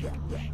Get ready.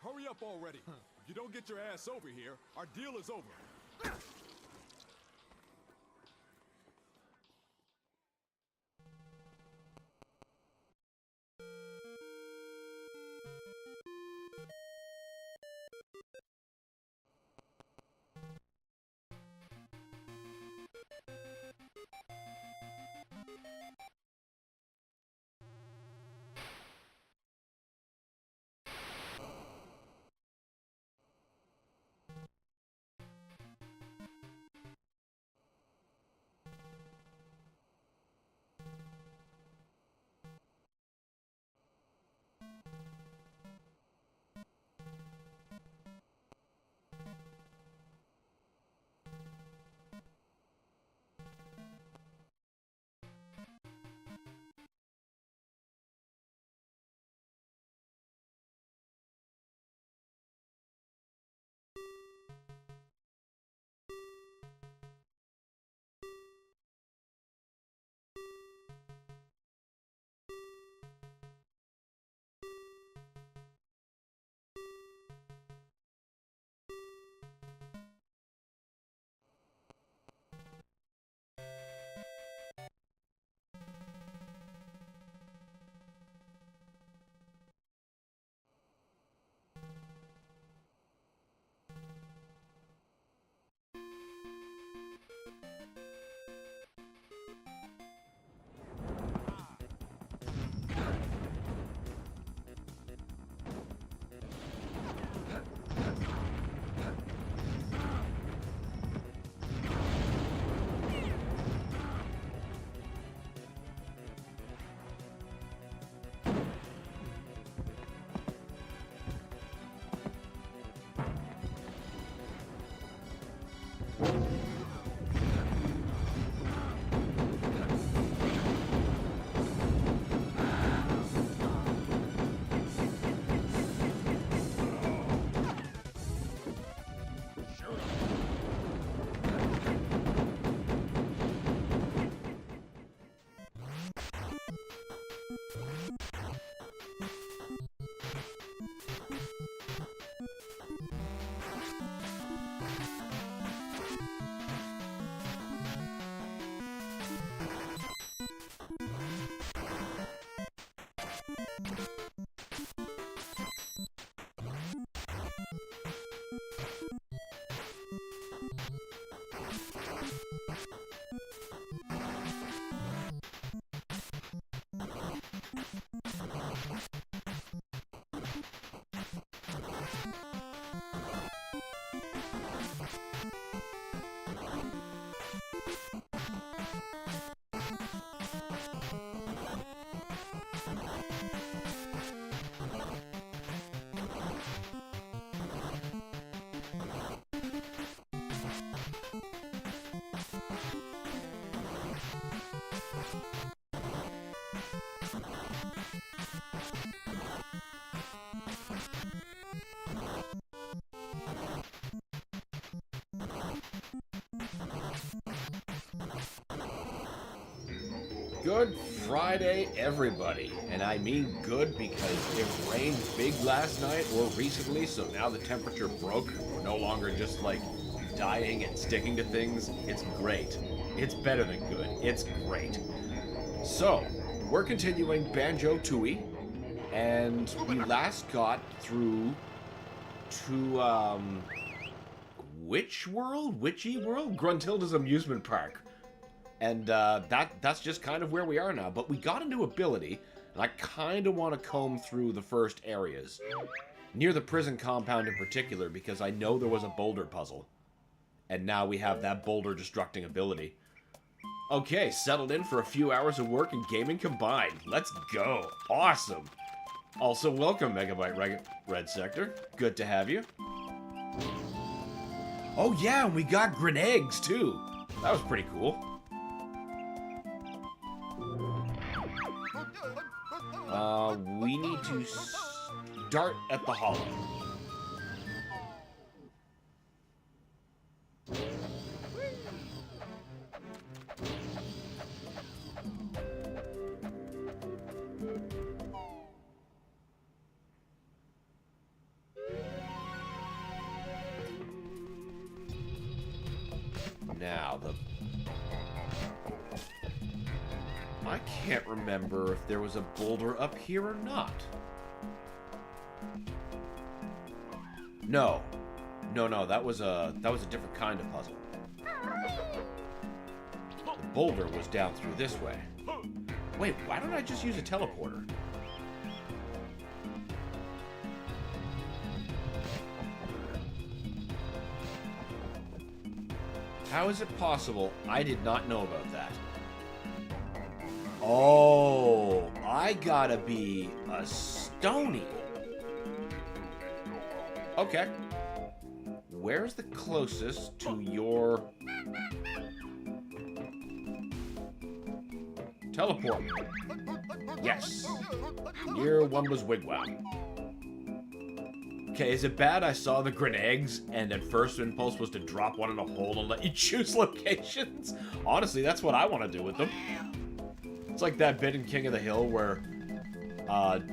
Hurry up already. If you don't get your ass over here, our deal is over. Good Friday, everybody. And I mean good because it rained big last night or recently, so now the temperature broke. We're no longer just like dying and sticking to things. It's great. It's better than good. It's great. So, we're continuing Banjo Tooie, and we last got through to, Witchy World? Gruntilda's amusement park. And that's just kind of where we are now. But we got a new ability, and I kind of want to comb through the first areas. Near the prison compound in particular, because I know there was a boulder puzzle. And now we have that boulder destructing ability. Okay, settled in for a few hours of work and gaming combined. Let's go. Awesome. Also, welcome, Megabyte Red Sector. Good to have you. Oh yeah, and we got grenades too. That was pretty cool. We need to start at the hollow. Now, I can't remember if there was a boulder up here or not. No. No, that was a different kind of puzzle. The boulder was down through this way. Wait, why don't I just use a teleporter? How is it possible I did not know about that? Oh, I gotta be a stony. Okay. Where's the closest to your... Teleport. Yes. Near Wumba's wigwam. Okay, is it bad I saw the grenades and at first impulse was to drop one in a hole and let you choose locations? Honestly, that's what I want to do with them. It's like that bit in King of the Hill where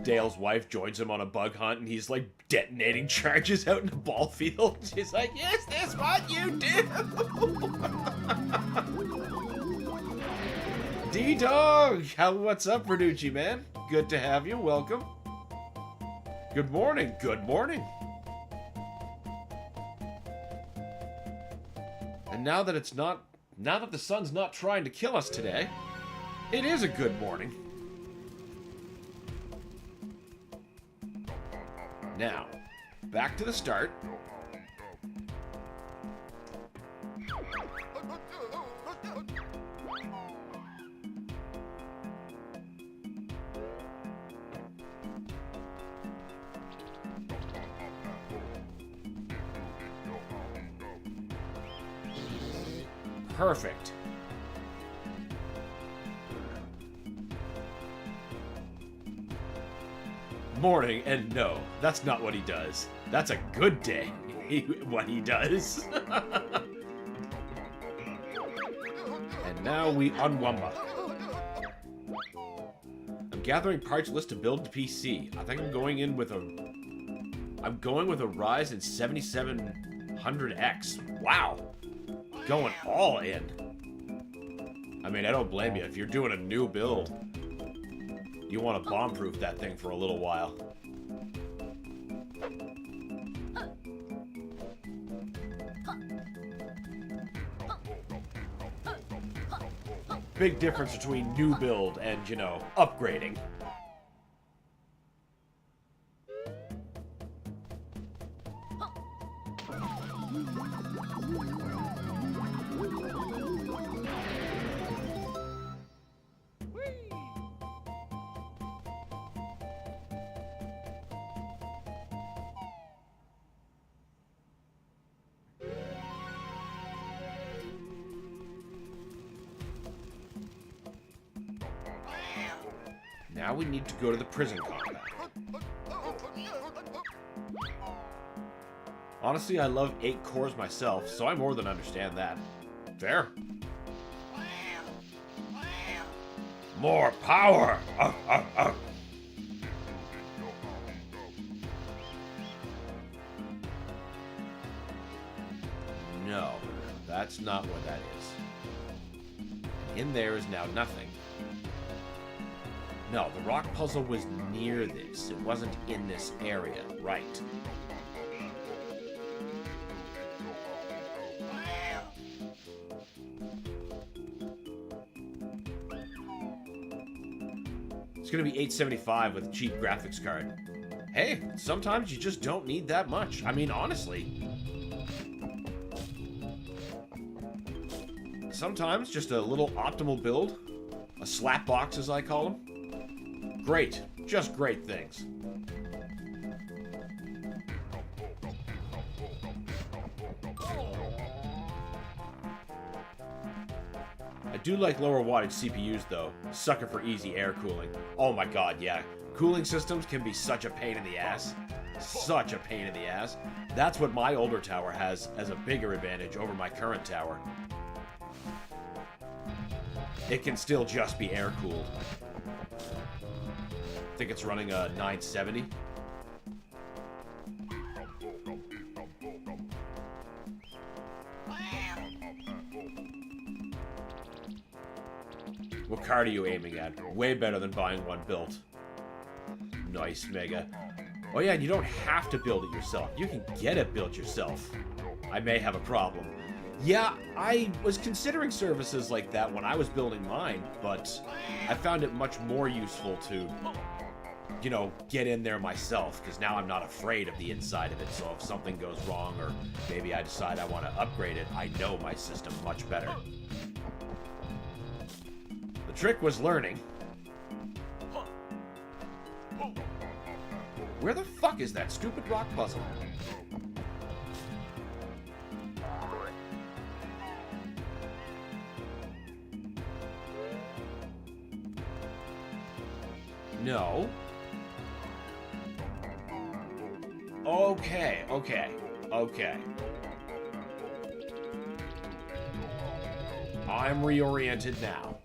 Dale's wife joins him on a bug hunt and he's like detonating charges out in the ball field. She's like, "Is this what you do?" D-Dog! What's up, Verducci, man? Good to have you. Welcome. Good morning. Good morning. And now that the sun's not trying to kill us today, it is a good morning. Now, back to the start. Perfect. Morning, and no, that's not what he does. That's a good day, what he does. And now we unwumba. I'm gathering parts list to build the PC. I think I'm going with a Ryzen 7700X. Wow. Going all in. I mean, I don't blame you. If you're doing a new build, you want to bomb-proof that thing for a little while. Big difference between new build and, you know, upgrading. Now we need to go to the prison combat. Honestly, I love 8 cores myself, so I more than understand that. Fair. More power! No, that's not what that is. In there is now nothing. No, the rock puzzle was near this. It wasn't in this area. Right. It's gonna be $875 with a cheap graphics card. Hey, sometimes you just don't need that much. I mean, honestly. Sometimes just a little optimal build. A slap box, as I call them. Great. Just great things. I do like lower wattage CPUs though. Sucker for easy air cooling. Oh my god, yeah. Cooling systems can be such a pain in the ass. Such a pain in the ass. That's what my older tower has as a bigger advantage over my current tower. It can still just be air cooled. I think it's running a 970. What card are you aiming at? Way better than buying one built. Nice, Mega. Oh yeah, and you don't have to build it yourself. You can get it built yourself. I may have a problem. Yeah, I was considering services like that when I was building mine, but I found it much more useful to, you know, get in there myself, because now I'm not afraid of the inside of it. So if something goes wrong, or maybe I decide I want to upgrade it, I know my system much better. The trick was learning. Where the fuck is that stupid rock puzzle? No. Okay. I'm reoriented now.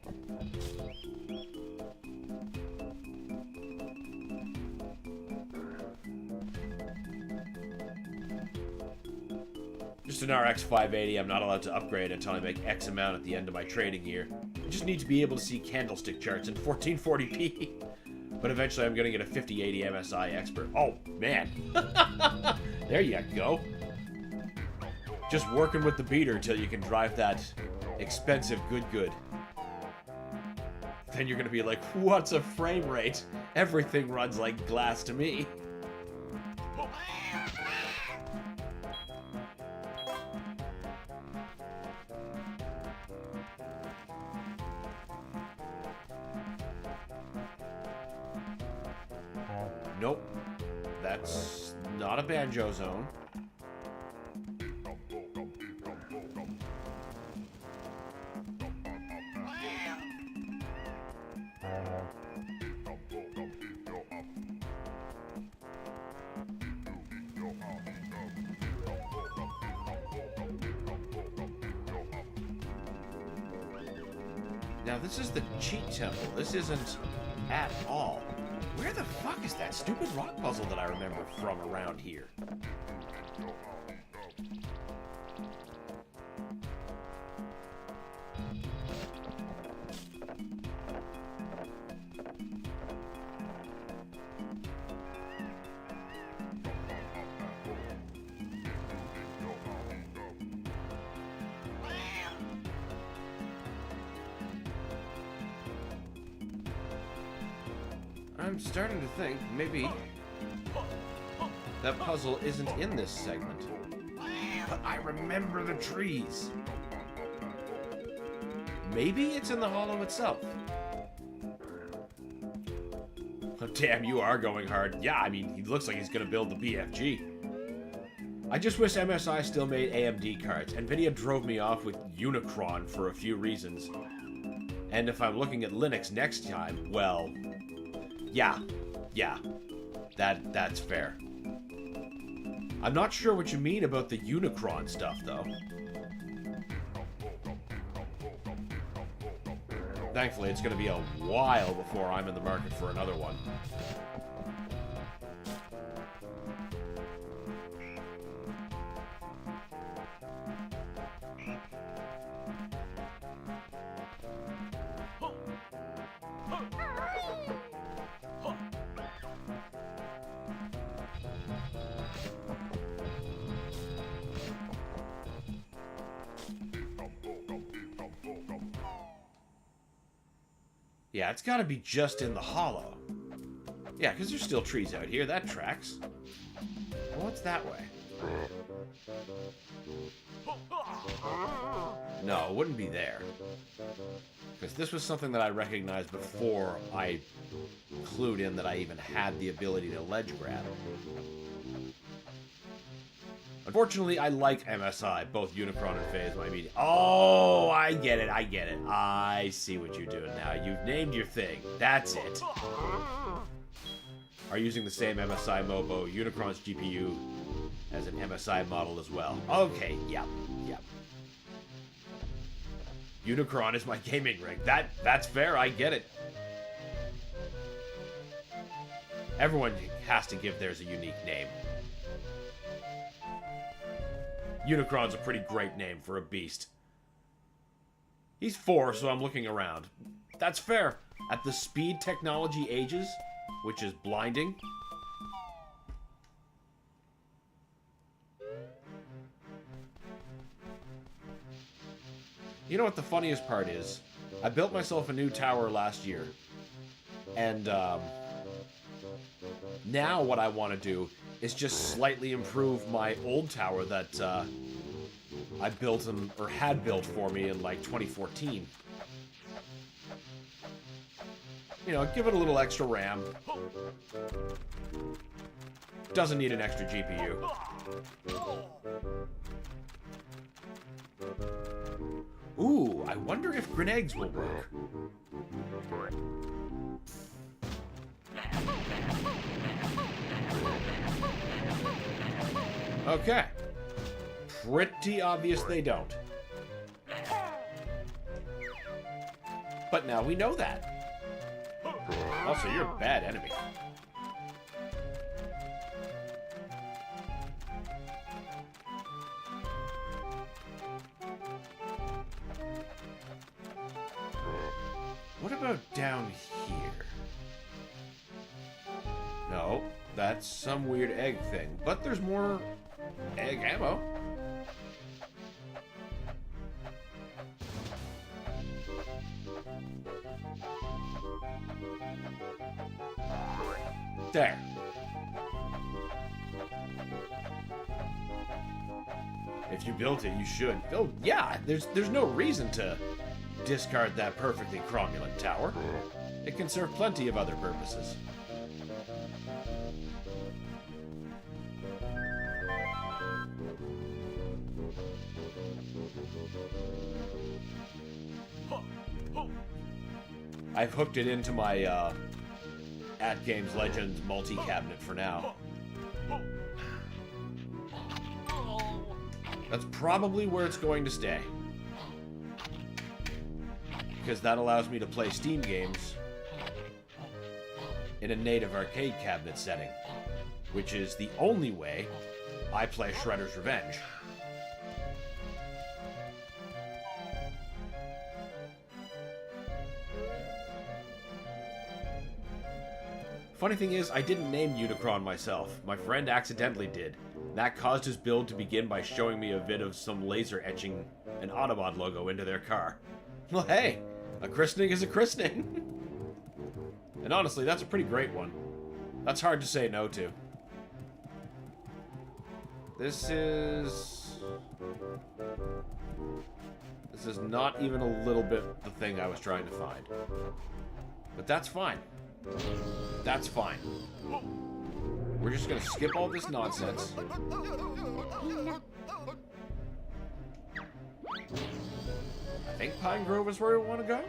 Just an RX 580, I'm not allowed to upgrade until I make X amount at the end of my trading year. I just need to be able to see candlestick charts in 1440p. But eventually I'm going to get a 5080 MSI Expert. Oh, man. There you go. Just working with the beater till you can drive that expensive good. Then you're going to be like, what's a frame rate? Everything runs like glass to me. Nope. That's not a Banjo zone. Now this is the cheat temple. This isn't at all. Where the fuck is that stupid rock puzzle that I remember from around here? I'm starting to think maybe that puzzle isn't in this segment. But I remember the trees. Maybe it's in the hollow itself. Oh, damn, you are going hard. Yeah, I mean, he looks like he's going to build the BFG. I just wish MSI still made AMD cards. NVIDIA drove me off with Unicron for a few reasons. And if I'm looking at Linux next time, well... Yeah, that's fair. I'm not sure what you mean about the Unicron stuff, though. Thankfully, it's going to be a while before I'm in the market for another one. Yeah, it's gotta be just in the hollow. Yeah, because there's still trees out here. That tracks. Well, what's that way? No, it wouldn't be there. Because this was something that I recognized before I clued in that I even had the ability to ledge grab. Unfortunately, I like MSI, both Unicron and Phase my media. Oh, I get it. I see what you're doing now. You've named your thing. That's it. Are using the same MSI Mobo, Unicron's GPU, as an MSI model as well. Okay, yep. Unicron is my gaming rig. That's fair, I get it. Everyone has to give theirs a unique name. Unicron's a pretty great name for a beast. He's 4, so I'm looking around. that's fair. At the speed technology ages, which is blinding. You know what the funniest part is? I built myself a new tower last year. And now what I want to do is just slightly improve my old tower that I built or had built for me in like 2014. You know, give it a little extra RAM. Doesn't need an extra GPU. Ooh, I wonder if grenades will work. Okay. Pretty obvious they don't. But now we know that. Also, you're a bad enemy. What about down here? No, that's some weird egg thing. But there's more egg ammo. There. If you built it, you should. Oh, yeah, there's no reason to discard that perfectly cromulent tower. It can serve plenty of other purposes. I've hooked it into my At Games Legends multi-cabinet for now. That's probably where it's going to stay. Because that allows me to play Steam games in a native arcade cabinet setting, which is the only way I play Shredder's Revenge. Funny thing is, I didn't name Unicron myself. My friend accidentally did. That caused his build to begin by showing me a vid of some laser etching an Autobot logo into their car. Well, hey, a christening is a christening. And honestly, that's a pretty great one. That's hard to say no to. This is not even a little bit the thing I was trying to find. But that's fine. That's fine. We're just gonna skip all this nonsense. I think Pine Grove is where we want to go.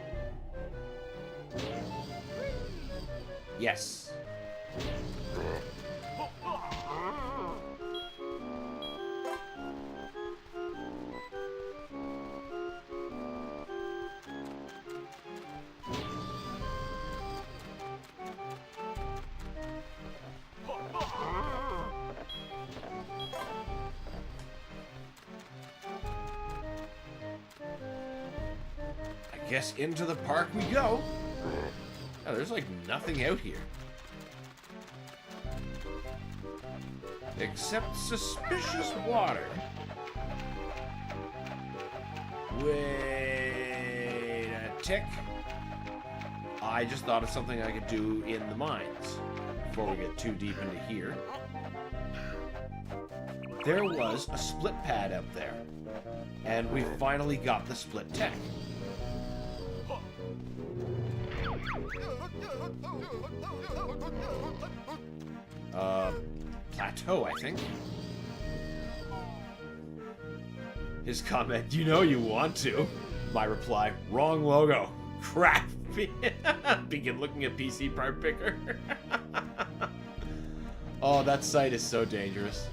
Yes. I guess into the park we go. Oh, there's like nothing out here. Except suspicious water. Wait a tick. I just thought of something I could do in the mines before we get too deep into here. There was a split pad up there, and we finally got the split tech. Plateau, I think. His comment, you know you want to. My reply, wrong logo. Crap. Begin looking at PC part picker. Oh, that site is so dangerous.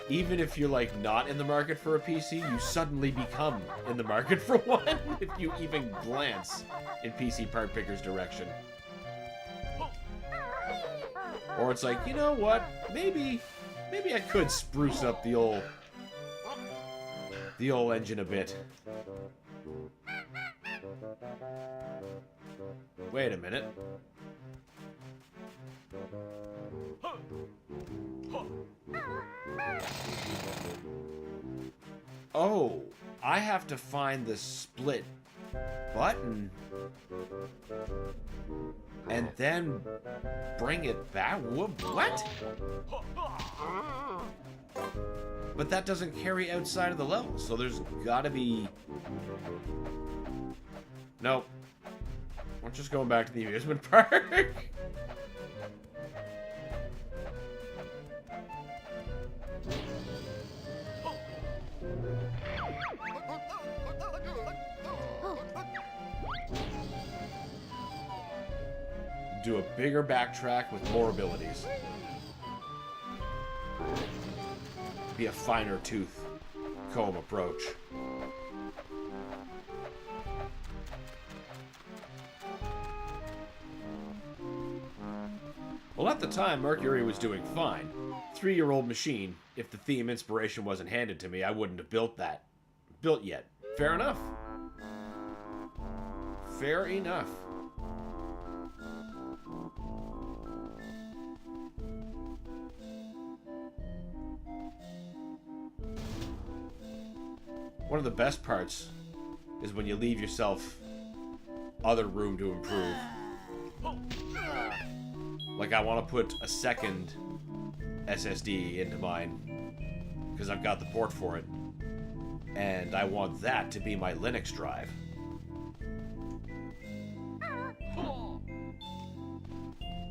Even if you're like not in the market for a PC, you suddenly become in the market for one if you even glance in PC part picker's direction. Or it's like, you know what? Maybe I could spruce up the old engine a bit. Wait a minute. Oh, I have to find the split button and then bring it back. What? But that doesn't carry outside of the level, so there's gotta be... Nope. We're just going back to the amusement park. Do a bigger backtrack with more abilities. Be a finer tooth comb approach. Well, at the time, Mercury was doing fine. 3-year-old machine. If the theme inspiration wasn't handed to me, I wouldn't have built that. Built yet. Fair enough. Fair enough. One of the best parts is when you leave yourself other room to improve. Like, I want to put a second SSD into mine because I've got the port for it, and I want that to be my Linux drive.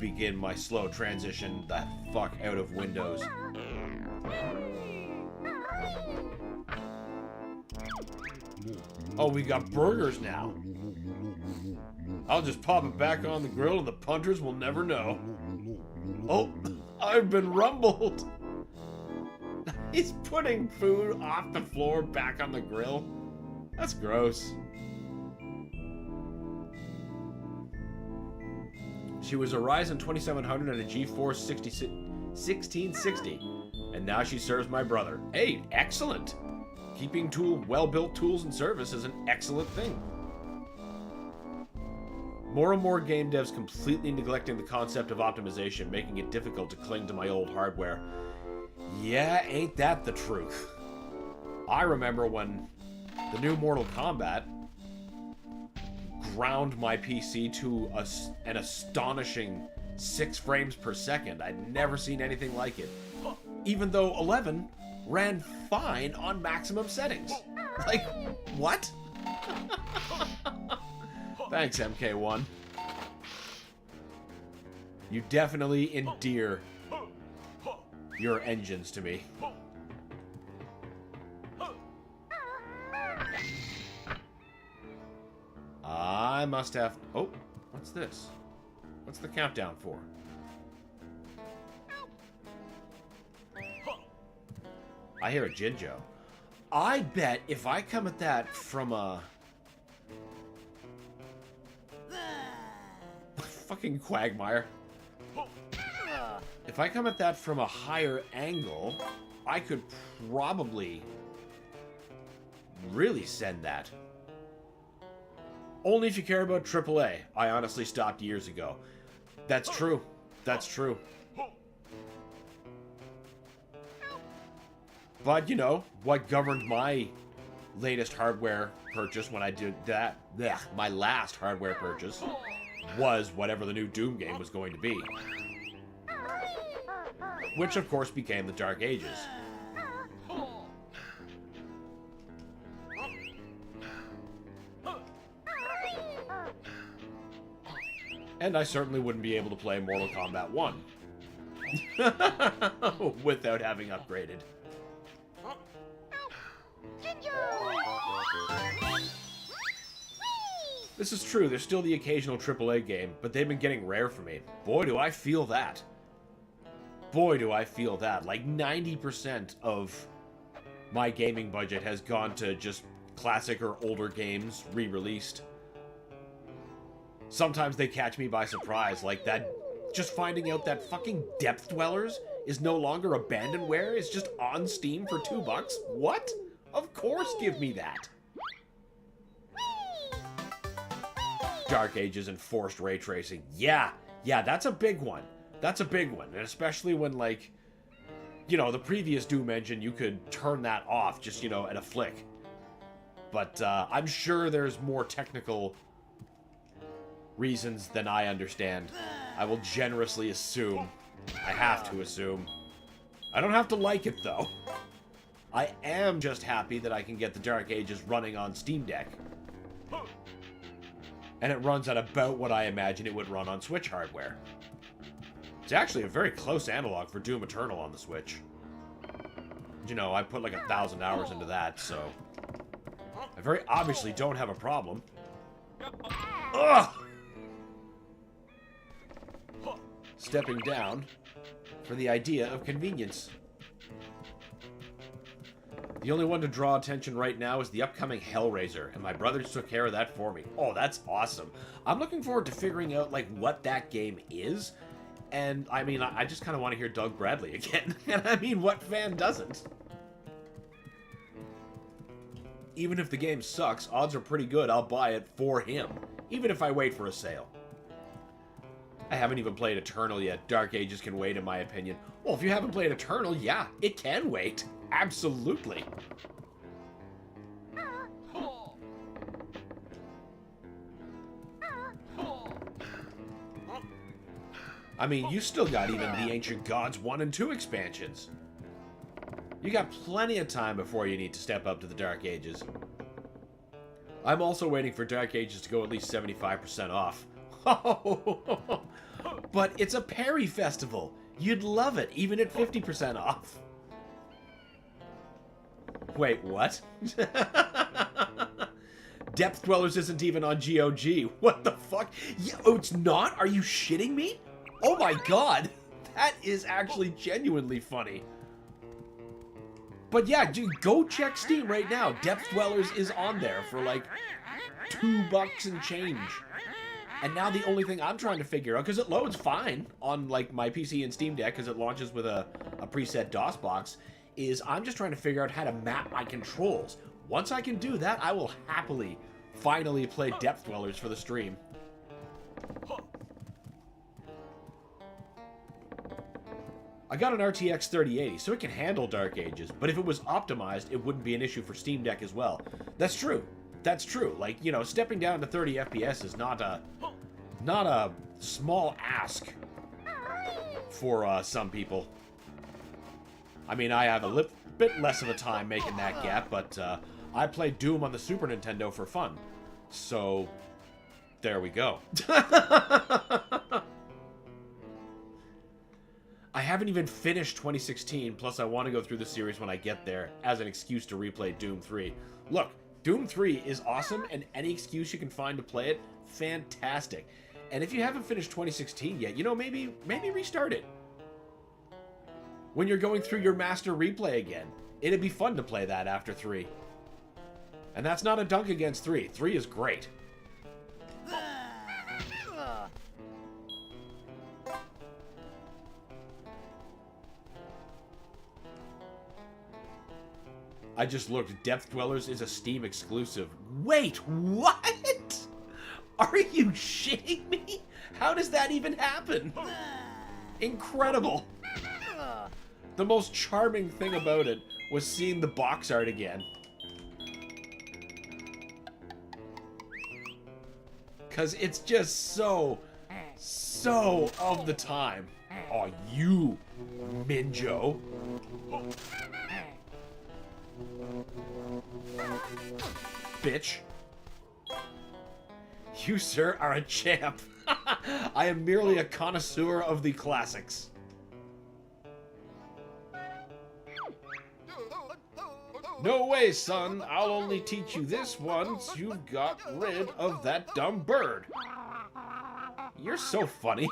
Begin my slow transition the fuck out of Windows. Oh, we got burgers now. I'll just pop it back on the grill and the punters will never know. Oh, I've been rumbled. He's putting food off the floor back on the grill. That's gross. She was a Ryzen 2700 and a GeForce 1660, and now she serves my brother. Hey, excellent. Keeping well-built tools in service is an excellent thing. More and more game devs completely neglecting the concept of optimization, making it difficult to cling to my old hardware. Yeah, ain't that the truth? I remember when the new Mortal Kombat ground my PC to an astonishing 6 frames per second. I'd never seen anything like it. Even though 11 ran fine on maximum settings. Like, what? Thanks, MK1. You definitely endear your engines to me. I must have... Oh, what's this? What's the countdown for? I hear a Jinjo. I bet if I come at that from a... Fucking Quagmire. If I come at that from a higher angle, I could probably really send that. Only if you care about AAA. I honestly stopped years ago. That's true. That's true. But, you know, what governed my latest hardware purchase when I did that, my last hardware purchase, was whatever the new Doom game was going to be. Which, of course, became the Dark Ages. And I certainly wouldn't be able to play Mortal Kombat 1 without having upgraded. This is true, there's still the occasional AAA game, but they've been getting rare for me. Boy, do I feel that. Boy, do I feel that. Like 90% of my gaming budget has gone to just classic or older games re-released. Sometimes they catch me by surprise, like that. Just finding out that fucking Depth Dwellers is no longer abandonware, is just on Steam for $2. What? Of course, give me that. Dark Ages and forced ray tracing. Yeah, that's a big one. That's a big one. And especially when, like, you know, the previous Doom engine, you could turn that off just, you know, at a flick. But I'm sure there's more technical reasons than I understand. I will generously assume. I have to assume. I don't have to like it, though. I am just happy that I can get the Dark Ages running on Steam Deck. And it runs at about what I imagine it would run on Switch hardware. It's actually a very close analog for Doom Eternal on the Switch. You know, I put like 1,000 hours into that, so... I very obviously don't have a problem. Ugh! Stepping down for the idea of convenience. The only one to draw attention right now is the upcoming Hellraiser, and my brothers took care of that for me. Oh, that's awesome. I'm looking forward to figuring out, like, what that game is. And, I mean, I just kind of want to hear Doug Bradley again. And, I mean, what fan doesn't? Even if the game sucks, odds are pretty good I'll buy it for him. Even if I wait for a sale. I haven't even played Eternal yet. Dark Ages can wait, in my opinion. Well, if you haven't played Eternal, yeah, it can wait. Absolutely. I mean, you still got even the Ancient Gods 1 and 2 expansions. You got plenty of time before you need to step up to the Dark Ages. I'm also waiting for Dark Ages to go at least 75% off. But it's a Perry festival. You'd love it, even at 50% off. Wait, what? Depth Dwellers isn't even on GOG. What the fuck? Yeah, oh, it's not? Are you shitting me? Oh my god. That is actually genuinely funny. But yeah, dude, go check Steam right now. Depth Dwellers is on there for like $2 and change. And now the only thing I'm trying to figure out, because it loads fine on like my PC and Steam Deck, because it launches with a preset DOS box, is I'm just trying to figure out how to map my controls. Once I can do that, I will happily finally play Depth Dwellers for the stream. I got an RTX 3080, so it can handle Dark Ages, but if it was optimized, it wouldn't be an issue for Steam Deck as well. That's true. That's true. Like, you know, stepping down to 30 FPS is not a small ask for some people. I mean, I have a bit less of a time making that gap, but I played Doom on the Super Nintendo for fun. So, there we go. I haven't even finished 2016, plus I want to go through the series when I get there, as an excuse to replay Doom 3. Look, Doom 3 is awesome, and any excuse you can find to play it, fantastic. And if you haven't finished 2016 yet, you know, maybe restart it. When you're going through your master replay again, it'd be fun to play that after 3. And that's not a dunk against 3. 3 is great. I just looked. Depth Dwellers is a Steam exclusive. Wait, what? Are you shitting me? How does that even happen? Incredible. The most charming thing about it was seeing the box art again. Because it's just so of the time. Oh, you, Minjo. Bitch. You, sir, are a champ. I am merely a connoisseur of the classics. No way, son. I'll only teach you this once you've got rid of that dumb bird. You're so funny.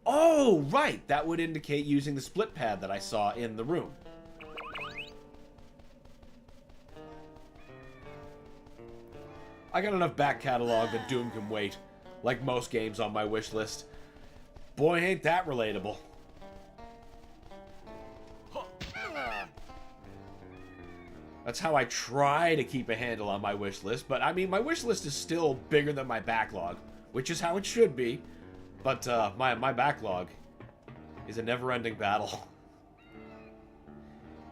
Oh, right. That would indicate using the split pad that I saw in the room. I got enough back catalog that Doom can wait, like most games on my wish list. Boy, ain't that relatable. That's how I try to keep a handle on my wish list. But, I mean, my wish list is still bigger than my backlog, which is how it should be. But my backlog is a never-ending battle.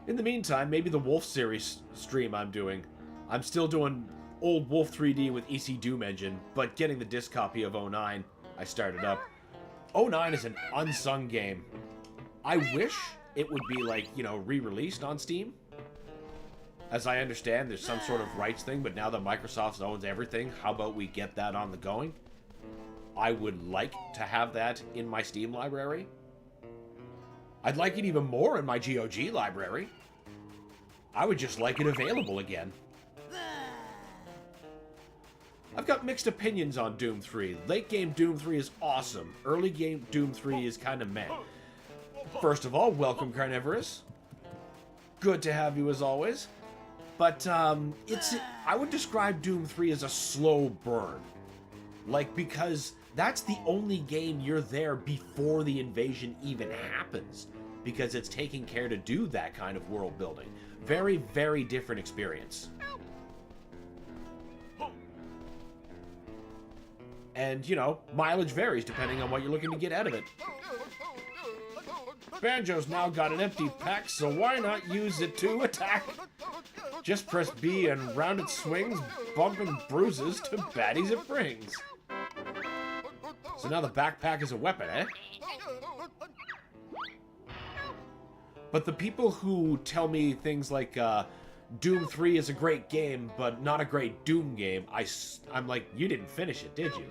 In the meantime, maybe the Wolf series stream I'm still doing old Wolf 3D with EC Doom Engine, but getting the disc copy of 09, I started up. 09 is an unsung game. I wish it would be, like, you know, re-released on Steam. As I understand, there's some sort of rights thing, but now that Microsoft owns everything, how about we get that on the going? I would like to have that in my Steam library. I'd like it even more in my GOG library. I would just like it available again. I've got mixed opinions on Doom 3. Late game Doom 3 is awesome. Early game Doom 3 is kind of meh. First of all, welcome Carnivorous. Good to have you as always. But I would describe Doom 3 as a slow burn. Like, because that's the only game you're there before the invasion even happens. Because it's taking care to do that kind of world building. Very, very different experience. And, you know, mileage varies depending on what you're looking to get out of it. Banjo's now got an empty pack, so why not use it to attack? Just press B and round it swings, bumping bruises to baddies it brings. So now the backpack is a weapon, eh? But the people who tell me things like, Doom 3 is a great game, but not a great Doom game, I'm like, you didn't finish it, did you?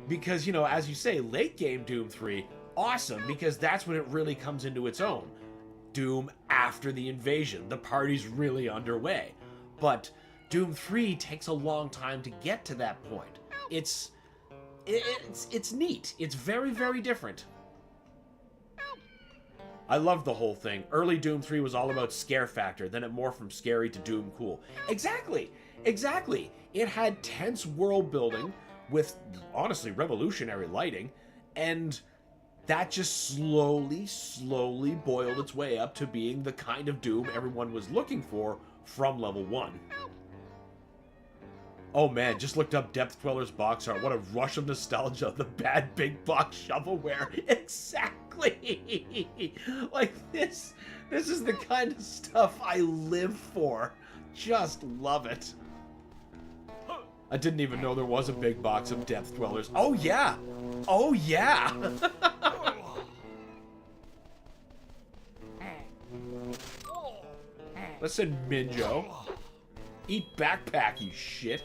Because, you know, as you say, late game Doom 3, awesome, because that's when it really comes into its own. Doom after the invasion. The party's really underway. But Doom 3 takes a long time to get to that point. It's neat. It's very, very different. I love the whole thing. Early Doom 3 was all about scare factor, then it morphed from scary to Doom cool. Exactly! Exactly! It had tense world building with, honestly, revolutionary lighting, and that just slowly boiled its way up to being the kind of Doom everyone was looking for from level 1. Oh man, just looked up Depth Dweller's box art. What a rush of nostalgia. The bad big box shovelware. Exactly! Like, this is the kind of stuff I live for. Just love it. I didn't even know there was a big box of Depth Dwellers. Oh yeah! Oh yeah! Listen, Minjo. Eat backpack, you shit.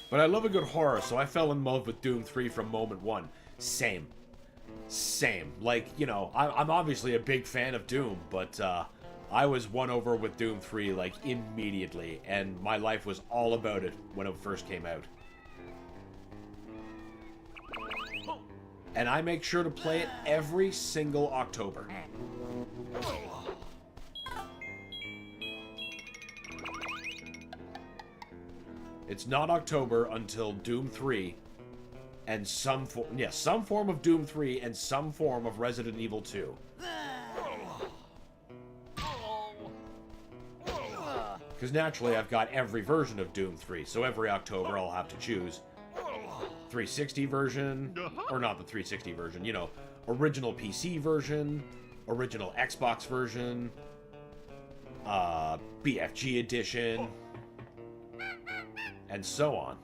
But I love a good horror, so I fell in love with Doom 3 from moment one. Same. Like, you know, I'm obviously a big fan of Doom, but I was won over with Doom 3, like, immediately, and my life was all about it when it first came out. And I make sure to play it every single October. It's not October until Doom 3 and some form of Doom 3 and some form of Resident Evil 2. Because naturally I've got every version of Doom 3, so every October I'll have to choose 360 version, or not the 360 version, you know, original PC version, original Xbox version, BFG edition, and so on.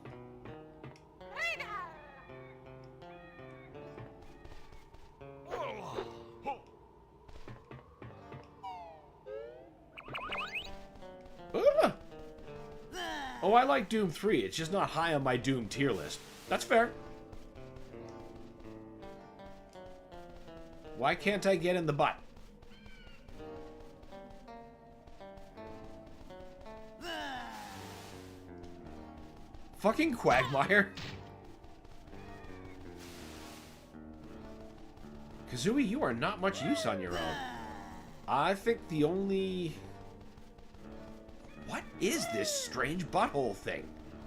Oh, I like Doom 3. It's just not high on my Doom tier list. That's fair. Why can't I get in the butt? Fucking Quagmire. Kazooie, you are not much use on your own. I think the only... What is this strange butthole thing?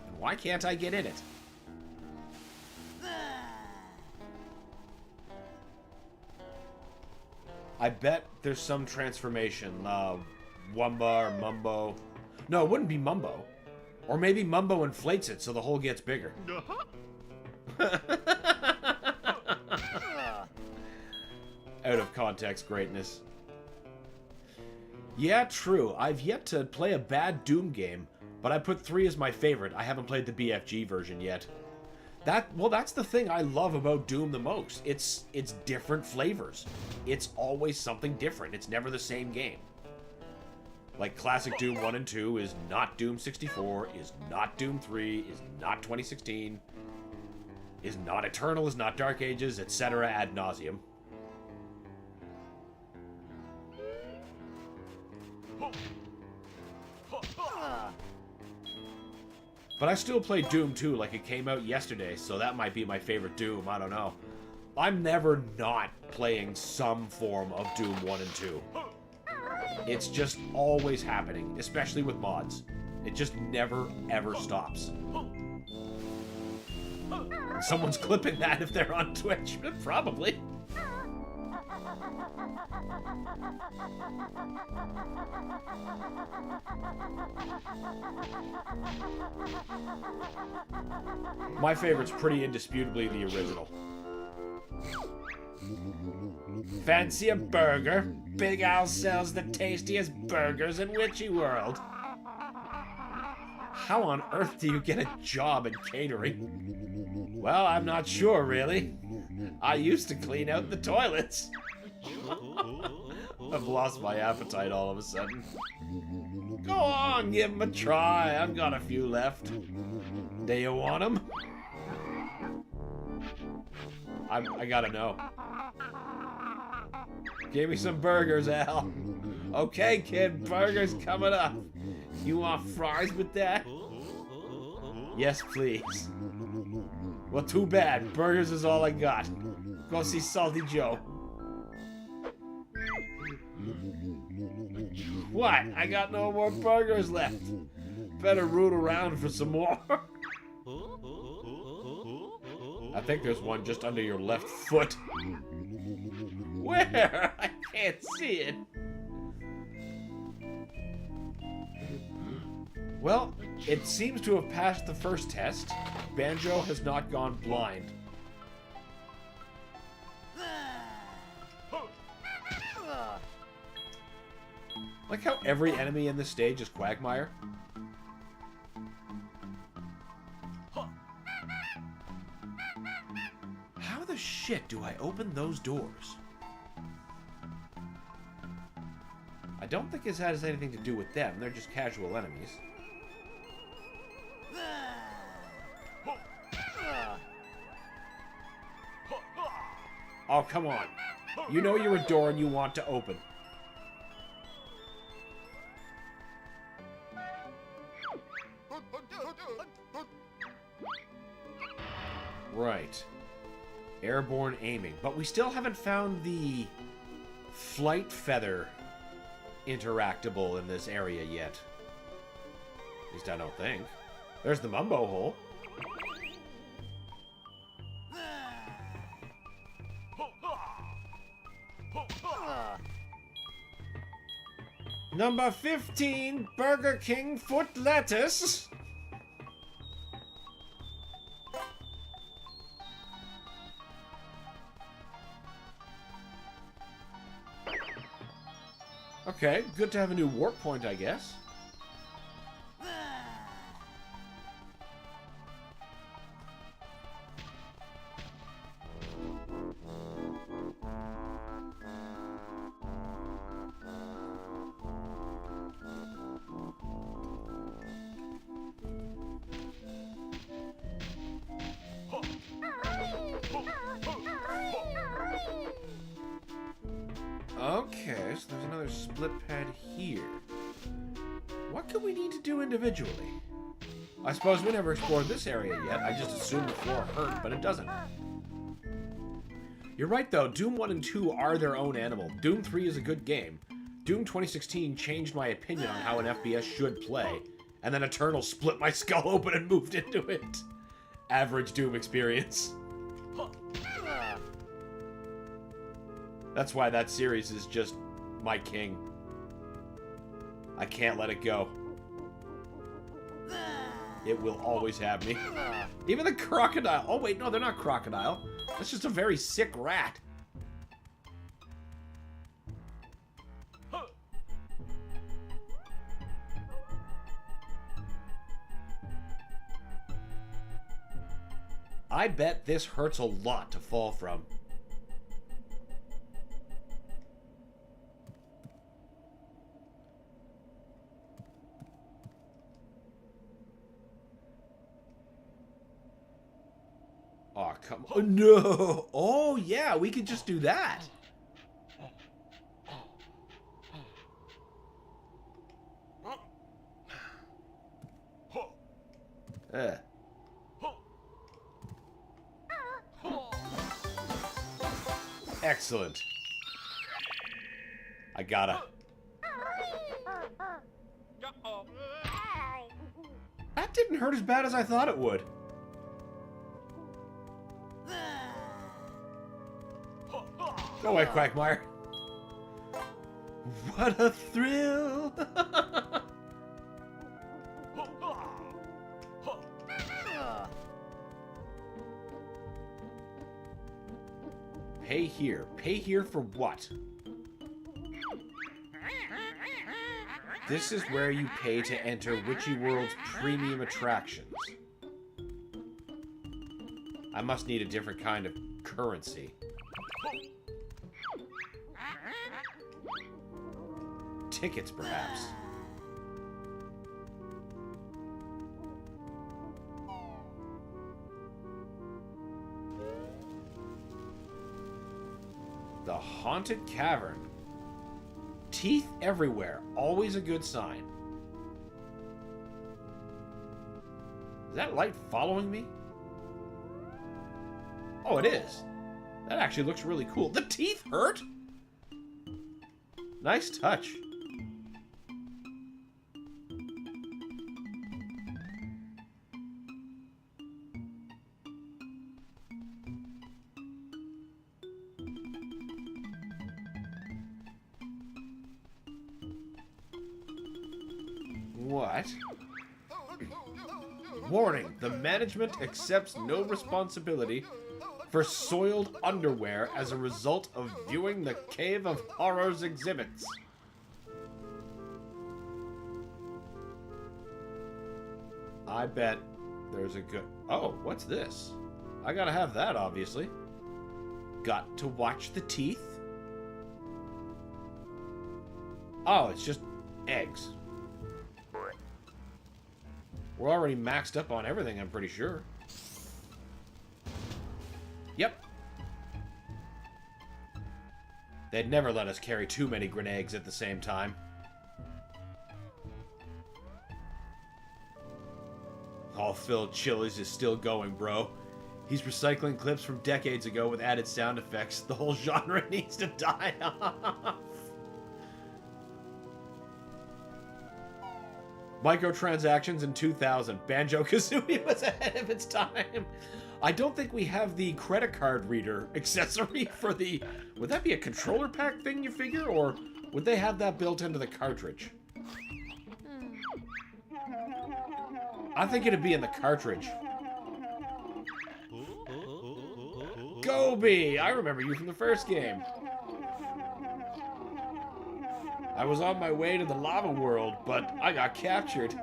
And why can't I get in it? I bet there's some transformation. Wumba or Mumbo. No, it wouldn't be Mumbo. Or maybe Mumbo inflates it so the hole gets bigger. Out of context greatness. Yeah, true. I've yet to play a bad Doom game, but I put 3 as my favorite. I haven't played the BFG version yet. That's the thing I love about Doom the most. It's different flavors. It's always something different. It's never the same game. Like classic Doom 1 and 2 is not Doom 64, is not Doom 3, is not 2016, is not Eternal, is not Dark Ages, etc. ad nauseum. But I still play Doom 2 like it came out yesterday, so that might be my favorite Doom, I don't know. I'm never not playing some form of Doom 1 and 2. It's just always happening, especially with mods. It just never, ever stops. Someone's clipping that if they're on Twitch. Probably. My favorite's pretty indisputably the original. Fancy a burger? Big Al sells the tastiest burgers in Witchy World. How on earth do you get a job in catering? Well, I'm not sure, really. I used to clean out the toilets. I've lost my appetite all of a sudden. Go on, give 'em a try. I've got a few left. Do you want 'em? I gotta know. Give me some burgers, Al. Okay, kid, burgers coming up. You want fries with that? Yes, please. Well, too bad. Burgers is all I got. Go see Salty Joe. What? I got no more burgers left. Better root around for some more. I think there's one just under your left foot. Where? I can't see it. Well, it seems to have passed the first test. Banjo has not gone blind. Like how every enemy in this stage is Quagmire. How the shit do I open those doors? I don't think it has anything to do with them. They're just casual enemies. Oh, come on. You know you're a door and you want to open. Right. Airborne aiming. But we still haven't found the flight feather interactable in this area yet. At least I don't think. There's the Mumbo hole. Number 15, Burger King foot lettuce. Okay, good to have a new warp point, I guess. Okay, so there's another split pad here. What could we need to do individually? I suppose we never explored this area yet. I just assumed the floor hurt, but it doesn't. You're right, though. Doom 1 and 2 are their own animal. Doom 3 is a good game. Doom 2016 changed my opinion on how an FPS should play, and then Eternal split my skull open and moved into it. Average Doom experience. That's why that series is just my king. I can't let it go. It will always have me. Even the crocodile. Oh wait, no, they're not crocodile. That's just a very sick rat. I bet this hurts a lot to fall from. Oh, come on. No! Oh, yeah, we could just do that. Excellent. I gotta. That didn't hurt as bad as I thought it would. Go away, Quagmire. What a thrill! Pay here. Pay here for what? This is where you pay to enter Witchy World's premium attractions. I must need a different kind of currency. Tickets, perhaps. The Haunted Cavern. Teeth everywhere. Always a good sign. Is that light following me? Oh, it is. That actually looks really cool. The teeth hurt? Nice touch. What? Warning, the management accepts no responsibility for soiled underwear as a result of viewing the Cave of Horrors exhibits. I bet there's a good... Oh, what's this? I gotta have that, obviously. Got to watch the teeth? Oh, it's just eggs. We're already maxed up on everything, I'm pretty sure. Yep. They'd never let us carry too many grenades at the same time. All Phil Chili's is still going, bro. He's recycling clips from decades ago with added sound effects. The whole genre needs to die off. Microtransactions in 2000. Banjo-Kazooie was ahead of its time. I don't think we have the credit card reader accessory for the... Would that be a controller pack thing, you figure? Or would they have that built into the cartridge? I think it'd be in the cartridge. Gobi! I remember you from the first game. I was on my way to the lava world, but I got captured.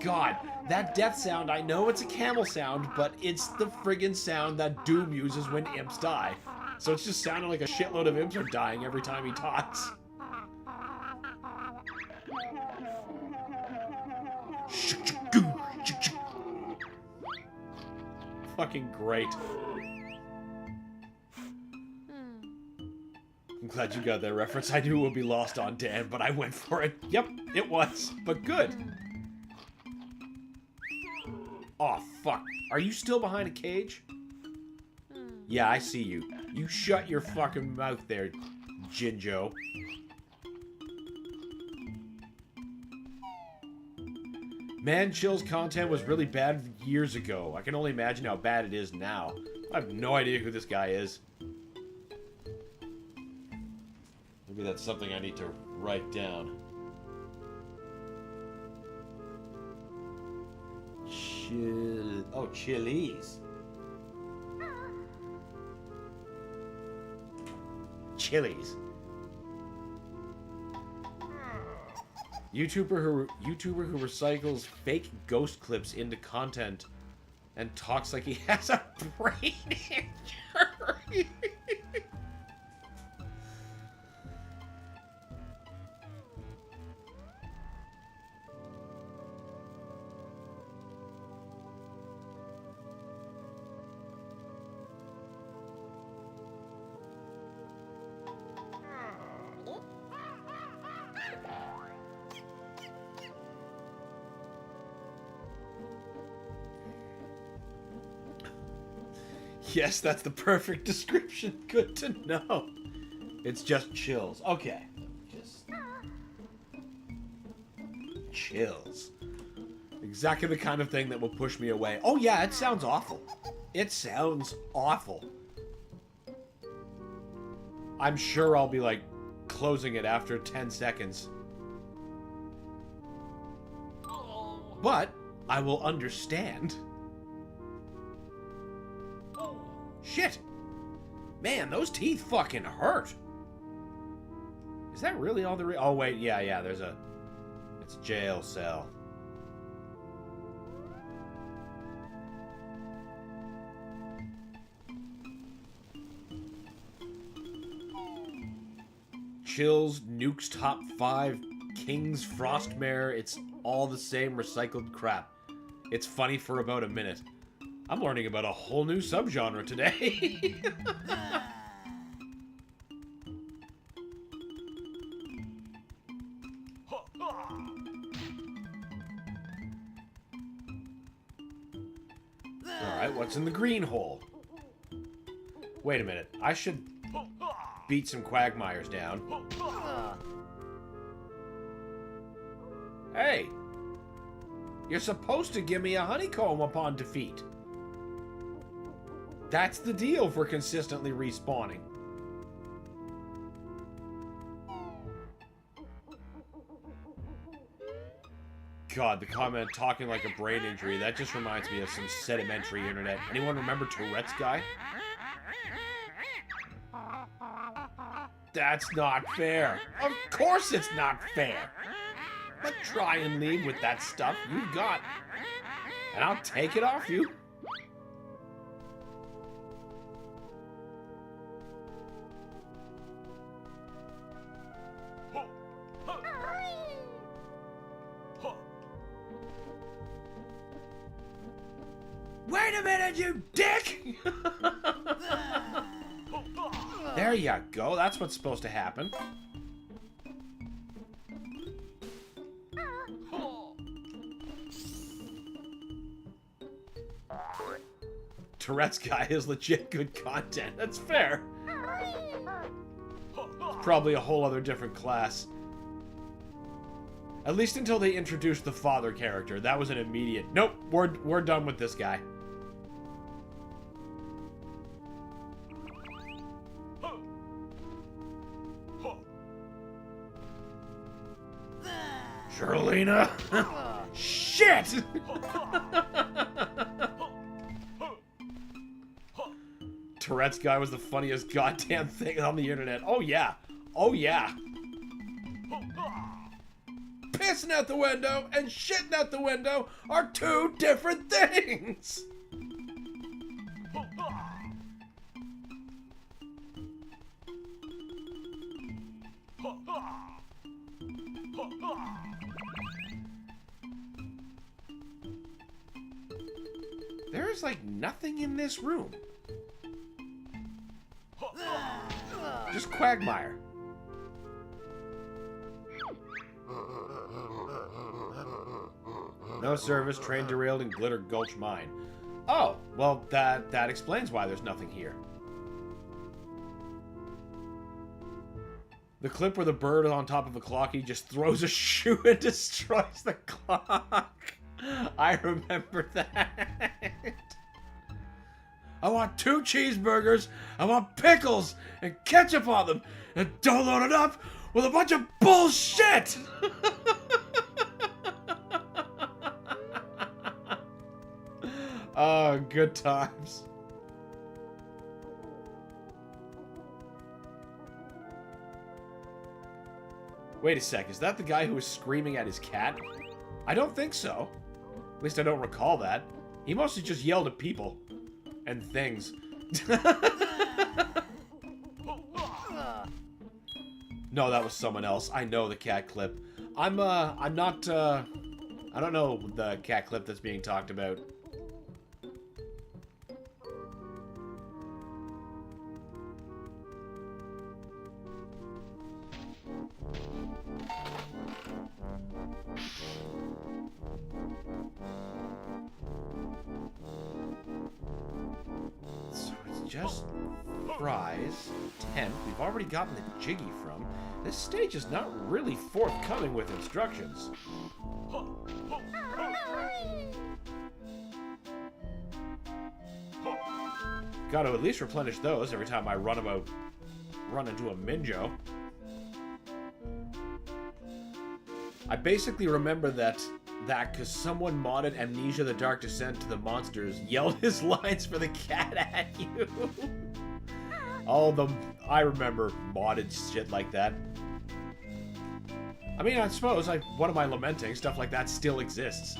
God, that death sound, I know it's a camel sound, but it's the friggin' sound that Doom uses when imps die. So it's just sounding like a shitload of imps are dying every time he talks. Fucking great. I'm glad you got that reference. I knew it would be lost on Dan, but I went for it. Yep, it was. But good. Oh, fuck. Are you still behind a cage? Yeah, I see you. You shut your fucking mouth there, Jinjo. Man, Chill's content was really bad years ago. I can only imagine how bad it is now. I have no idea who this guy is. Maybe that's something I need to write down. Oh, Chili's. Chili's. YouTuber who recycles fake ghost clips into content and talks like he has a brain injury. Yes, that's the perfect description. Good to know. It's just chills. Okay. Just chills. Exactly the kind of thing that will push me away. Oh yeah, it sounds awful. It sounds awful. I'm sure I'll be like closing it after 10 seconds. But I will understand. Shit! Man, those teeth fucking hurt! Is that really all the oh wait, yeah, there's a... It's a jail cell. Chills, Nuke's Top 5, King's Frostmare, it's all the same recycled crap. It's funny for about a minute. I'm learning about a whole new subgenre today. Alright, what's in the green hole? Wait a minute. I should beat some quagmires down. Hey! You're supposed to give me a honeycomb upon defeat. That's the deal for consistently respawning. God, the comment talking like a brain injury, that just reminds me of some sedimentary internet. Anyone remember Tourette's guy? That's not fair. Of course it's not fair. But try and leave with that stuff you've got. And I'll take it off you. Wait a minute, you dick! There you go, that's what's supposed to happen. Tourette's guy is legit good content, that's fair. Probably a whole other different class. At least until they introduced the father character. That was an immediate... Nope, we're done with this guy. Charlena! Shit! Tourette's guy was the funniest goddamn thing on the internet. Oh yeah. Oh yeah. Pissing out the window and shitting out the window are two different things! There's like nothing in this room. Just quagmire. No service, train derailed in Glitter Gulch Mine. Oh, well, that explains why there's nothing here. The clip where the bird on top of a clock, he just throws a shoe and destroys the clock. I remember that. I want 2 cheeseburgers, I want pickles and ketchup on them, and don't load it up with a bunch of bullshit! Oh, good times. Wait a sec, is that the guy who was screaming at his cat? I don't think so. At least I don't recall that. He mostly just yelled at people. And things. No, that was someone else. I know the cat clip. I'm not, I don't know the cat clip that's being talked about. Just fries, tent. We've already gotten the jiggy from. This stage is not really forthcoming with instructions. Got to at least replenish those every time I run into a Minjo. I basically remember that because someone modded Amnesia the Dark Descent to the monsters, yelled his lines for the cat at you. I remember modded shit like that. I mean, I suppose, what am I lamenting? Stuff like that still exists.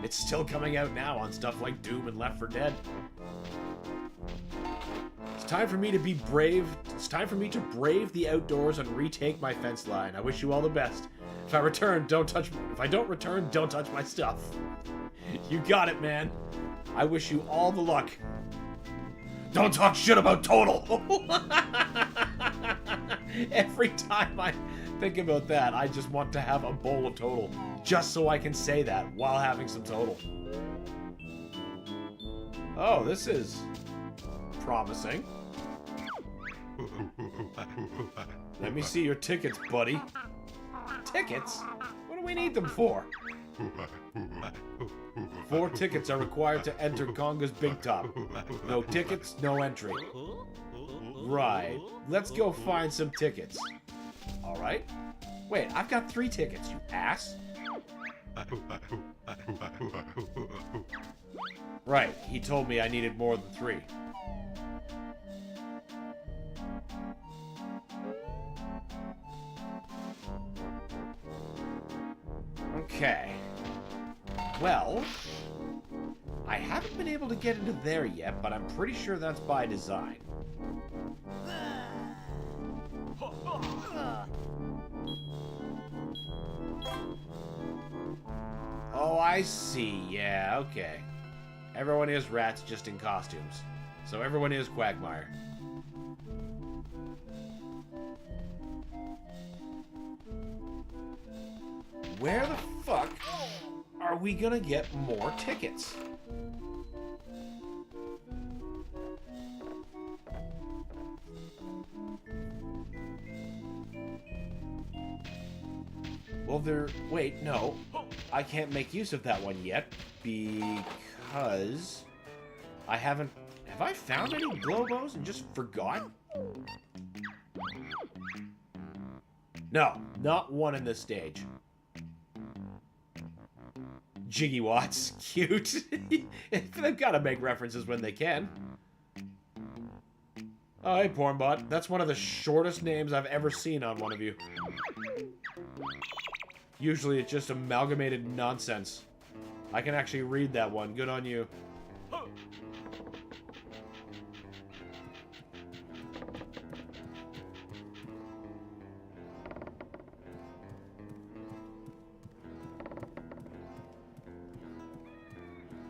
It's still coming out now on stuff like Doom and Left 4 Dead. It's time for me to be brave. It's time for me to brave the outdoors and retake my fence line. I wish you all the best. If I don't return, don't touch my stuff. You got it, man. I wish you all the luck. Don't talk shit about Total. Every time I think about that, I just want to have a bowl of Total. Just so I can say that while having some Total. Oh, this is promising. Let me see your tickets, buddy. Tickets? What do we need them for? 4 tickets are required to enter Conga's Big Top. No tickets, no entry. Right. Let's go find some tickets. Alright. Wait, I've got 3 tickets, you ass. Right, he told me I needed more than 3. Okay. Well, I haven't been able to get into there yet, but I'm pretty sure that's by design. Oh, I see. Yeah, okay. Everyone is rats, just in costumes. So everyone is Quagmire. Where the fuck are we gonna get more tickets? Well, wait, no. I can't make use of that one yet because I haven't... Have I found any Globos and just forgot? No, not one in this stage. Jiggy Watts, cute. They've got to make references when they can. Oh, hey, Pornbot. That's one of the shortest names I've ever seen on one of you. Usually it's just amalgamated nonsense. I can actually read that one. Good on you.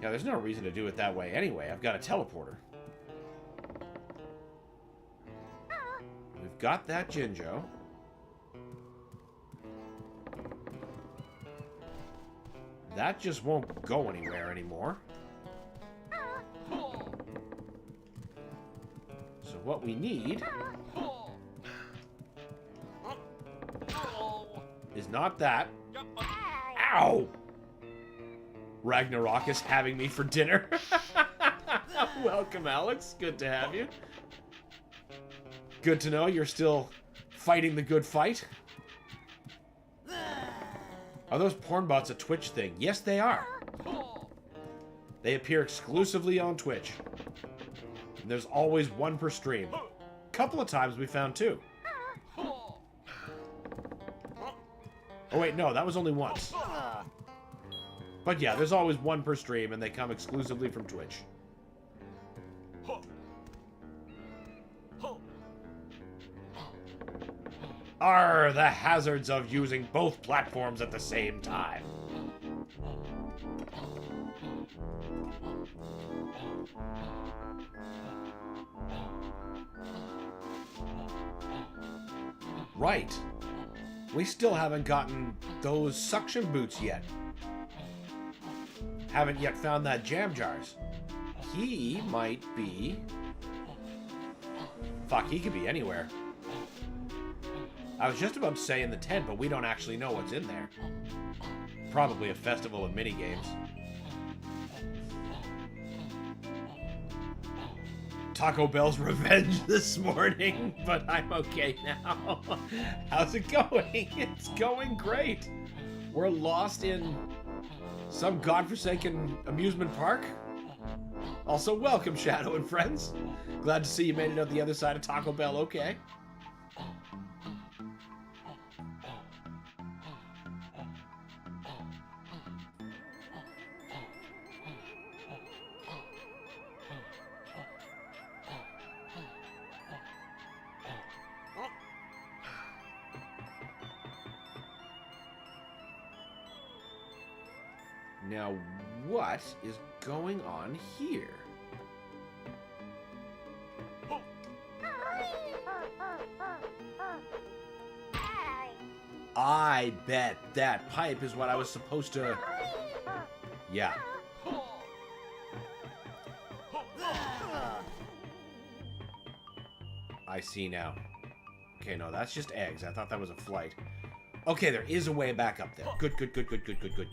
Yeah, there's no reason to do it that way anyway. I've got a teleporter. We've got that Jinjo. That just won't go anywhere anymore. So what we need is not that. Ow! Ragnarok is having me for dinner. Welcome, Alex. Good to have you. Good to know you're still fighting the good fight. Are those porn bots a Twitch thing? Yes, they are. They appear exclusively on Twitch. And there's always one per stream. Couple of times we found two. Oh wait, no, that was only once. But yeah, there's always one per stream, and they come exclusively from Twitch. Are the hazards of using both platforms at the same time. Right. We still haven't gotten those suction boots yet. Haven't yet found that jam jars. He might be... Fuck, he could be anywhere. I was just about to say in the tent, but we don't actually know what's in there. Probably a festival of minigames. Taco Bell's revenge this morning, but I'm okay now. How's it going? It's going great. We're lost in some godforsaken amusement park. Also, welcome, Shadow and friends. Glad to see you made it out the other side of Taco Bell okay. Now, what is going on here? I bet that pipe is what I was supposed to... Yeah. I see now. Okay, no, that's just eggs. I thought that was a flight. Okay, there is a way back up there. Good, good, good, good, good, good, good.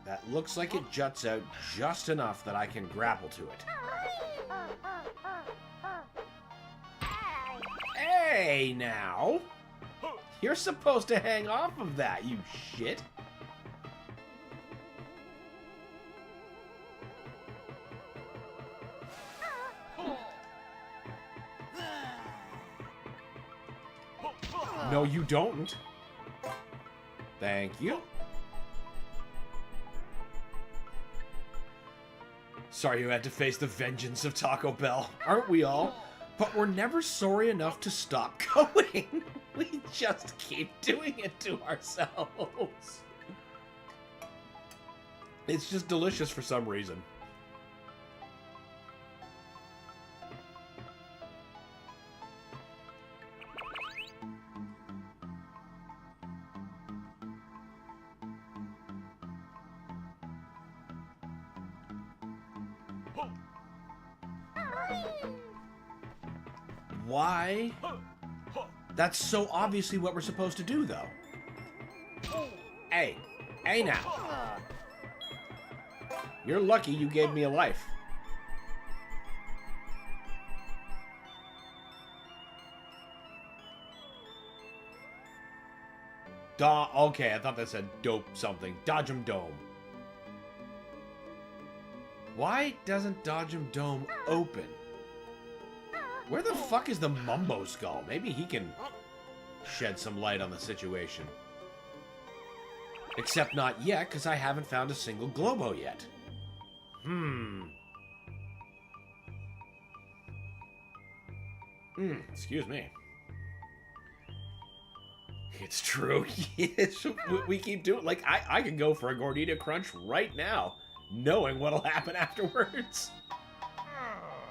That looks like it juts out just enough that I can grapple to it. Hey, now! You're supposed to hang off of that, you shit! No, you don't. Thank you. Sorry you had to face the vengeance of Taco Bell. Aren't we all? But we're never sorry enough to stop going. We just keep doing it to ourselves. It's just delicious for some reason. Why? That's so obviously what we're supposed to do, though. Hey. Hey now. You're lucky you gave me a life. Okay, I thought that said dope something. Dodge 'em Dome. Why doesn't Dodge 'em Dome open? Where the fuck is the Mumbo Skull? Maybe he can shed some light on the situation. Except not yet, because I haven't found a single Globo yet. Excuse me. It's true. Yes, we keep doing... Like, I could go for a Gordita Crunch right now, knowing what'll happen afterwards.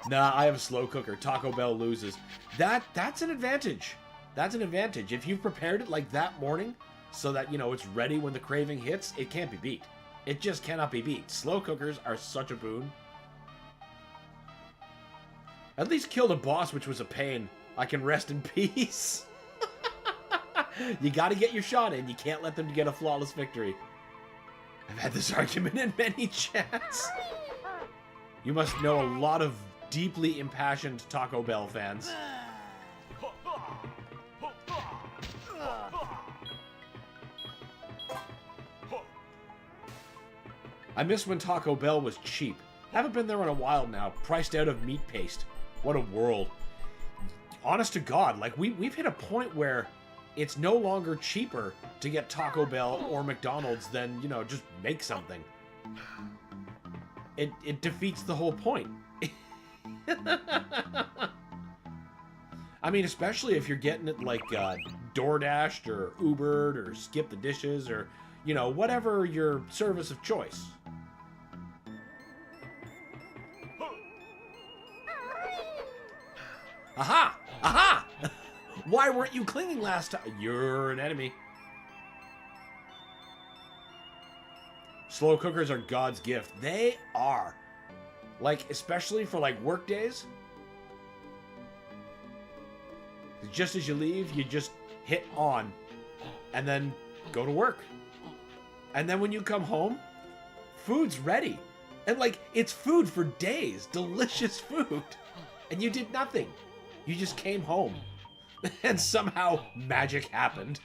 Nah, I have a slow cooker. Taco Bell loses. That's an advantage. That's an advantage. If you've prepared it like that morning, so that, you know, it's ready when the craving hits, it can't be beat. It just cannot be beat. Slow cookers are such a boon. At least killed a boss, which was a pain. I can rest in peace. You gotta get your shot in. You can't let them get a flawless victory. I've had this argument in many chats. You must know a lot of deeply impassioned Taco Bell fans. I miss when Taco Bell was cheap. Haven't been there in a while now. Priced out of meat paste. What a world. Honest to God, like we've hit a point where it's no longer cheaper to get Taco Bell or McDonald's than, you know, just make something. It defeats the whole point. I mean, especially if you're getting it like DoorDashed or Ubered or Skip the Dishes or, you know, whatever your service of choice. Aha! Aha! Why weren't you cleaning last time? You're an enemy. Slow cookers are God's gift. They are. Like, especially for, like, work days. Just as you leave, you just hit on. And then go to work. And then when you come home, food's ready. And, like, it's food for days. Delicious food. And you did nothing. You just came home. And somehow magic happened.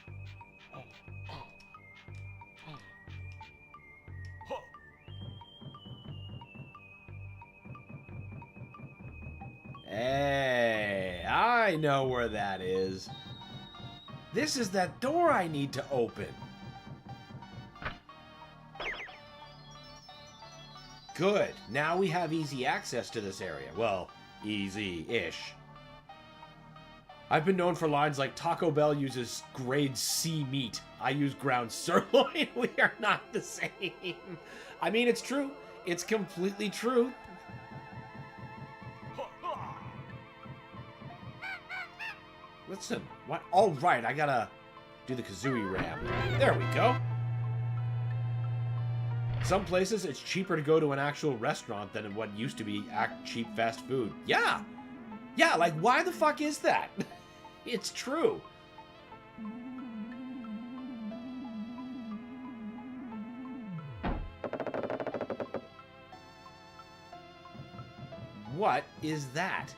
Hey, I know where that is. This is that door I need to open. Good. Now we have easy access to this area. Well, easy-ish. I've been known for lines like Taco Bell uses grade C meat. I use ground sirloin. We are not the same. I mean, it's true. It's completely true. Listen, what? All right, I gotta do the kazooie ram. There we go. Some places, it's cheaper to go to an actual restaurant than in what used to be cheap fast food. Yeah. Yeah, like, why the fuck is that? It's true. What is that?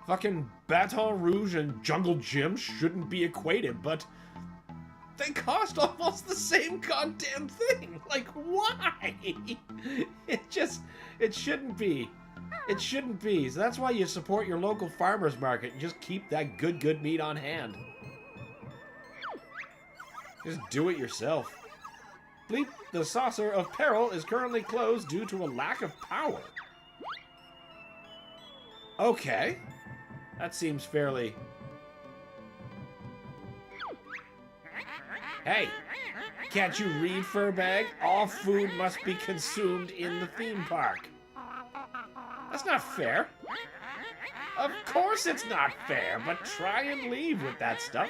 Fucking Baton Rouge and Jungle Gym shouldn't be equated, but they cost almost the same goddamn thing. Like, why? It shouldn't be. It shouldn't be. So that's why you support your local farmer's market and just keep that good meat on hand. Just do it yourself. Bleep, the Saucer of Peril is currently closed due to a lack of power. Okay. That seems fairly... Hey, can't you read, Furbag? All food must be consumed in the theme park. That's not fair. Of course it's not fair, but try and leave with that stuff.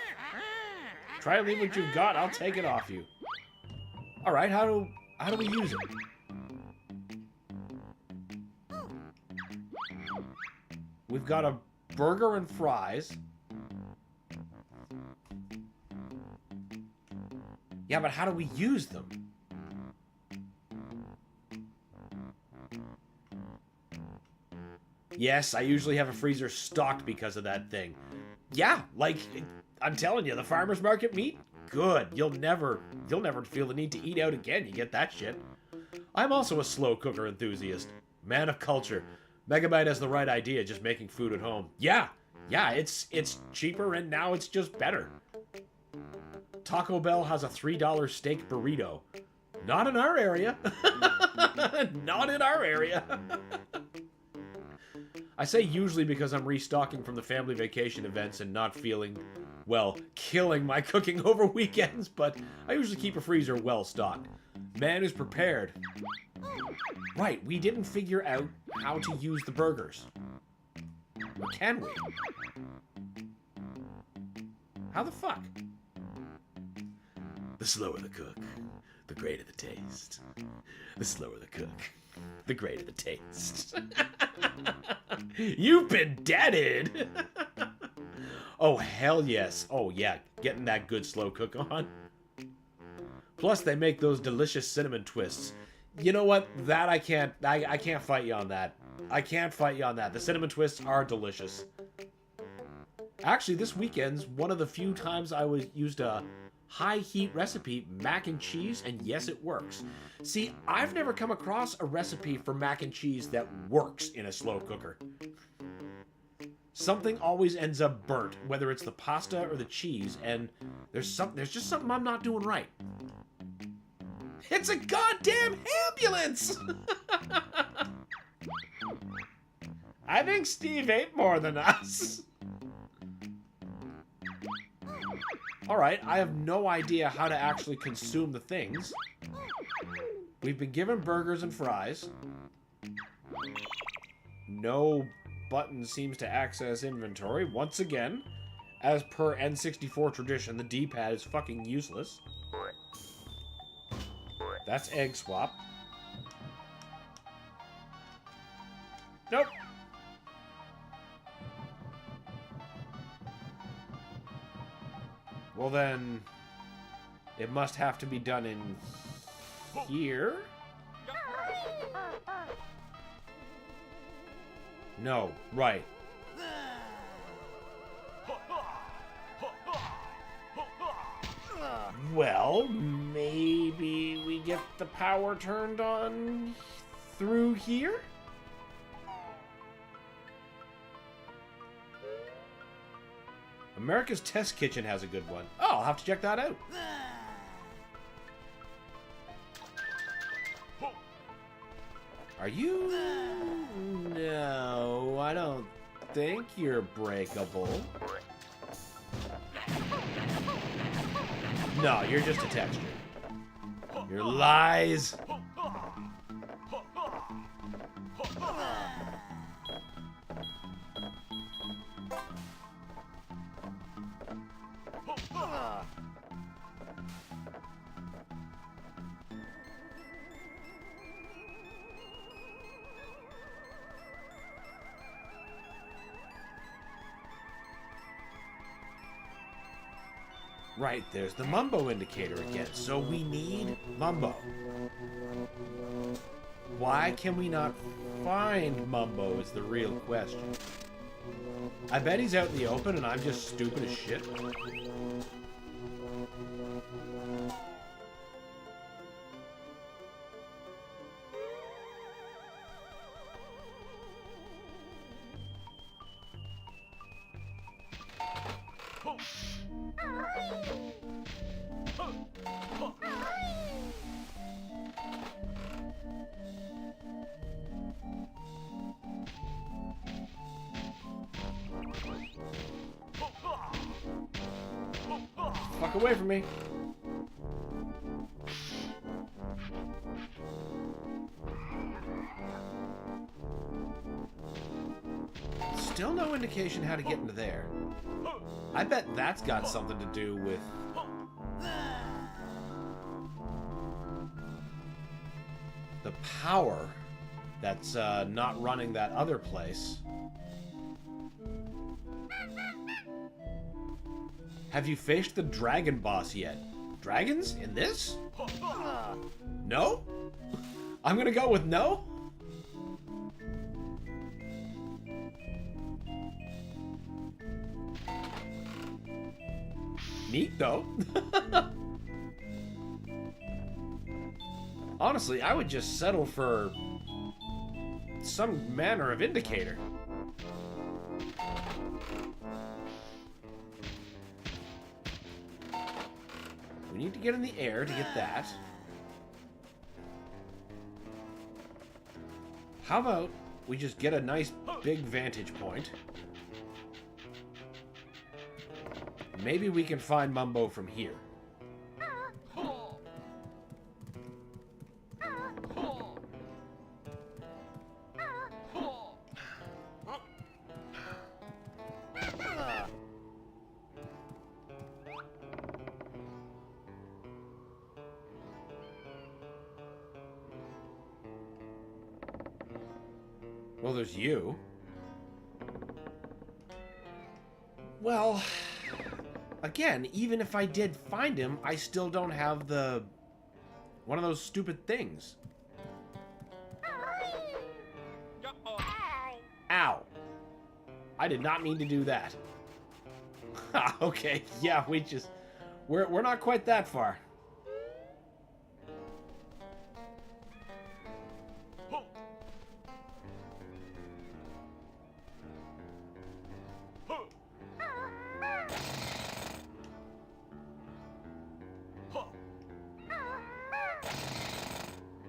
Try and leave what you've got, I'll take it off you. Alright, how do we use it? We've got a burger and fries. Yeah, but how do we use them? Yes, I usually have a freezer stocked because of that thing. Yeah, like, I'm telling you, the farmer's market meat? Good. You'll never feel the need to eat out again. You get that shit. I'm also a slow cooker enthusiast. Man of culture. Megabyte has the right idea, just making food at home. Yeah, it's cheaper and now it's just better. Taco Bell has a $3 steak burrito. Not in our area. Not in our area. I say usually because I'm restocking from the family vacation events and not feeling, well, killing my cooking over weekends, but I usually keep a freezer well stocked. Man who's prepared. Right, we didn't figure out how to use the burgers. Or can we? How the fuck? The slower the cook, the greater the taste. The slower the cook, the greater the taste. You've been deaded! Oh, hell yes. Oh, yeah, getting that good slow cook on. Plus, they make those delicious cinnamon twists. You know what? That I can't fight you on that. I can't fight you on that. The cinnamon twists are delicious. Actually, this weekend's one of the few times I used a high heat recipe, mac and cheese, and yes, it works. See, I've never come across a recipe for mac and cheese that works in a slow cooker. Something always ends up burnt, whether it's the pasta or the cheese, and there's just something I'm not doing right. It's a goddamn ambulance! I think Steve ate more than us. Alright, I have no idea how to actually consume the things. We've been given burgers and fries. No button seems to access inventory. Once again, as per N64 tradition, the D-pad is fucking useless. That's egg swap. Nope. Well then, it must have to be done in here? No, right. Well, maybe we get the power turned on through here? America's Test Kitchen has a good one. Oh, I'll have to check that out. Are you... No, I don't think you're breakable. No, you're just a texture. Your lies. Right, there's the Mumbo indicator again, so we need Mumbo. Why can we not find Mumbo is the real question. I bet he's out in the open and I'm just stupid as shit. Fuck away from me. Still no indication how to get into there. I bet that's got something to do with... the power that's not running that other place. Have you faced the dragon boss yet? Dragons? In this? No? I'm gonna go with no? Neat, though. Honestly, I would just settle for some manner of indicator. We need to get in the air to get that. How about we just get a nice big vantage point? Maybe we can find Mumbo from here. Well, there's you. Well, again, even if I did find him, I still don't have the... one of those stupid things. Ow. I did not mean to do that. Okay, yeah, we're not quite that far.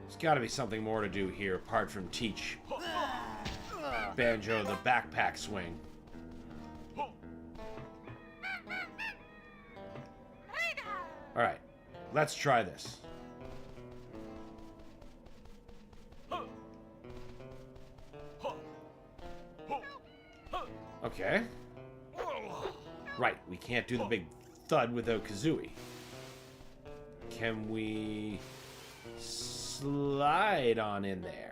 There's got to be something more to do here apart from teach Banjo the backpack swing. Alright, let's try this. Okay. Right, we can't do the big thud without Kazooie. Can we slide on in there?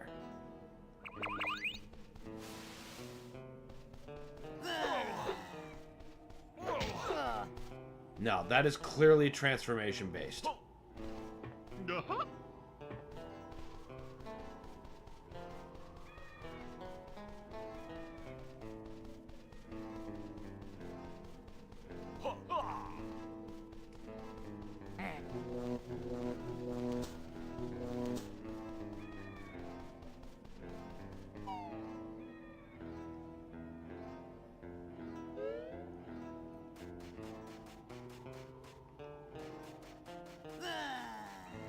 No, that is clearly transformation based.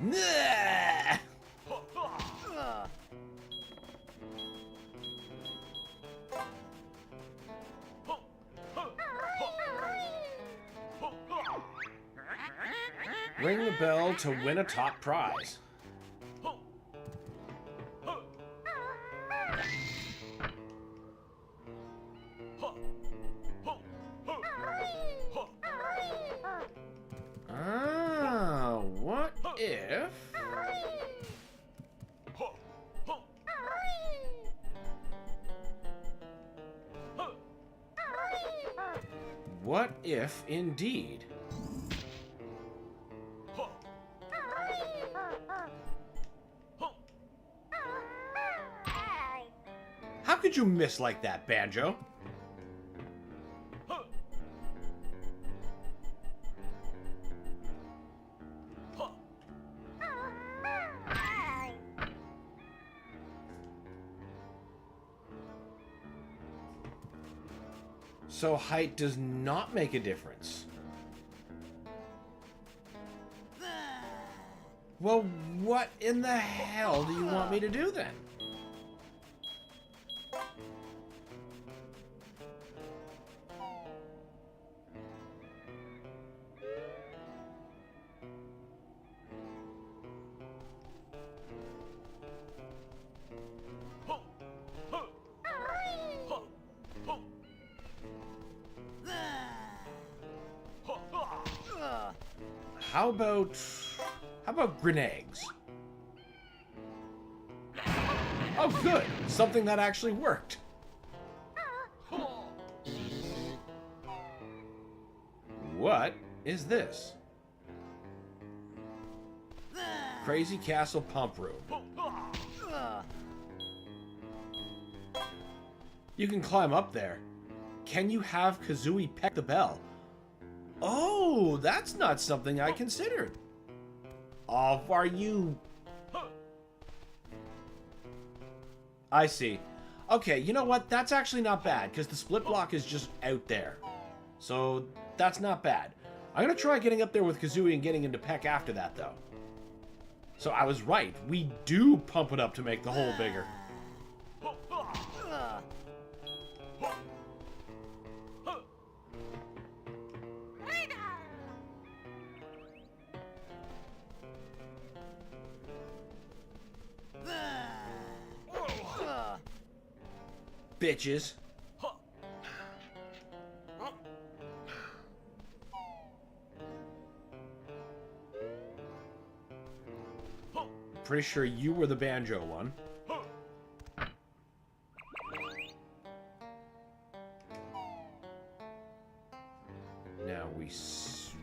Nah! Ring the bell to win a top prize. Ah, what if... What if, indeed? How could you miss like that, Banjo? So height does not make a difference. Well, what in the hell do you want me to do then? How about grenades? Oh, good. Something that actually worked. What is this? Crazy Castle Pump Room. You can climb up there. Can you have Kazooie peck the bell? Oh, that's not something I considered. Oh, are you... I see. Okay, you know what? That's actually not bad, because the split block is just out there. So, that's not bad. I'm going to try getting up there with Kazooie and getting into Peck after that, though. So, I was right. We do pump it up to make the hole bigger. Bitches. Pretty sure you were the Banjo one.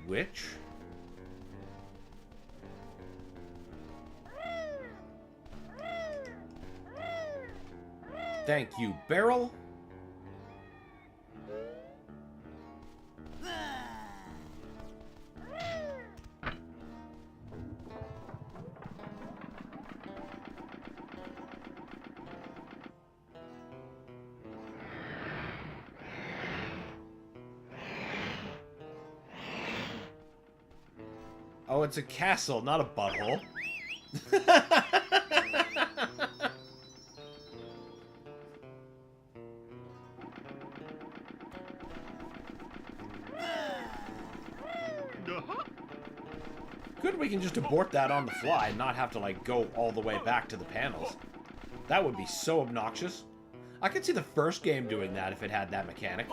switch? Thank you, Barrel. Oh, it's a castle, not a butthole. Good, we can just abort that on the fly and not have to, like, go all the way back to the panels. That would be so obnoxious. I could see the first game doing that if it had that mechanic.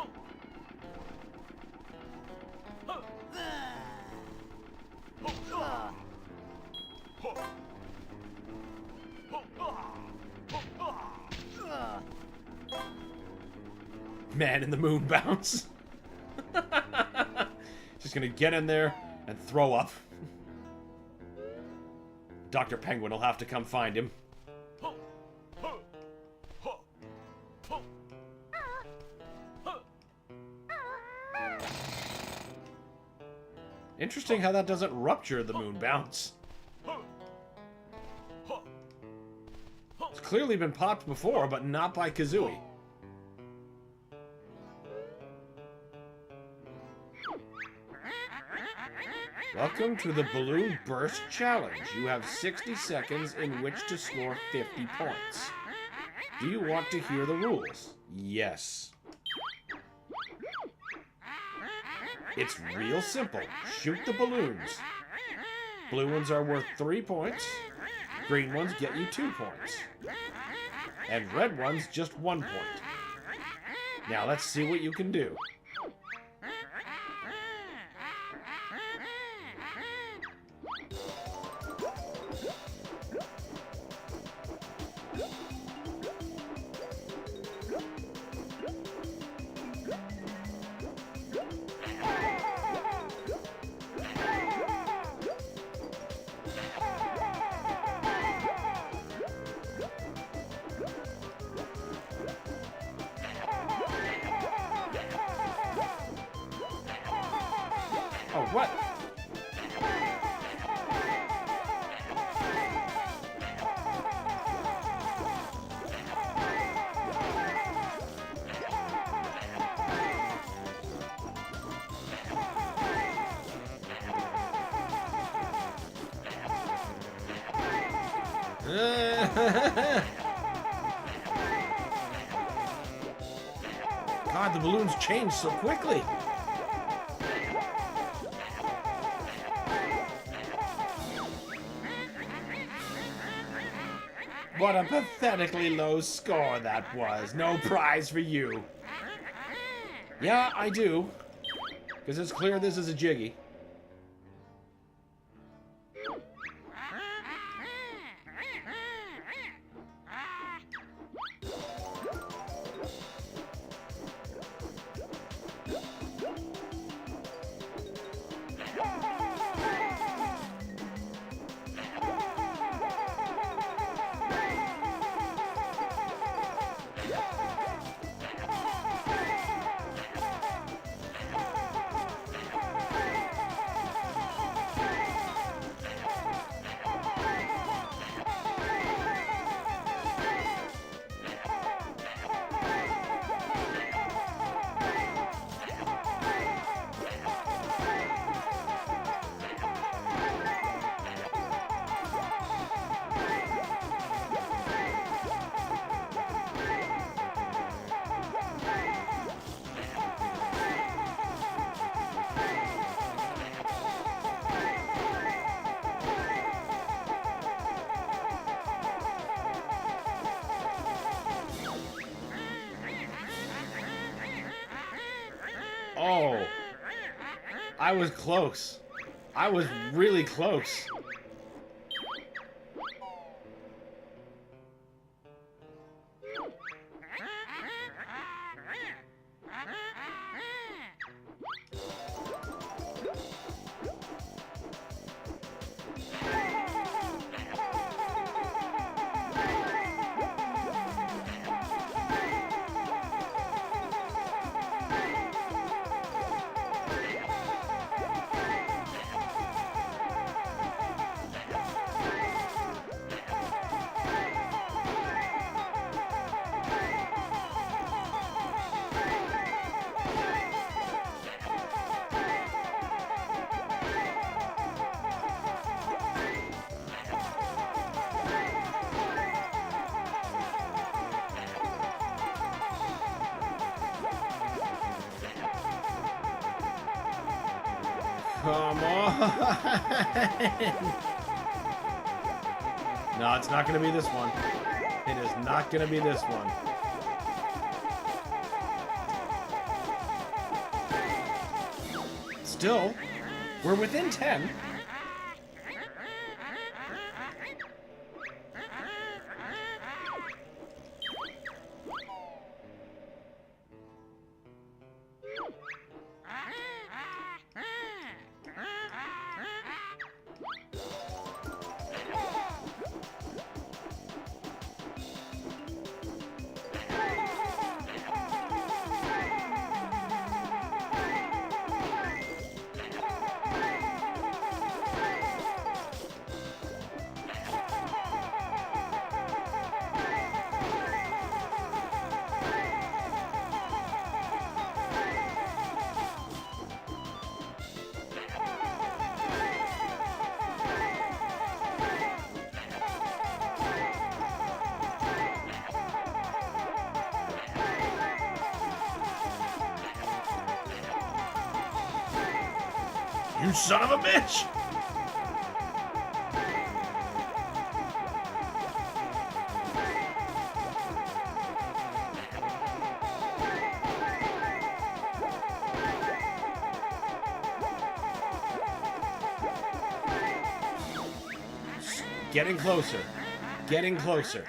Man in the moon bounce. Just gonna get in there and throw up. Dr. Penguin will have to come find him. Interesting how that doesn't rupture the moon bounce. It's clearly been popped before, but not by Kazooie. Welcome to the Balloon Burst Challenge. You have 60 seconds in which to score 50 points. Do you want to hear the rules? Yes. It's real simple. Shoot the balloons. Blue ones are worth 3 points. Green ones get you 2 points. And red ones just 1 point. Now let's see what you can do. Oh, what? God, the balloons change so quickly. What a pathetically low score that was. No prize for you. Yeah, I do. Because it's clear this is a jiggy. Oh, I was close. I was really close. Come on. No, it's not going to be this one. It is not going to be this one. Still, we're within 10. You son of a bitch! Getting closer. Getting closer.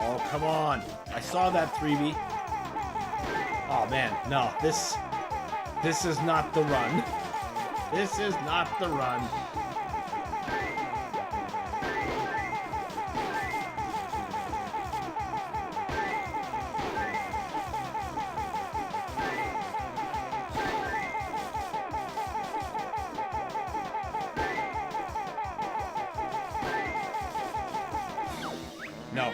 Oh, come on. I saw that 3B. Oh, man. No, this is not the run. This is not the run. No.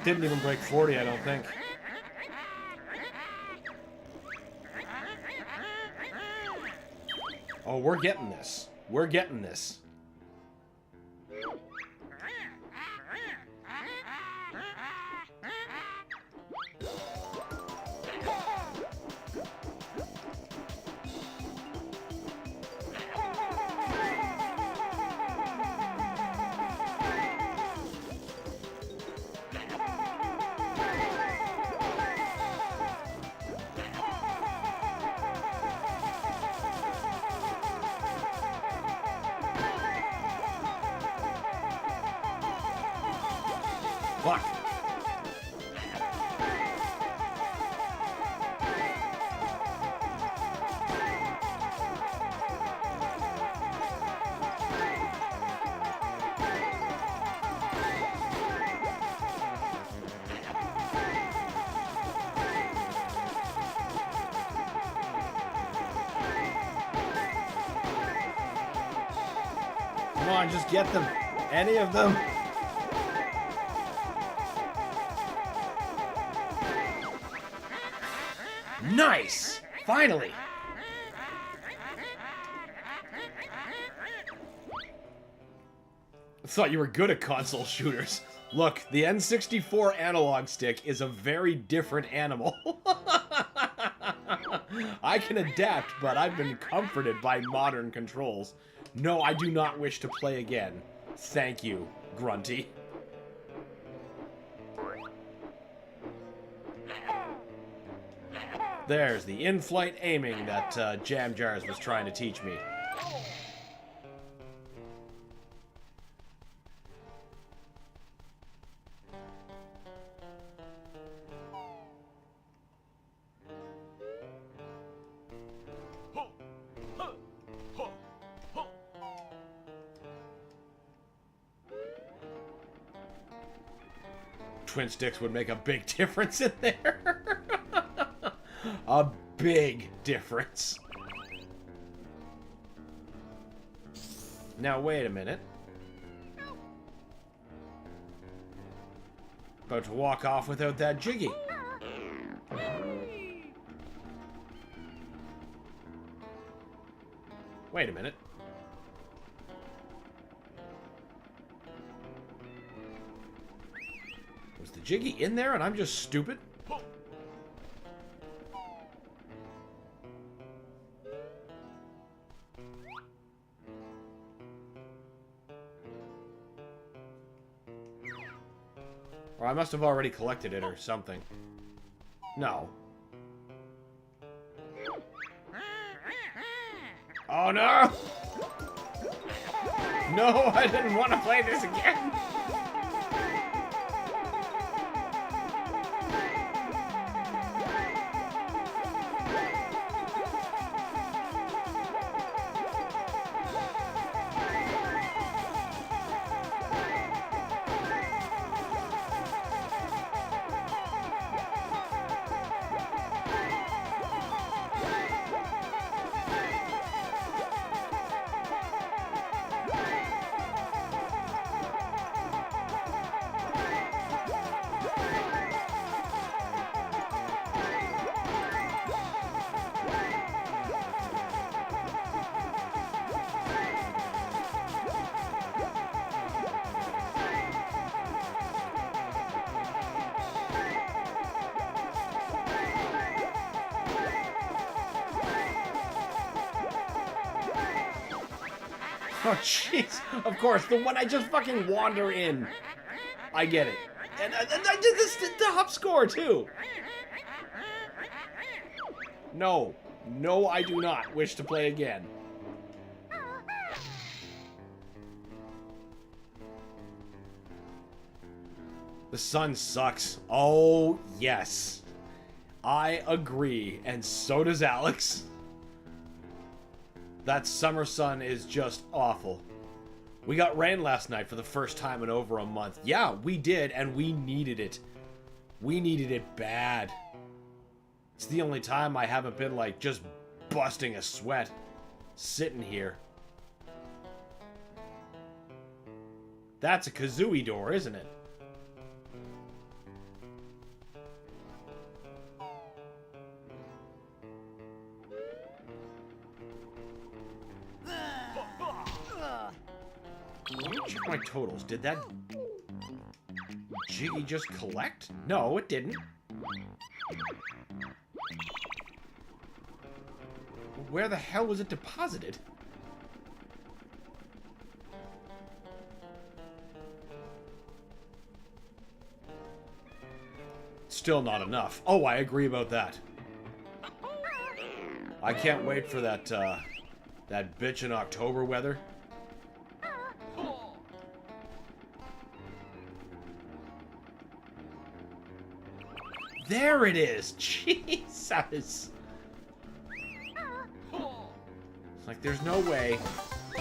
Didn't even break 40, I don't think. Oh, we're getting this. We're getting this. Fuck. Come on, just get them. Any of them. Nice! Finally! I thought you were good at console shooters. Look, the N64 analog stick is a very different animal. I can adapt, but I've been comforted by modern controls. No, I do not wish to play again. Thank you, Grunty. There's the in-flight aiming that Jam Jars was trying to teach me. twin sticks would make a big difference in there. A big difference. Now, wait a minute. About to walk off without that jiggy. Wait a minute. Was the jiggy in there and I'm just stupid? Or I must have already collected it or something. No. Oh no! No, I didn't want to play this again! Oh, jeez. Of course, the one I just fucking wander in. I get it. And I did this the hop score, too. No. No, I do not wish to play again. The sun sucks. Oh, yes. I agree, and so does Alex. That summer sun is just awful. We got rain last night for the first time in over a month. Yeah, we did, and we needed it. We needed it bad. It's the only time I haven't been, like, just busting a sweat. Sitting here. That's a kazooie door, isn't it? Let me check my totals. Did that jiggy just collect? No, it didn't. Where the hell was it deposited? Still not enough. Oh, I agree about that. I can't wait for that, that bitch in October weather. There it is! Jesus! It's like, there's no way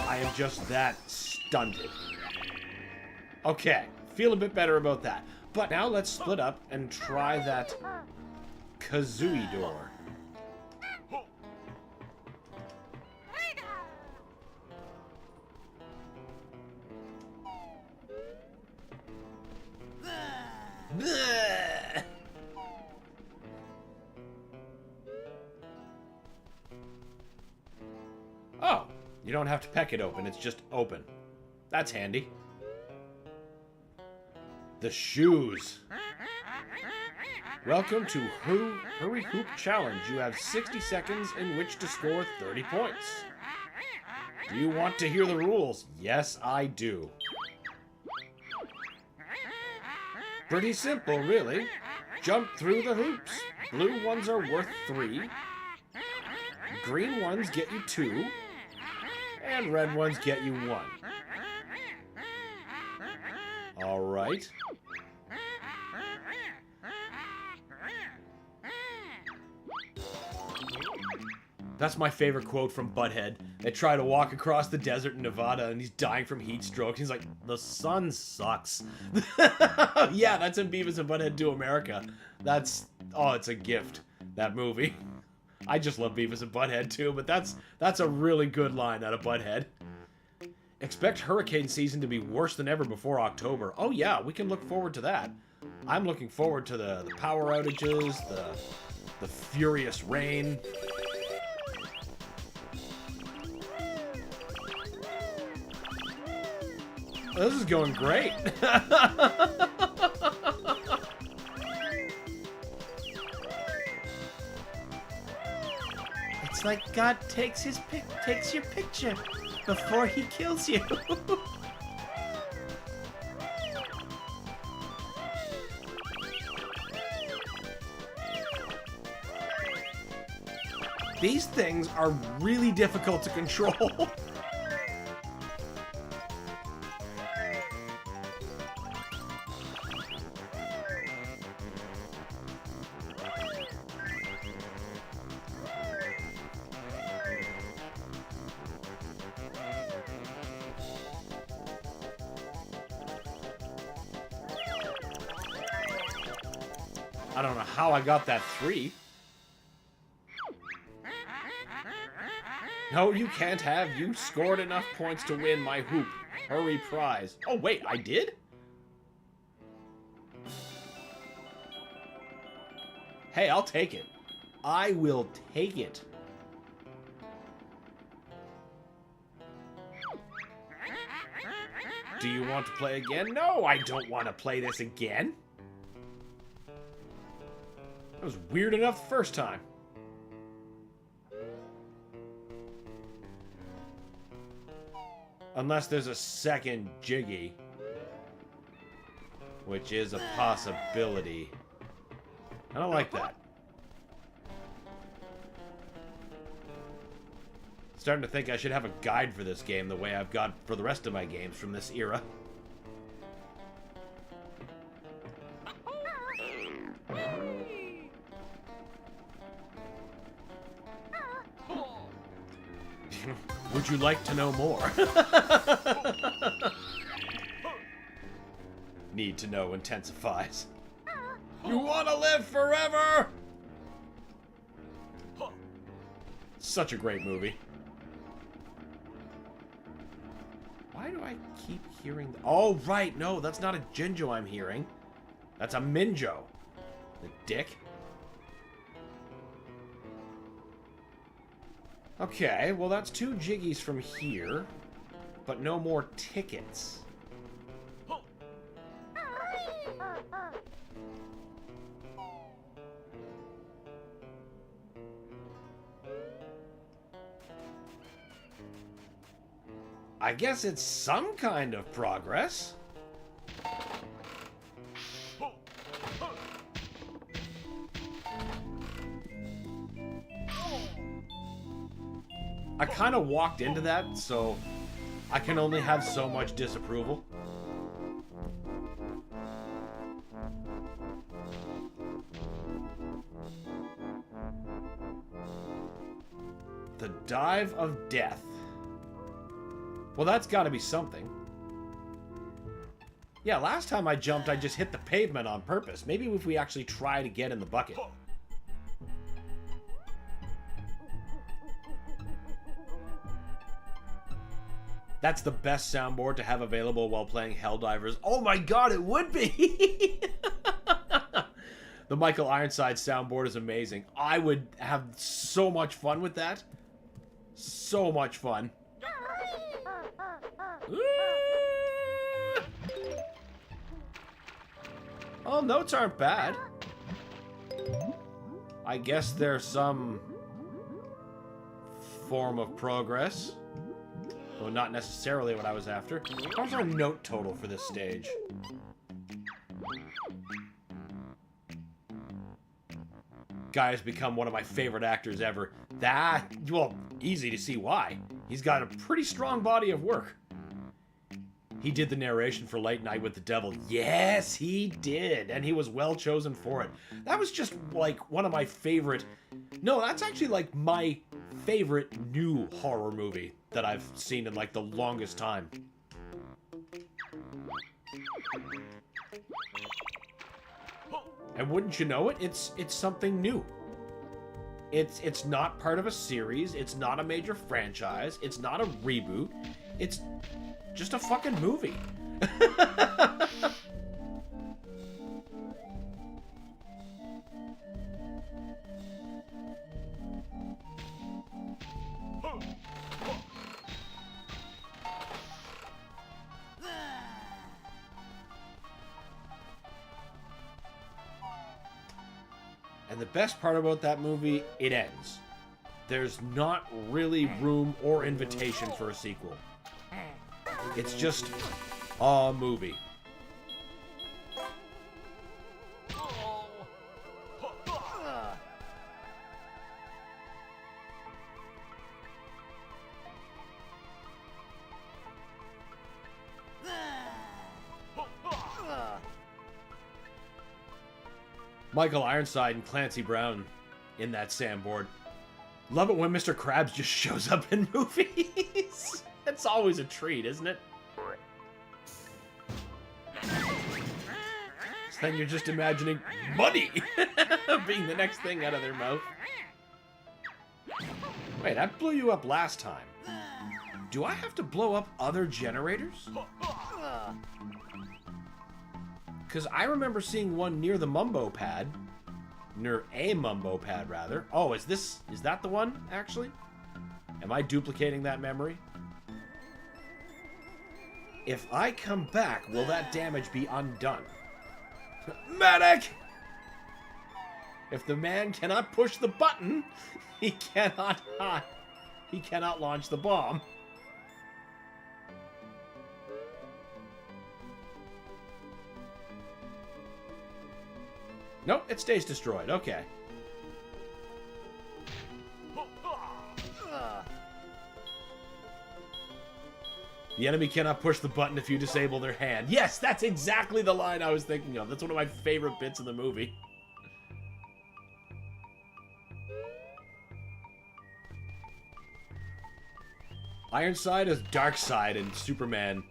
I am just that stunted. Okay, feel a bit better about that. But now let's split up and try that kazooie door. Bleh. Oh, you don't have to peck it open, it's just open. That's handy. The shoes. Welcome to Hurry Hoop Challenge. You have 60 seconds in which to score 30 points. Do you want to hear the rules? Yes, I do. Pretty simple, really. Jump through the hoops. Blue ones are worth 3. Green ones get you 2. And red ones get you 1. Alright. That's my favorite quote from Butthead. They try to walk across the desert in Nevada and he's dying from heat stroke. He's like, the sun sucks. Yeah, that's in Beavis and Butthead Do America. That's, oh, it's a gift, that movie. I just love Beavis and Butthead too, but that's a really good line out of Butthead. Expect hurricane season to be worse than ever before October. Oh yeah, we can look forward to that. I'm looking forward to the power outages, the furious rain. This is going great. It's like God takes your picture before he kills you. These things are really difficult to control. I don't know how I got that 3. No, you can't have. You scored enough points to win my hoop. Hurry prize. Oh, wait, I did? Hey, I'll take it. I will take it. Do you want to play again? No, I don't want to play this again. That was weird enough the first time. Unless there's a second Jiggy. Which is a possibility. I don't like that. Starting to think I should have a guide for this game the way I've got for the rest of my games from this era. Would you like to know more? Need to know intensifies. You want to live forever? Such a great movie. Why do I keep hearing... Oh, right. No, that's not a Jinjo I'm hearing. That's a Minjo. The dick. Okay, well that's 2 Jiggies from here, but no more tickets. I guess it's some kind of progress. I kind of walked into that, so I can only have so much disapproval. The Dive of Death. Well, that's got to be something. Yeah, last time I jumped, I just hit the pavement on purpose. Maybe if we actually try to get in the bucket. That's the best soundboard to have available while playing Helldivers. Oh my god, it would be! The Michael Ironside soundboard is amazing. I would have so much fun with that. So much fun. Oh, notes aren't bad. I guess there's some form of progress. Though not necessarily what I was after. How's our note total for this stage? Guy has become one of my favorite actors ever. That, well, easy to see why. He's got a pretty strong body of work. He did the narration for Late Night with the Devil. Yes, he did. And he was well chosen for it. That was just, like, one of my favorite... No, that's actually, like, my favorite new horror movie that I've seen in like the longest time. And wouldn't you know it, it's something new. It's not part of a series, it's not a major franchise, it's not a reboot, it's just a fucking movie. And the best part about that movie, it ends. There's not really room or invitation for a sequel. It's just a movie. Michael Ironside and Clancy Brown in that sandboard. Love it when Mr. Krabs just shows up in movies. It's always a treat, isn't it? So then you're just imagining money being the next thing out of their mouth. Wait, I blew you up last time. Do I have to blow up other generators? Because I remember seeing one near the Mumbo pad. Near a Mumbo pad, rather. Oh, is that the one, actually? Am I duplicating that memory? If I come back, will that damage be undone? Medic! If the man cannot push the button, he cannot launch the bomb. Nope, it stays destroyed. Okay. The enemy cannot push the button if you disable their hand. Yes, that's exactly the line I was thinking of. That's one of my favorite bits in the movie. Ironside is Darkseid in Superman,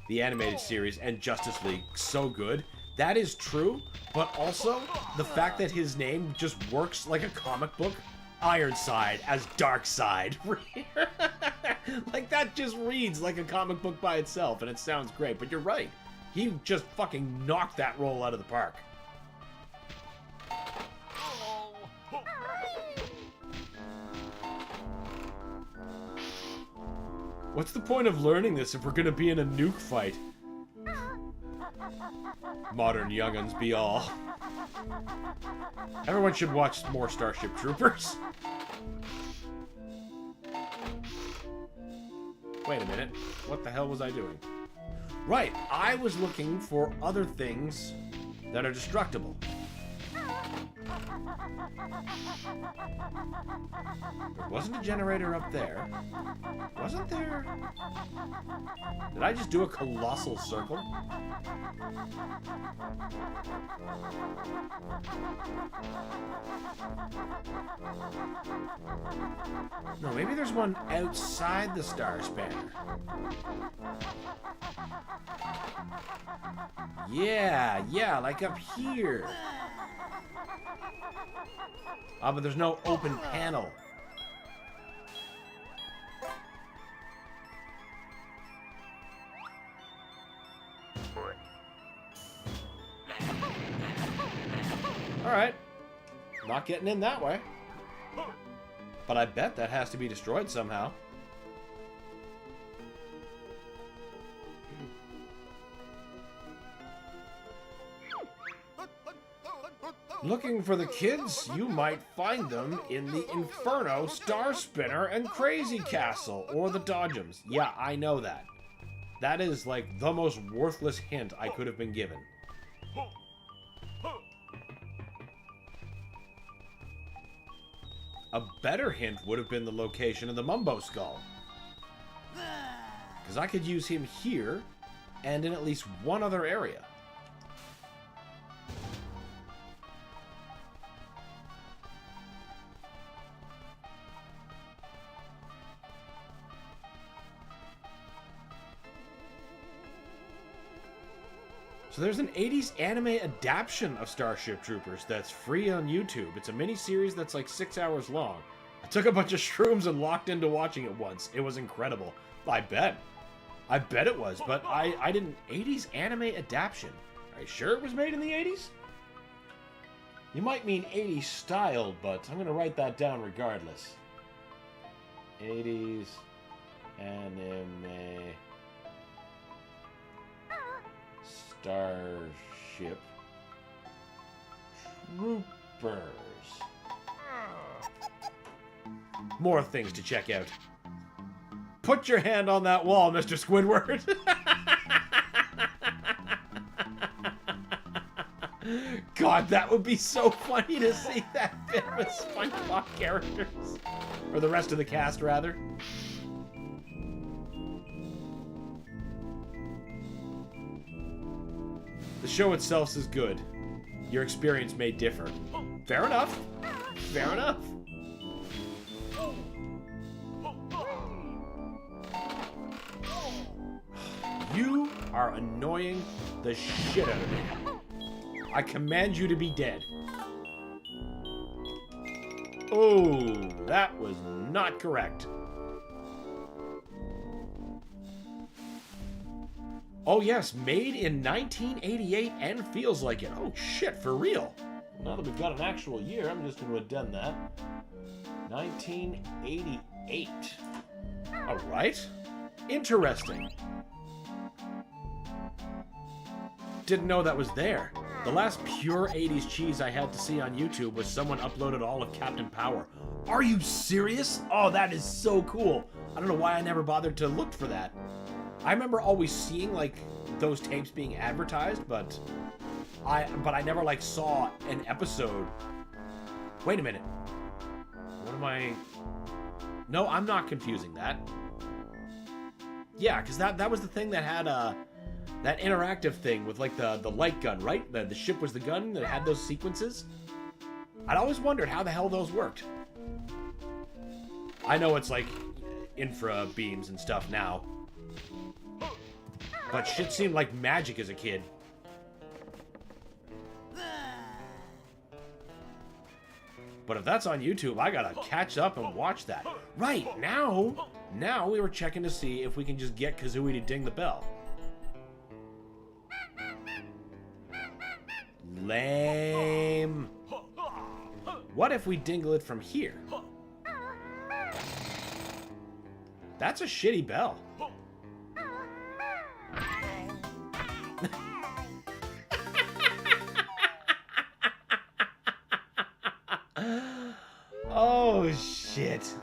the animated series, and Justice League. So good. That is true, but also the fact that his name just works like a comic book. Ironside as Darkseid. Like, that just reads like a comic book by itself, and it sounds great. But you're right. He just fucking knocked that role out of the park. What's the point of learning this if we're gonna be in a nuke fight? Modern young'uns be all. Everyone should watch more Starship Troopers. Wait a minute. What the hell was I doing? Right, I was looking for other things that are destructible. There wasn't a generator up there. Wasn't there? Did I just do a colossal circle? No, maybe there's one outside the Star Spanner. Yeah, like up here. Ah, but there's no open panel. Alright. Not getting in that way. But I bet that has to be destroyed somehow. Looking for the kids? You might find them in the Inferno, Star Spinner, and Crazy Castle, or the Dodgems. Yeah, I know that. That is, like, the most worthless hint I could have been given. A better hint would have been the location of the Mumbo Skull. Because I could use him here, and in at least one other area. So there's an 80s anime adaptation of Starship Troopers that's free on YouTube. It's a mini-series that's like 6 hours long. I took a bunch of shrooms and locked into watching it once. It was incredible. I bet it was, but I didn't... 80s anime adaptation. Are you sure it was made in the 80s? You might mean 80s style, but I'm going to write that down regardless. 80s anime Starship Troopers. More things to check out. Put your hand on that wall, Mr. Squidward. God, that would be so funny to see that bit with SpongeBob characters. Or the rest of the cast, rather. The show itself is good. Your experience may differ. Fair enough. Fair enough. You are annoying the shit out of me. I command you to be dead. Oh, that was not correct. Oh yes, made in 1988 and feels like it. Oh shit, for real. Now that we've got an actual year, I'm just going to addend that. 1988. All right. Interesting. Didn't know that was there. The last pure 80s cheese I had to see on YouTube was someone uploaded all of Captain Power. Are you serious? Oh, that is so cool. I don't know why I never bothered to look for that. I remember always seeing like those tapes being advertised, but I never like saw an episode. Wait a minute. What am I? No, I'm not confusing that. Yeah, because that was the thing that had that interactive thing with like the light gun, right? The ship was the gun that had those sequences. I'd always wondered how the hell those worked. I know it's like infra beams and stuff now. But shit seemed like magic as a kid. But if that's on YouTube, I gotta catch up and watch that. Right, now we were checking to see if we can just get Kazooie to ding the bell. Lame. What if we dingle it from here? That's a shitty bell. Oh, shit.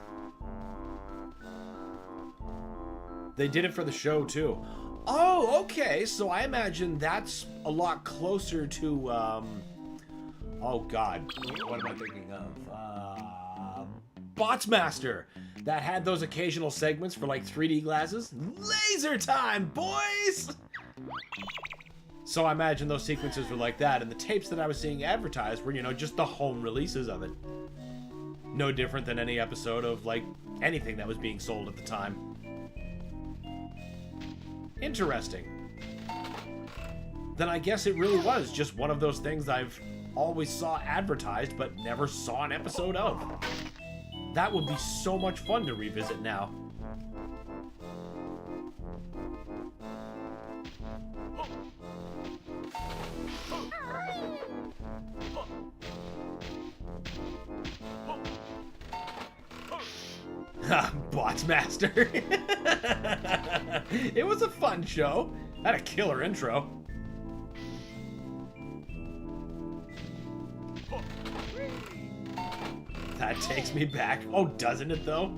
They did it for the show, too. Oh, okay. So I imagine that's a lot closer to, oh, God. What am I thinking of? Botsmaster. That had those occasional segments for, like, 3D glasses. Laser time, boys! So I imagine those sequences were like that, and the tapes that I was seeing advertised were, you know, just the home releases of it. No different than any episode of, like, anything that was being sold at the time. Interesting. Then I guess it really was just one of those things I've always saw advertised but never saw an episode of. That would be so much fun to revisit now. Botsmaster. It was a fun show. Had a killer intro. That takes me back. Oh, doesn't it though?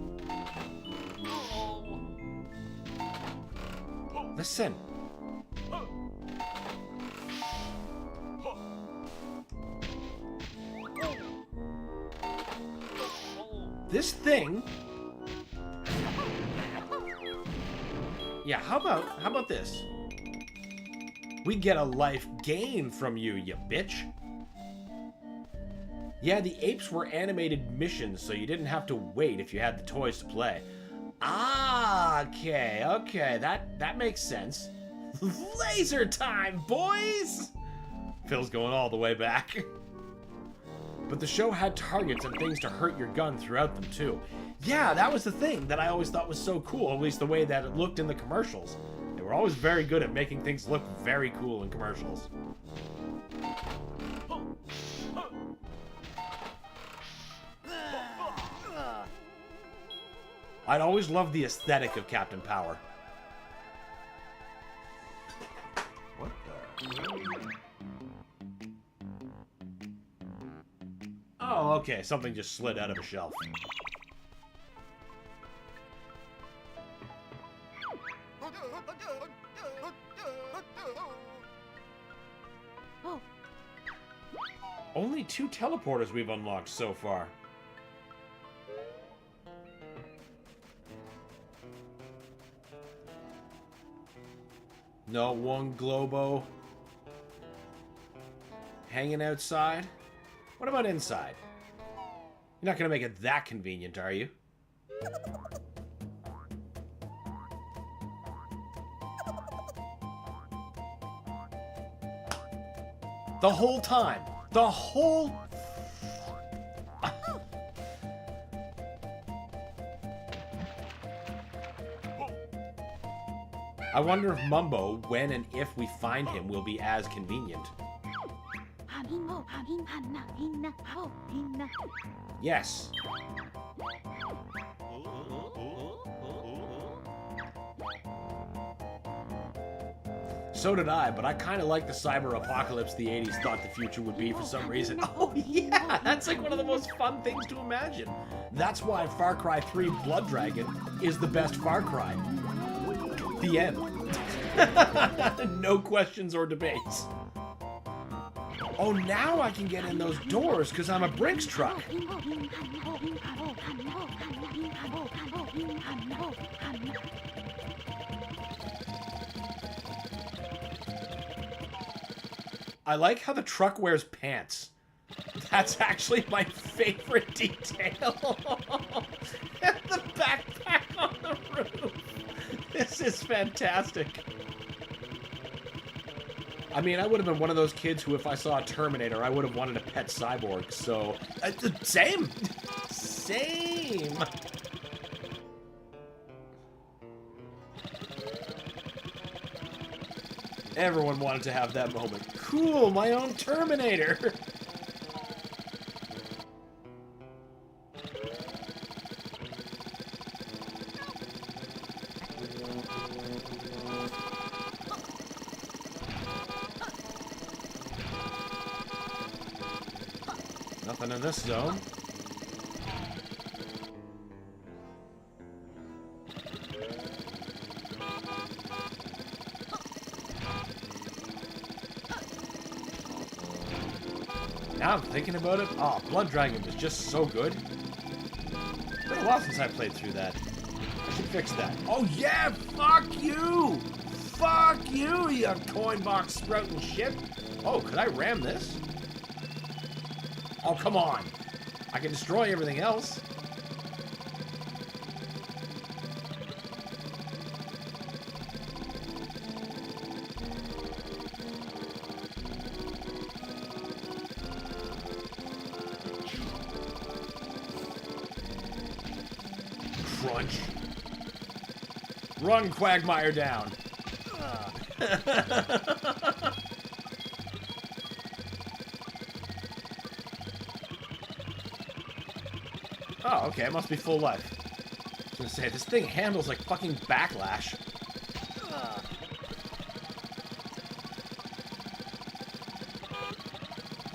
Listen. This thing. Yeah, how about this? We get a life gain from you, you bitch. Yeah, the apes were animated missions, so you didn't have to wait if you had the toys to play. Ah, okay, that makes sense. Laser time, boys! Phil's going all the way back. But the show had targets and things to hurt your gun throughout them, too. Yeah, that was the thing that I always thought was so cool, at least the way that it looked in the commercials. They were always very good at making things look very cool in commercials. I'd always loved the aesthetic of Captain Power. What the? Oh, okay. Something just slid out of a shelf. Only 2 teleporters we've unlocked so far. No, 1 Globo. Hanging outside? What about inside? You're not gonna make it that convenient, are you? The whole time. The whole... I wonder if Mumbo, when and if we find him, will be as convenient. Yes. So did I, but I kind of like the cyber apocalypse the 80s thought the future would be for some reason. Oh yeah, that's like one of the most fun things to imagine. That's why Far Cry 3 Blood Dragon is the best Far Cry. The end. No questions or debates. Oh, now I can get in those doors because I'm a Brinks truck. I like how the truck wears pants. That's actually my favorite detail. And the backpack on the roof. This is fantastic. I mean, I would have been one of those kids who, if I saw a Terminator, I would have wanted a pet cyborg, so... same! Same! Everyone wanted to have that moment. Cool, my own Terminator! Nothing in this zone. Now I'm thinking about it. Oh, Blood Dragon was just so good. It's been a while since I played through that. I should fix that. Oh yeah, fuck you! Fuck you, you coin box sprouting shit! Oh, could I ram this? Oh, come on. I can destroy everything else. Crunch. Run, Quagmire, down. Oh, okay, it must be full life. I was gonna say, this thing handles like fucking backlash.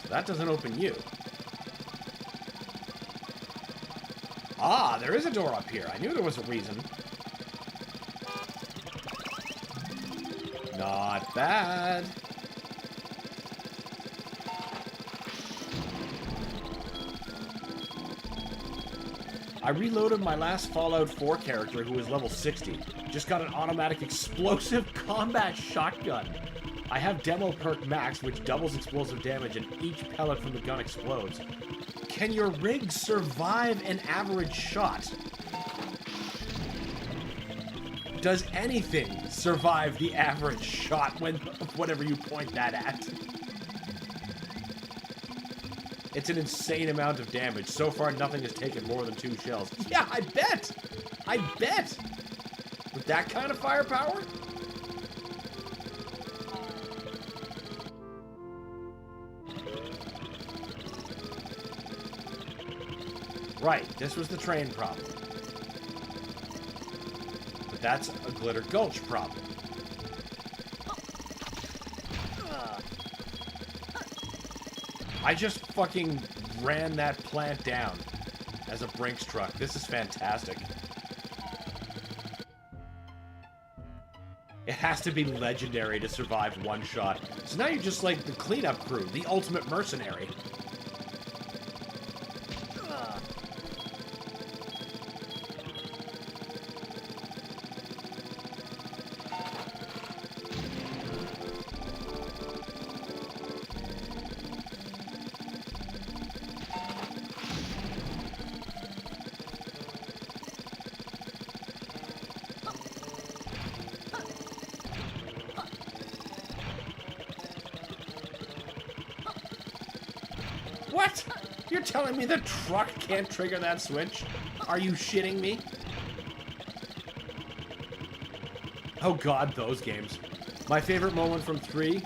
So that doesn't open you. Ah, there is a door up here. I knew there was a reason. Not bad. I reloaded my last Fallout 4 character who was level 60. Just got an automatic explosive combat shotgun. I have demo perk max, which doubles explosive damage and each pellet from the gun explodes. Can your rig survive an average shot? Does anything survive the average shot when whatever you point that at? It's an insane amount of damage. So far, nothing has taken more than 2 shells. Yeah, I bet! I bet! With that kind of firepower? Right, this was the train problem. But that's a Glitter Gulch problem. I just fucking ran that plant down as a Brinks truck. This is fantastic. It has to be legendary to survive 1 shot. So now you're just like the cleanup crew, the ultimate mercenary. What? You're telling me the truck can't trigger that switch? Are you shitting me? Oh god, those games. My favorite moment from 3,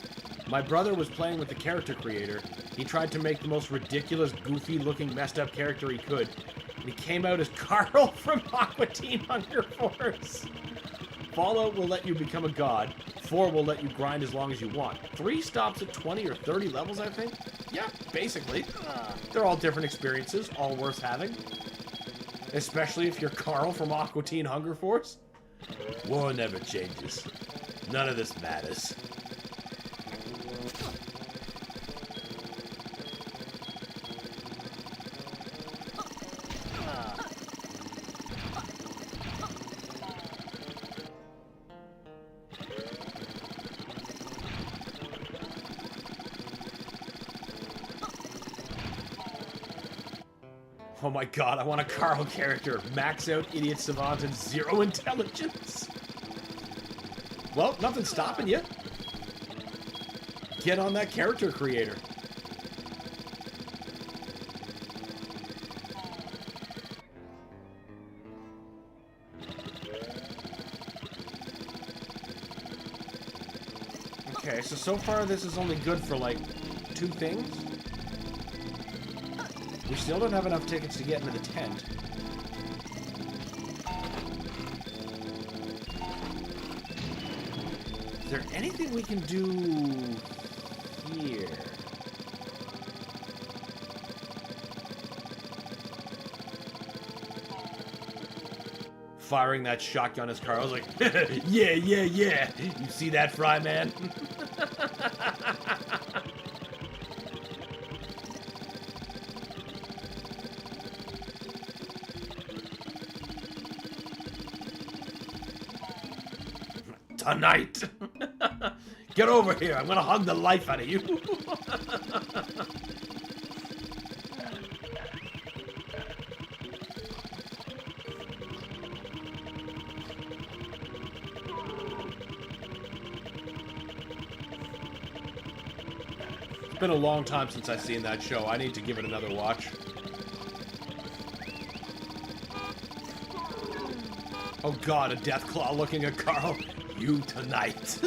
my brother was playing with the character creator. He tried to make the most ridiculous, goofy-looking, messed-up character he could, and he came out as Carl from Aqua Teen Hunger Force. Fallout will let you become a god. 4 will let you grind as long as you want. 3 stops at 20 or 30 levels, I think? Yeah, basically. They're all different experiences, all worth having. Especially if you're Carl from Aqua Teen Hunger Force. War never changes. None of this matters. Oh my god, I want a Carl character. Max out, idiot savant, and 0 intelligence. Well, nothing's stopping you. Get on that character creator. Okay, so far this is only good for like 2 things. We still don't have enough tickets to get into the tent. Is there anything we can do here? Firing that shotgun as Carl. I was like, yeah, yeah, yeah. You see that, Fry Man? Tonight. Get over here. I'm gonna hug the life out of you. It's been a long time since I've seen that show. I need to give it another watch. Oh god, a Deathclaw looking at Carl. You tonight.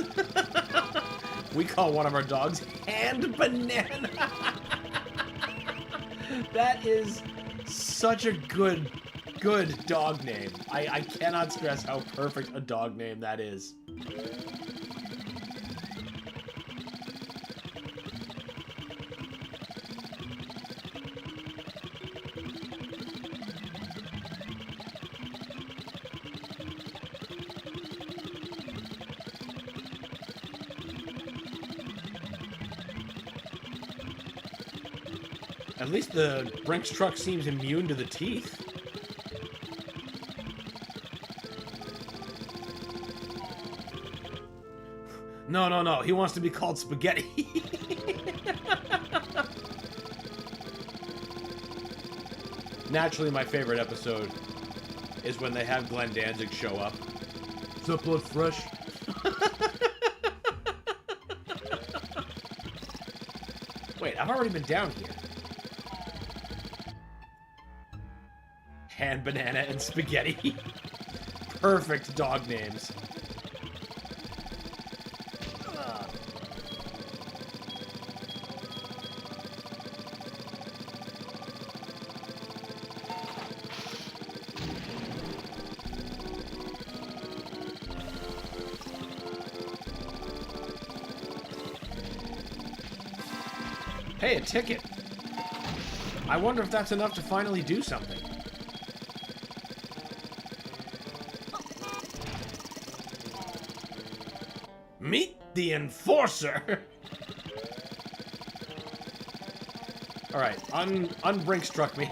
We call one of our dogs Hand Banana. That is such a good dog name. I cannot stress how perfect a dog name that is. At least the Brinks truck seems immune to the teeth. No. He wants to be called Spaghetti. Naturally, my favorite episode is when they have Glenn Danzig show up. that blood fresh? Wait, I've already been down here. Hand, banana, and spaghetti. Perfect dog names. Hey, a ticket. I wonder if that's enough to finally do something. Meet the enforcer. All right, unbrink struck me.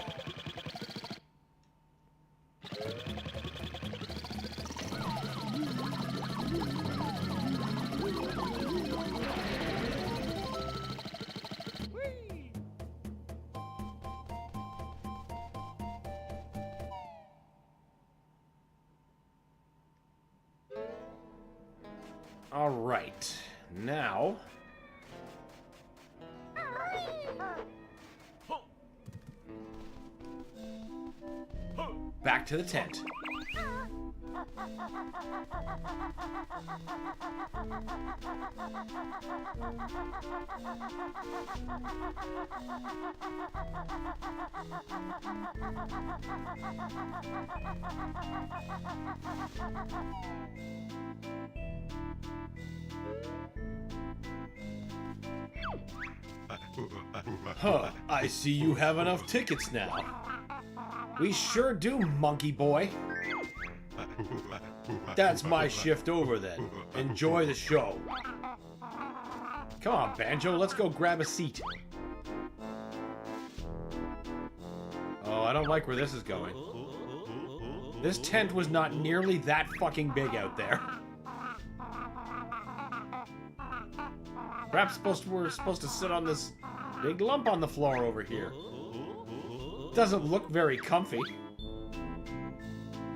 All right, now back to the tent. Huh, I see you have enough tickets now. We sure do, monkey boy. That's my shift over then. Enjoy the show. Come on, Banjo, let's go grab a seat. Oh, I don't like where this is going. This tent was not nearly that fucking big out there. Perhaps we're supposed to sit on this big lump on the floor over here. Doesn't look very comfy.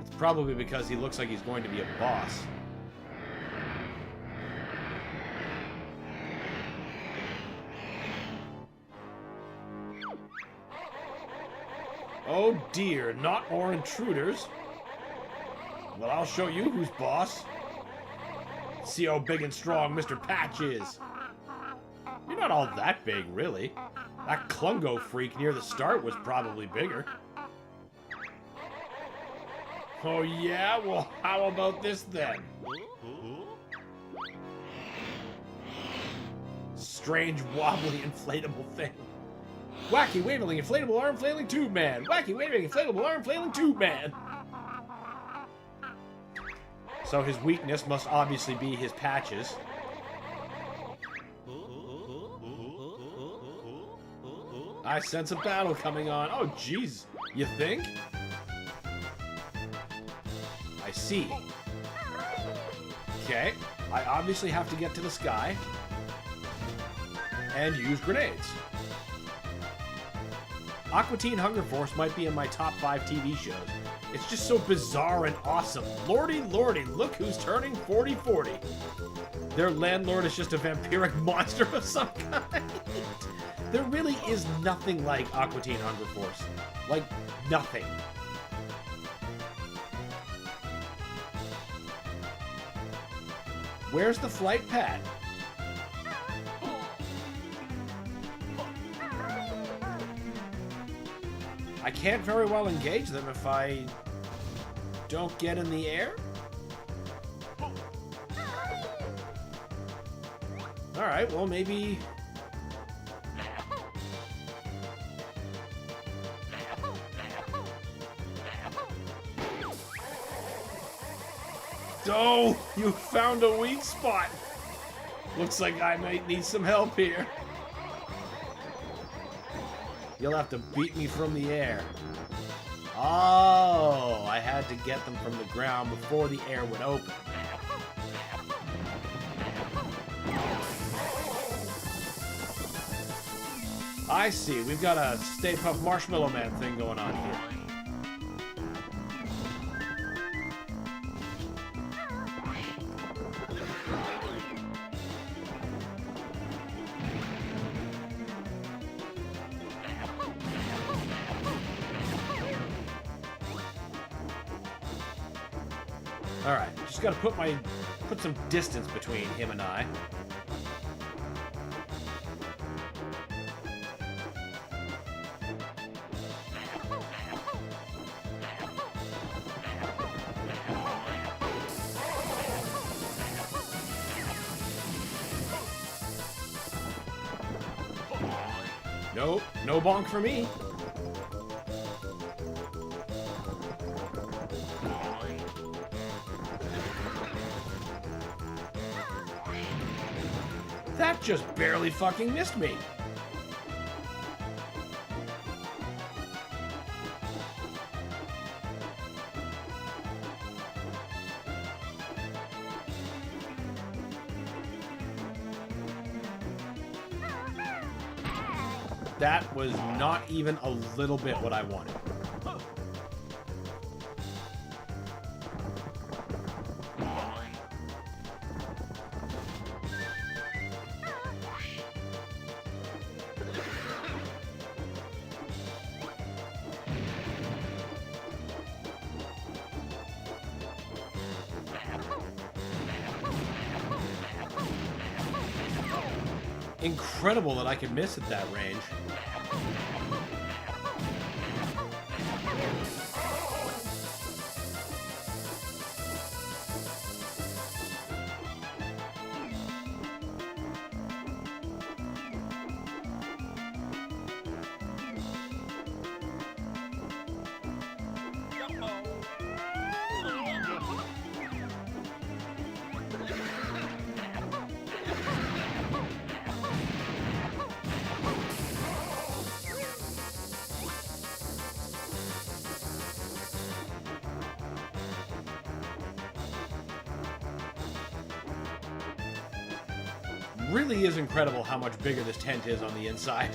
It's probably because he looks like he's going to be a boss. Oh dear, not more intruders. Well, I'll show you who's boss. See how big and strong Mr. Patch is. You're not all that big, really. That Klungo freak near the start was probably bigger. Oh yeah? Well, how about this then? Strange, wobbly, inflatable thing. Wacky, waving, inflatable arm flailing tube man. Wacky, waving, inflatable arm flailing tube man. So his weakness must obviously be his patches. I sense a battle coming on. Oh, jeez. You think? I see. Okay. I obviously have to get to the sky. And use grenades. Aqua Teen Hunger Force might be in my top 5 TV shows. It's just so bizarre and awesome. Lordy, lordy, look who's turning 40-40. Their landlord is just a vampiric monster of some kind. There really is nothing like Aqua Teen Hunger Force. Like, nothing. Where's the flight pad? I can't very well engage them if I don't get in the air. Alright, well maybe... Oh, you found a weak spot. Looks like I might need some help here. You'll have to beat me from the air. Oh, I had to get them from the ground before the air would open. I see. We've got a Stay Puft Marshmallow Man thing going on here. Alright, just gotta put some distance between him and I. Nope, no bonk for me. That just barely fucking missed me. That was not even a little bit what I wanted. Incredible that I could miss at that range. Really is incredible how much bigger this tent is on the inside.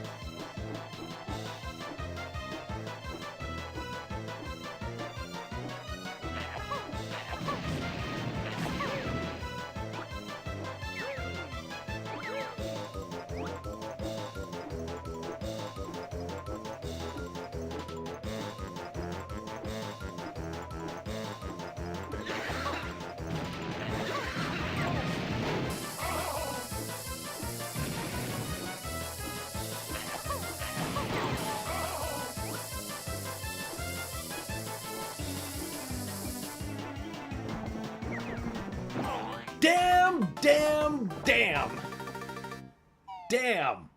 Damn, damn, damn. Damn.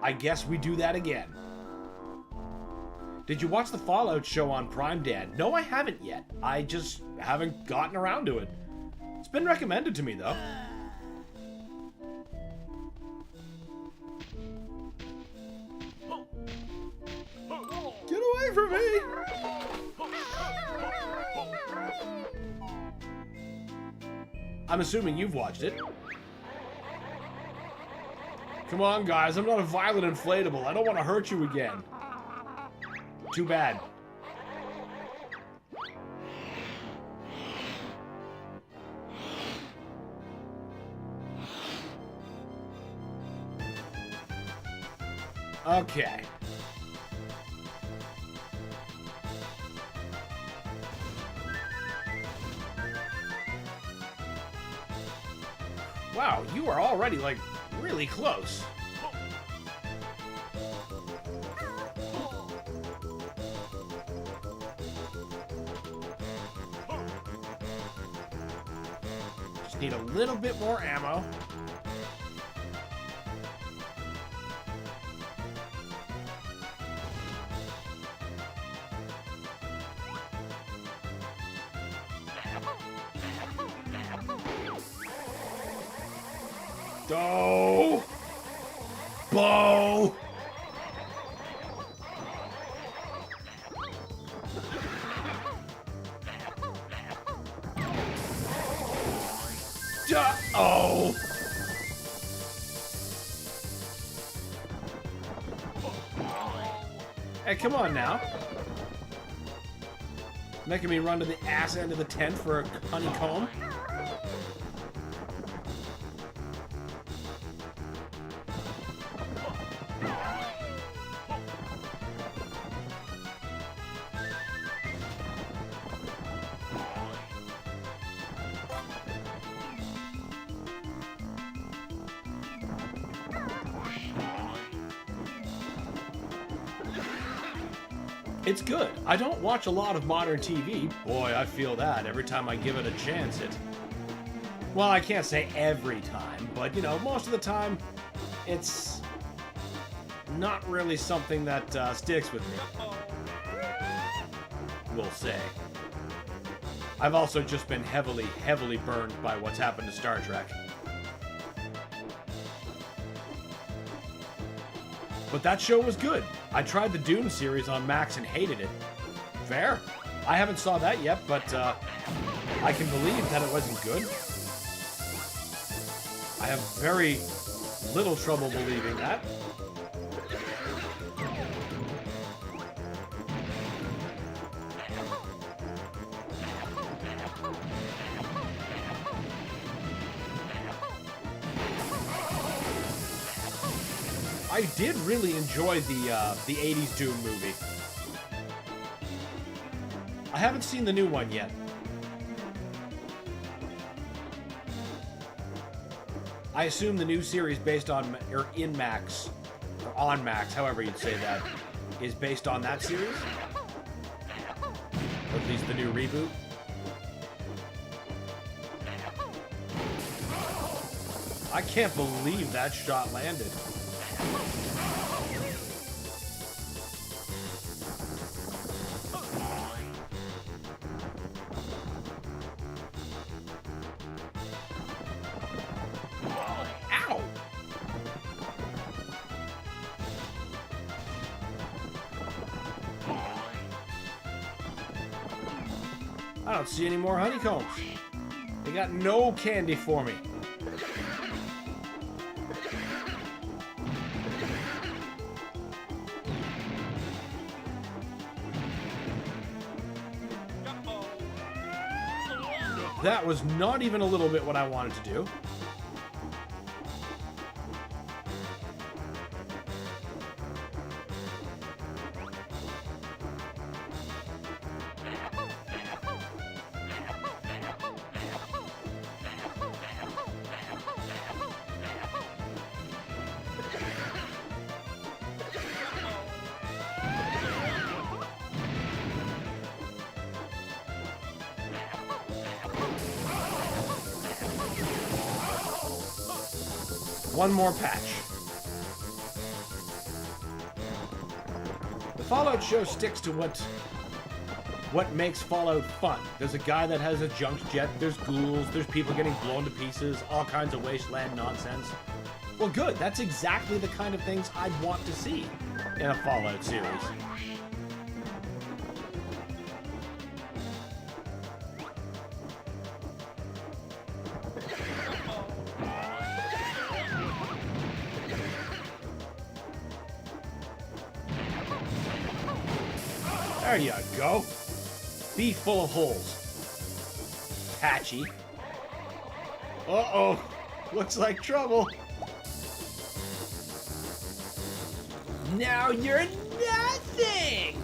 I guess we do that again. Did you watch the Fallout show on Prime, Dan? No, I haven't yet. I just haven't gotten around to it. It's been recommended to me, though. Get away from me! I'm assuming you've watched it. Come on, guys. I'm not a violent inflatable. I don't want to hurt you again. Too bad. Okay. Wow, you are already, like, really close. Just need a little bit more ammo. Go! Bow! Oh! Hey, come on now. Making me run to the ass end of the tent for a honeycomb. It's good. I don't watch a lot of modern TV. Boy, I feel that every time I give it a chance. Well, I can't say every time, but, you know, most of the time, it's not really something that sticks with me. We'll say. I've also just been heavily burned by what's happened to Star Trek. But that show was good. I tried the Dune series on Max and hated it. Fair. I haven't saw that yet, but I can believe that it wasn't good. I have very little trouble believing that. I did really enjoy the 80s Doom movie. I haven't seen the new one yet. I assume the new series based on, or in Max, or on Max, however you'd say that, is based on that series? Or at least the new reboot? I can't believe that shot landed. Ow! I don't see any more honeycombs. They got no candy for me. That was not even a little bit what I wanted to do. One more patch. The Fallout show sticks to what makes Fallout fun. There's a guy that has a junk jet, there's ghouls, there's people getting blown to pieces, all kinds of wasteland nonsense. Well, good. That's exactly the kind of things I'd want to see in a Fallout series. There you go. Be full of holes. Patchy. Uh-oh. Looks like trouble. Now you're nothing!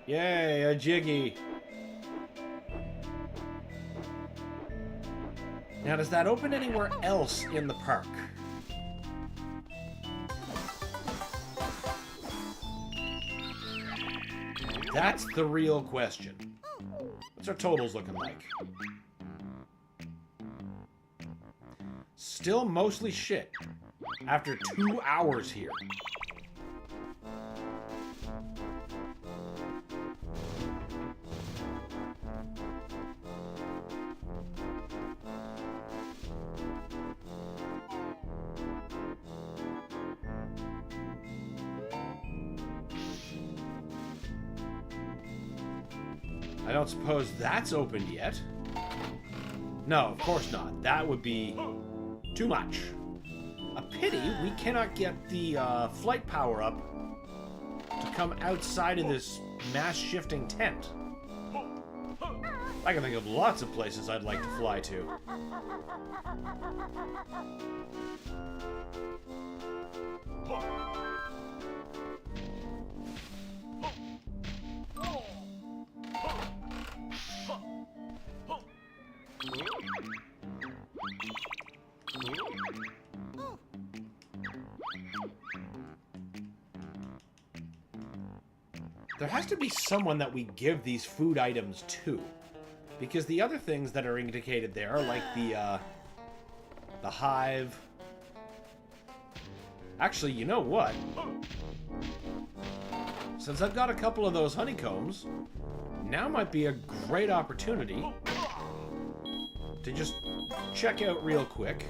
Yay, a jiggy. Now, does that open anywhere else in the park? That's the real question. What's our totals looking like? Still mostly shit. After 2 hours here. I don't suppose that's opened yet. No, of course not. That would be too much. A pity we cannot get the flight power up to come outside of this mass shifting tent. I can think of lots of places I'd like to fly to. There has to be someone that we give these food items to. Because the other things that are indicated there are like the hive. Actually, you know what? Since I've got a couple of those honeycombs, now might be a great opportunity to just check out real quick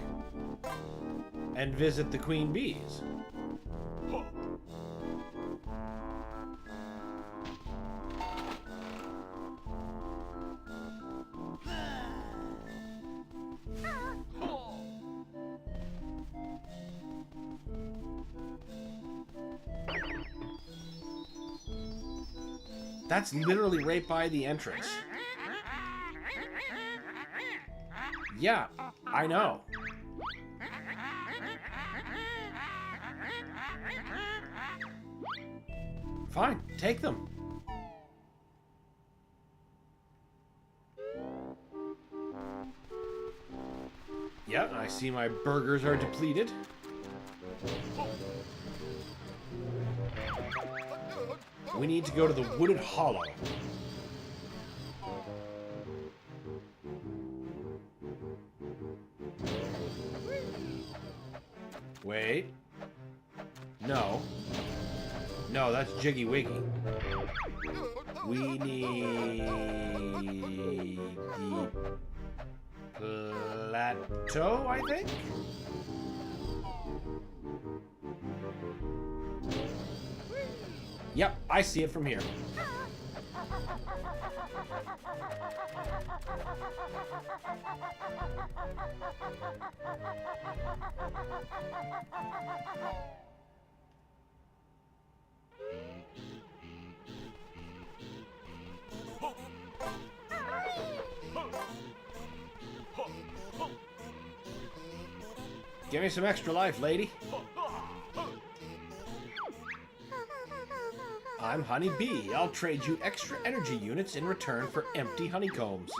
and visit the queen bees. That's literally right by the entrance. Yeah, I know. Fine, take them. Yeah, I see my burgers are depleted. We need to go to the Wooded Hollow. Wait. No. No, that's Jiggy Wiggy. We need the plateau, I think? Yep, I see it from here. Give me some extra life, lady. I'm Honey Bee. I'll trade you extra energy units in return for empty honeycombs.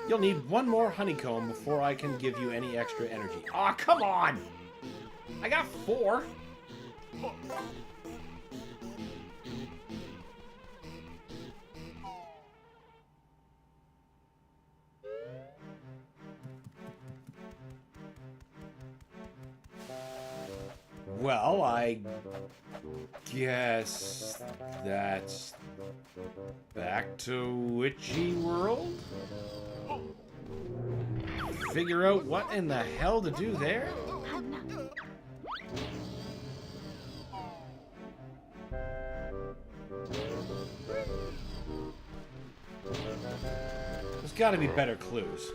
You'll need one more honeycomb before I can give you any extra energy. Aw, oh, come on! I got 4. Well, I guess that's back to Witchy World? Figure out what in the hell to do there? There's gotta be better clues.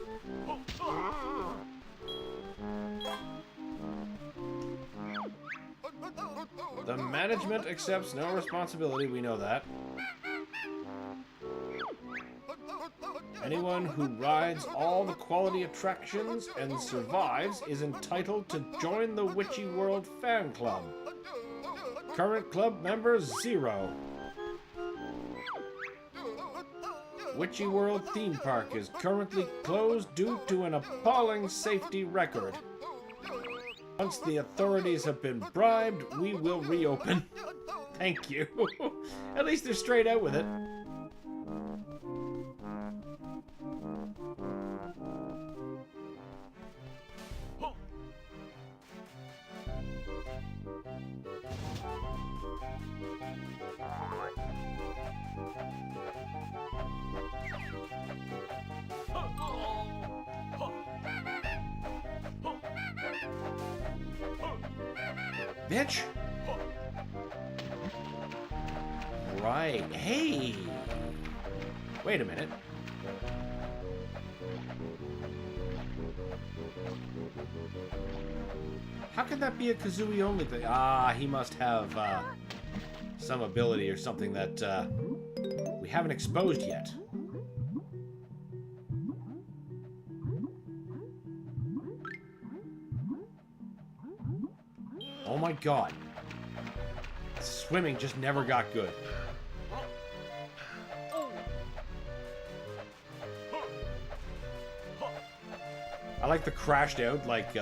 The management accepts no responsibility, we know that. Anyone who rides all the quality attractions and survives is entitled to join the Witchy World Fan Club. Current club members 0. Witchy World theme park is currently closed due to an appalling safety record. Once the authorities have been bribed, we will reopen. Thank you. At least they're straight out with it. Bitch! Right. Hey! Wait a minute. How can that be a Kazooie only thing? Ah, he must have some ability or something that we haven't exposed yet. Oh my god. Swimming just never got good. I like the crashed out, like,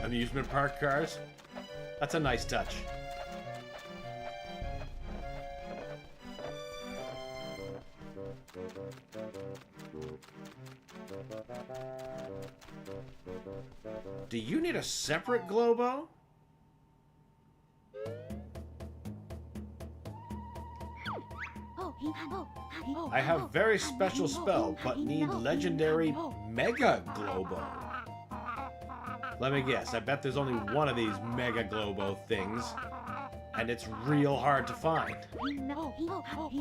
amusement park cars. That's a nice touch. Do you need a separate Globo? I have very special spell, but need legendary Mega Globo. Let me guess, I bet there's only one of these Mega Globo things, and it's real hard to find.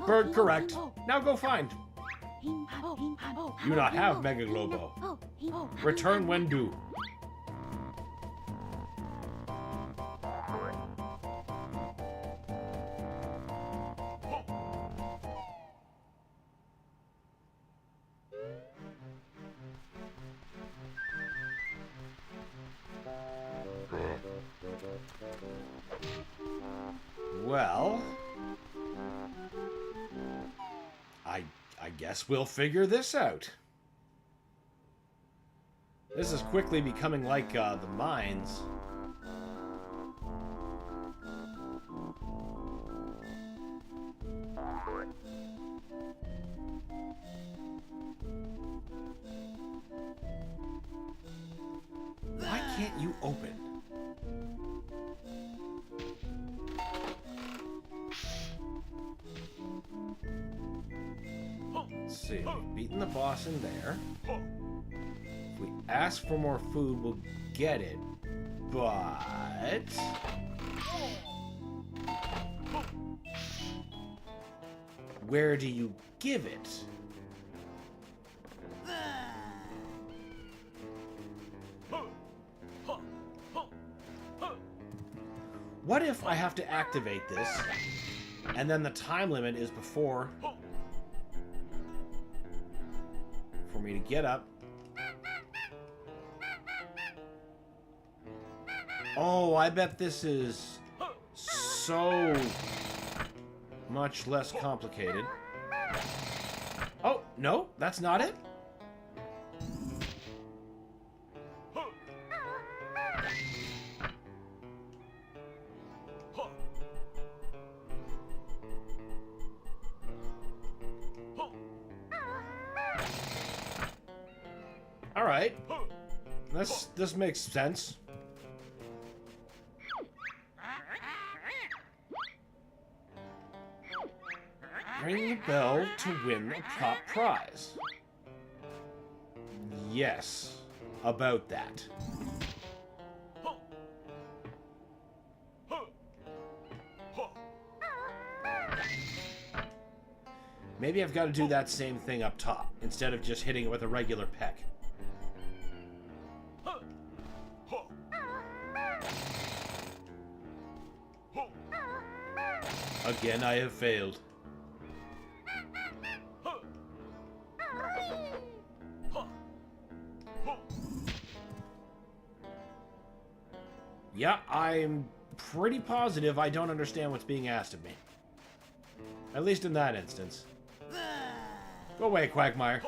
Bird correct. Now go find. You not have Mega Globo. Return when due. Well, I guess we'll figure this out. This is quickly becoming like the mines. Why can't you open? Let's see, we've beaten the boss in there. If we ask for more food, we'll get it. But... where do you give it? What if I have to activate this, and then the time limit is before... for me to get up. Oh, I bet this is so much less complicated. Oh, no, that's not it. All right, this makes sense. Ring the bell to win a top prize. Yes, about that. Maybe I've got to do that same thing up top, instead of just hitting it with a regular peck. Again, I have failed. Yeah, I'm pretty positive I don't understand what's being asked of me. At least in that instance. Go away, Quagmire.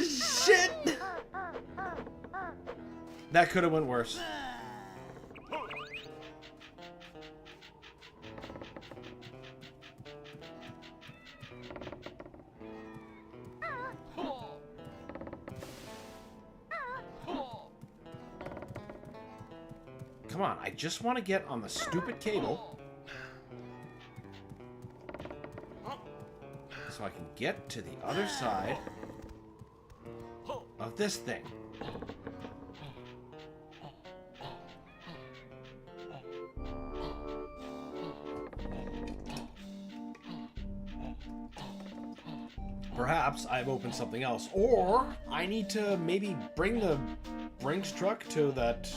Shit! That could have went worse. Come on, I just want to get on the stupid cable. So I can get to the other side of this thing. Perhaps I've opened something else, or I need to maybe bring the Brinks truck to that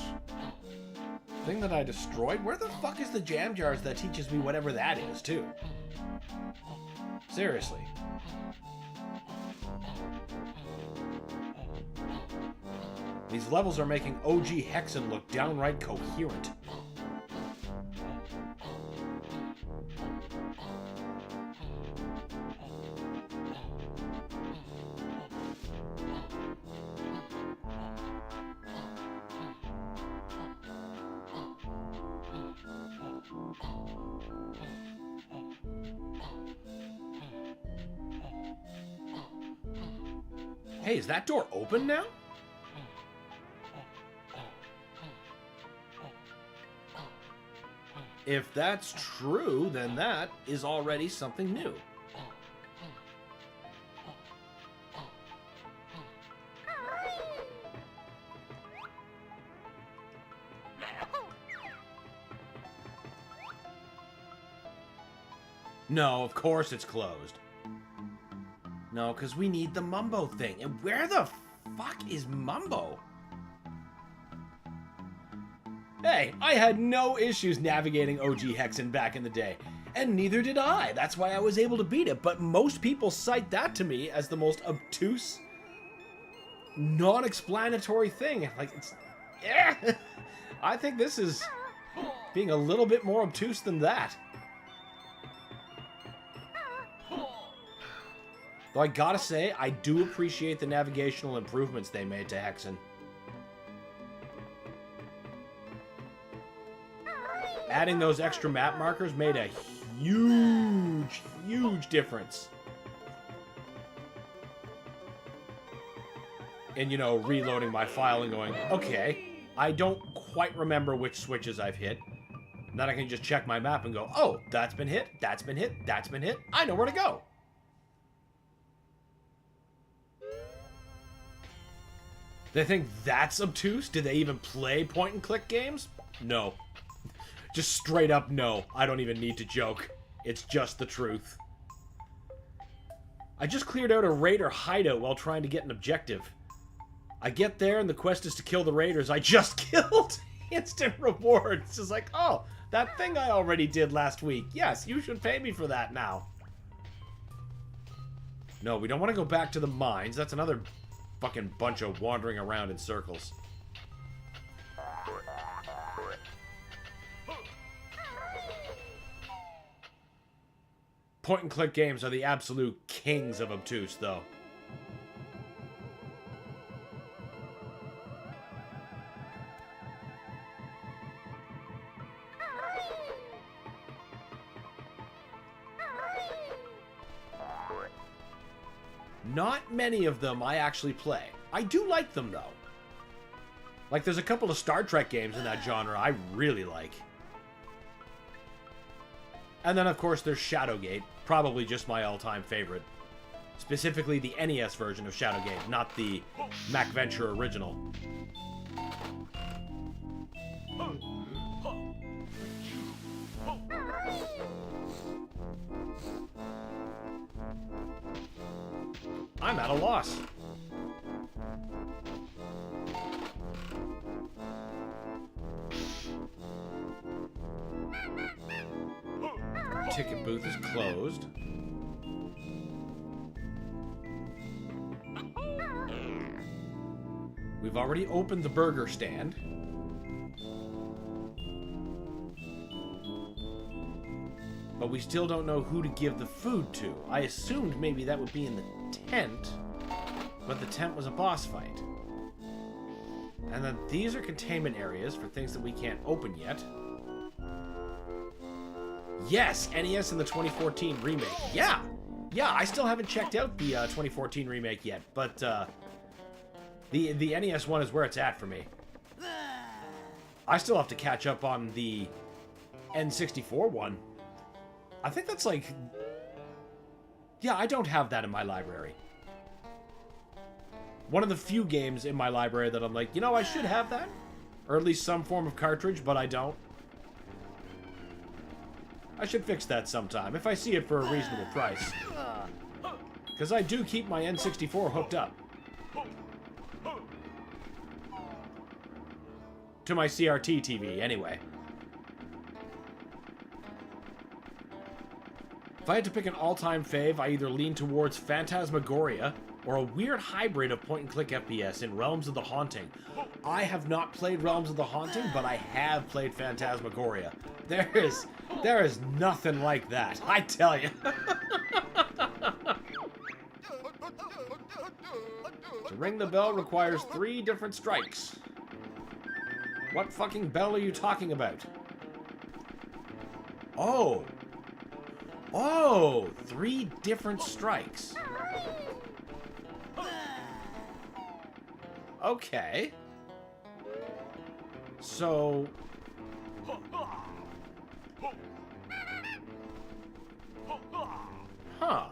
Thing that I destroyed? Where the fuck is the jam jars that teaches me whatever that is, too? Seriously. These levels are making OG Hexen look downright coherent. Hey, is that door open now? If that's true, then that is already something new. No, of course it's closed. No, because we need the Mumbo thing. And where the fuck is Mumbo? Hey, I had no issues navigating OG Hexen back in the day. And neither did I. That's why I was able to beat it. But most people cite that to me as the most obtuse, non-explanatory thing. Like, it's... Yeah. I think this is being a little bit more obtuse than that. Though I gotta say, I do appreciate the navigational improvements they made to Hexen. Adding those extra map markers made a huge, huge difference. And, you know, reloading my file and going, okay, I don't quite remember which switches I've hit. Then I can just check my map and go, oh, that's been hit, that's been hit, that's been hit. I know where to go. They think that's obtuse? Do they even play point-and-click games? No. Just straight up no. I don't even need to joke. It's just the truth. I just cleared out a raider hideout while trying to get an objective. I get there and the quest is to kill the raiders I just killed. Instant reward. It's just like, oh, that thing I already did last week. Yes, you should pay me for that now. No, we don't want to go back to the mines. That's another fucking bunch of wandering around in circles. Point-and-click games are the absolute kings of obtuse, though. Not many of them I actually play. I do like them, though. Like, there's a couple of Star Trek games in that genre I really like. And then, of course, there's Shadowgate. Probably just my all-time favorite. Specifically the NES version of Shadowgate, not the MacVenture original. I'm at a loss. Ticket booth is closed. We've already opened the burger stand. But we still don't know who to give the food to. I assumed maybe that would be in the tent, but the tent was a boss fight. And then these are containment areas for things that we can't open yet. Yes, NES in the 2014 remake. Yeah, I still haven't checked out the 2014 remake yet, but the NES one is where it's at for me. I still have to catch up on the N64 one. I think that's like... Yeah, I don't have that in my library. One of the few games in my library that I'm like, you know, I should have that. Or at least some form of cartridge, but I don't. I should fix that sometime, if I see it for a reasonable price. Because I do keep my N64 hooked up. To my CRT TV, anyway. If I had to pick an all-time fave, I either lean towards Phantasmagoria or a weird hybrid of point-and-click FPS in Realms of the Haunting. I have not played Realms of the Haunting, but I have played Phantasmagoria. There is nothing like that, I tell you. To ring the bell requires 3 different strikes. What fucking bell are you talking about? Oh. Oh, 3 different strikes. Okay. So... Huh.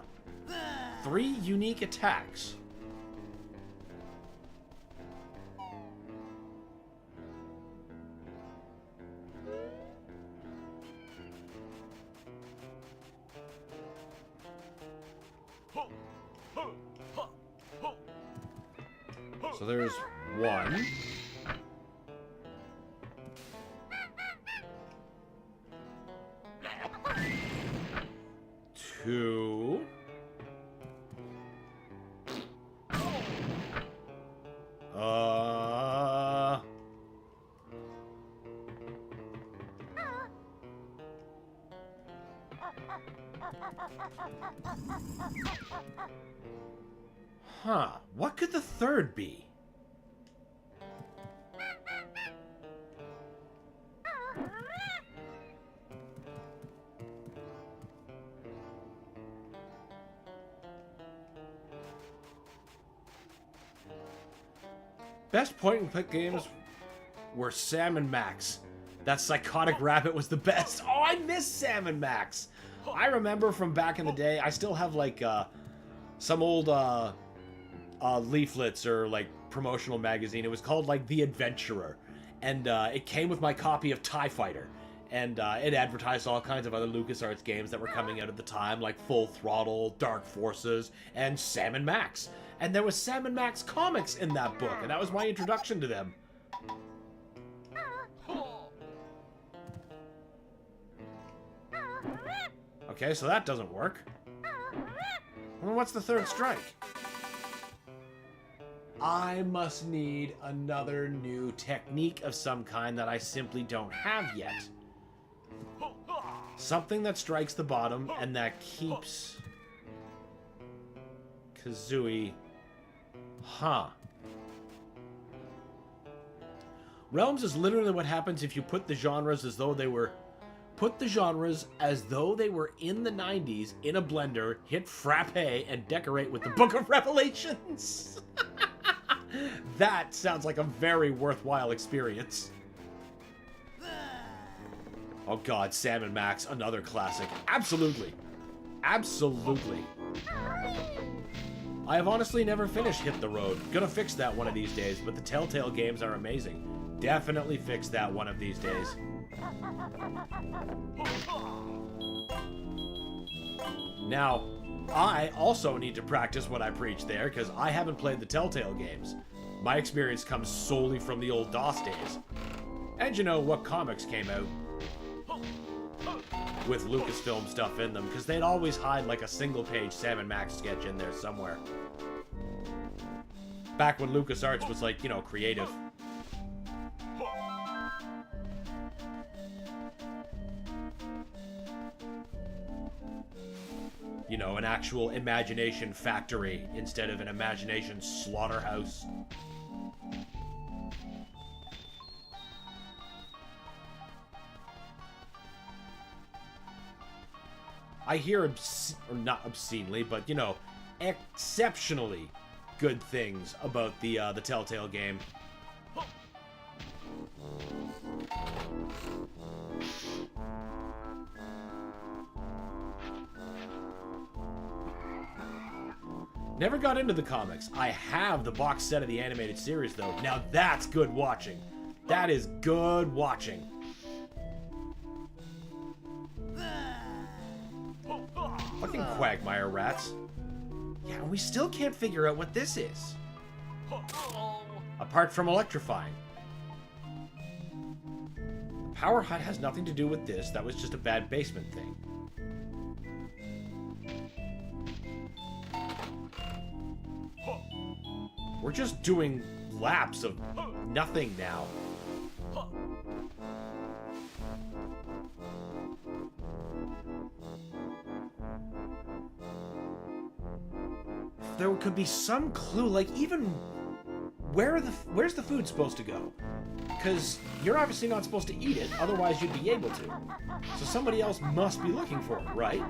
3 unique attacks. So there's 1. 2. Huh. What could the 3rd be? Best point-and-click games were Sam and Max. That psychotic rabbit was the best. Oh, I miss Sam and Max. I remember from back in the day, I still have, like, some old, leaflets or, like, promotional magazine. It was called, like, The Adventurer. And, it came with my copy of TIE Fighter. And, it advertised all kinds of other LucasArts games that were coming out at the time, like Full Throttle, Dark Forces, and Sam and Max. And there was Sam and Max comics in that book, and that was my introduction to them. Okay, so that doesn't work. Well, what's the 3rd strike? I must need another new technique of some kind that I simply don't have yet. Something that strikes the bottom and that keeps Kazooie. Huh. Realms is literally what happens if you put the genres as though they were... Put the genres as though they were in the 90s in a blender, hit frappe, and decorate with the Book of Revelations. That sounds like a very worthwhile experience. Oh god, Sam and Max, another classic. Absolutely. Absolutely. I have honestly never finished Hit the Road. Gonna fix that one of these days, but the Telltale games are amazing. Definitely fix that one of these days. Now, I also need to practice what I preach there, because I haven't played the Telltale games. My experience comes solely from the old DOS days. And you know what comics came out with Lucasfilm stuff in them, because they'd always hide like a single-page Sam and Max sketch in there somewhere. Back when LucasArts was like, you know, creative. You know, an actual imagination factory instead of an imagination slaughterhouse. I hear, or not obscenely, but, you know, exceptionally good things about the Telltale game. Never got into the comics. I have the box set of the animated series, though. Now that's good watching. That is good watching. Fucking quagmire rats. Yeah, we still can't figure out what this is. Apart from electrifying. power hut has nothing to do with this. That was just a bad basement thing. We're just doing laps of nothing now. There could be some clue, like even where's the food supposed to go? Because you're obviously not supposed to eat it, otherwise you'd be able to. So somebody else must be looking for it, right?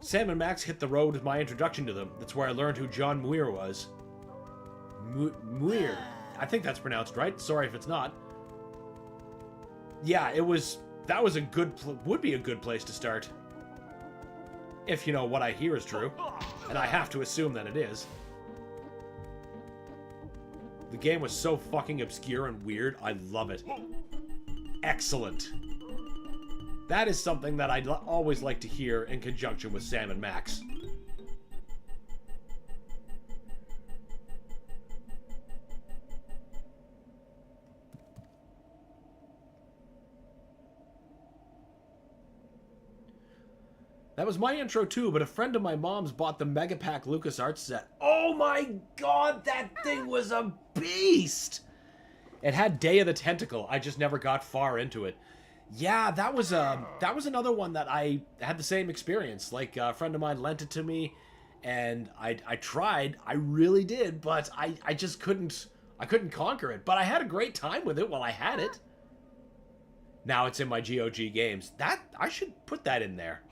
Sam and Max hit the road with my introduction to them. That's where I learned who John Muir was. Muir. I think that's pronounced right. Sorry if it's not. Yeah, that was a good, would be a good place to start. If, you know, what I hear is true. And I have to assume that it is. The game was so fucking obscure and weird, I love it. Excellent. That is something that I'd always like to hear in conjunction with Sam and Max. That was my intro too, but a friend of my mom's bought the Mega Pack LucasArts set. Oh my god, that thing was a beast! It had Day of the Tentacle. I just never got far into it. Yeah, that was another one that I had the same experience. Like, a friend of mine lent it to me, and I tried. I really did, but I just couldn't conquer it. But I had a great time with it while I had it. Now it's in my GOG games. I should put that in there.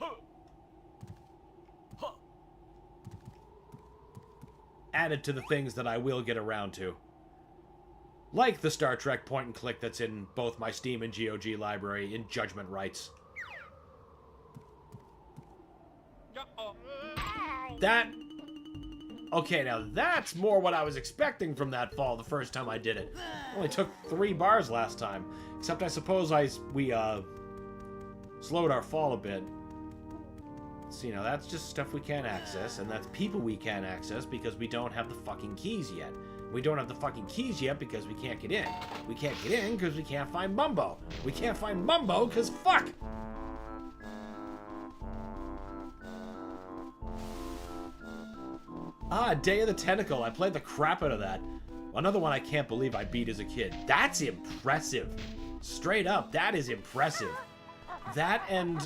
Added to the things that I will get around to. Like the Star Trek point and click that's in both my Steam and GOG library in Judgment Rights. Okay, now that's more what I was expecting from that fall the first time I did it. Only took 3 bars last time. Except I suppose we slowed our fall a bit. So, you know, that's just stuff we can't access, and that's people we can't access because we don't have the fucking keys yet. We don't have the fucking keys yet because we can't get in. We can't get in because we can't find Mumbo. We can't find Mumbo because fuck! Ah, Day of the Tentacle. I played the crap out of that. Another one I can't believe I beat as a kid. That's impressive. Straight up, that is impressive. That and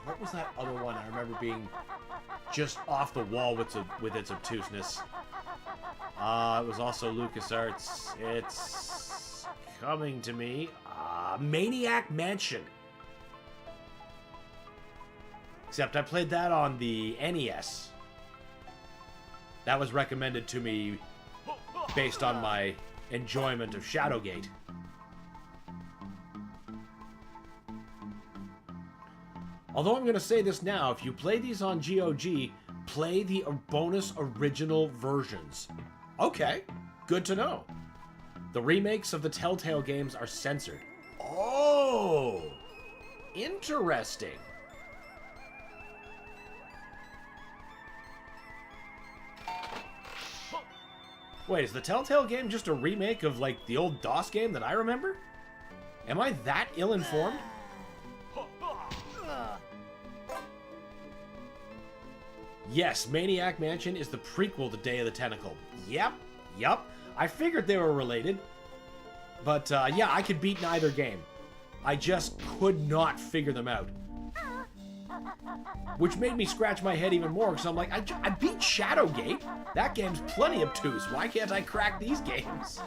what was that other one I remember being just off the wall with its obtuseness? It was also LucasArts. It's coming to me. Maniac Mansion. Except I played that on the NES. That was recommended to me based on my enjoyment of Shadowgate. Although I'm going to say this now, if you play these on GOG, play the bonus original versions. Okay, good to know. The remakes of the Telltale games are censored. Oh, interesting. Wait, is the Telltale game just a remake of, like, the old DOS game that I remember? Am I that ill-informed? Yes, Maniac Mansion is the prequel to Day of the Tentacle. Yep. I figured they were related. But, yeah, I could beat neither game. I just could not figure them out. Which made me scratch my head even more, because I'm like, I beat Shadowgate. That game's plenty obtuse. Why can't I crack these games?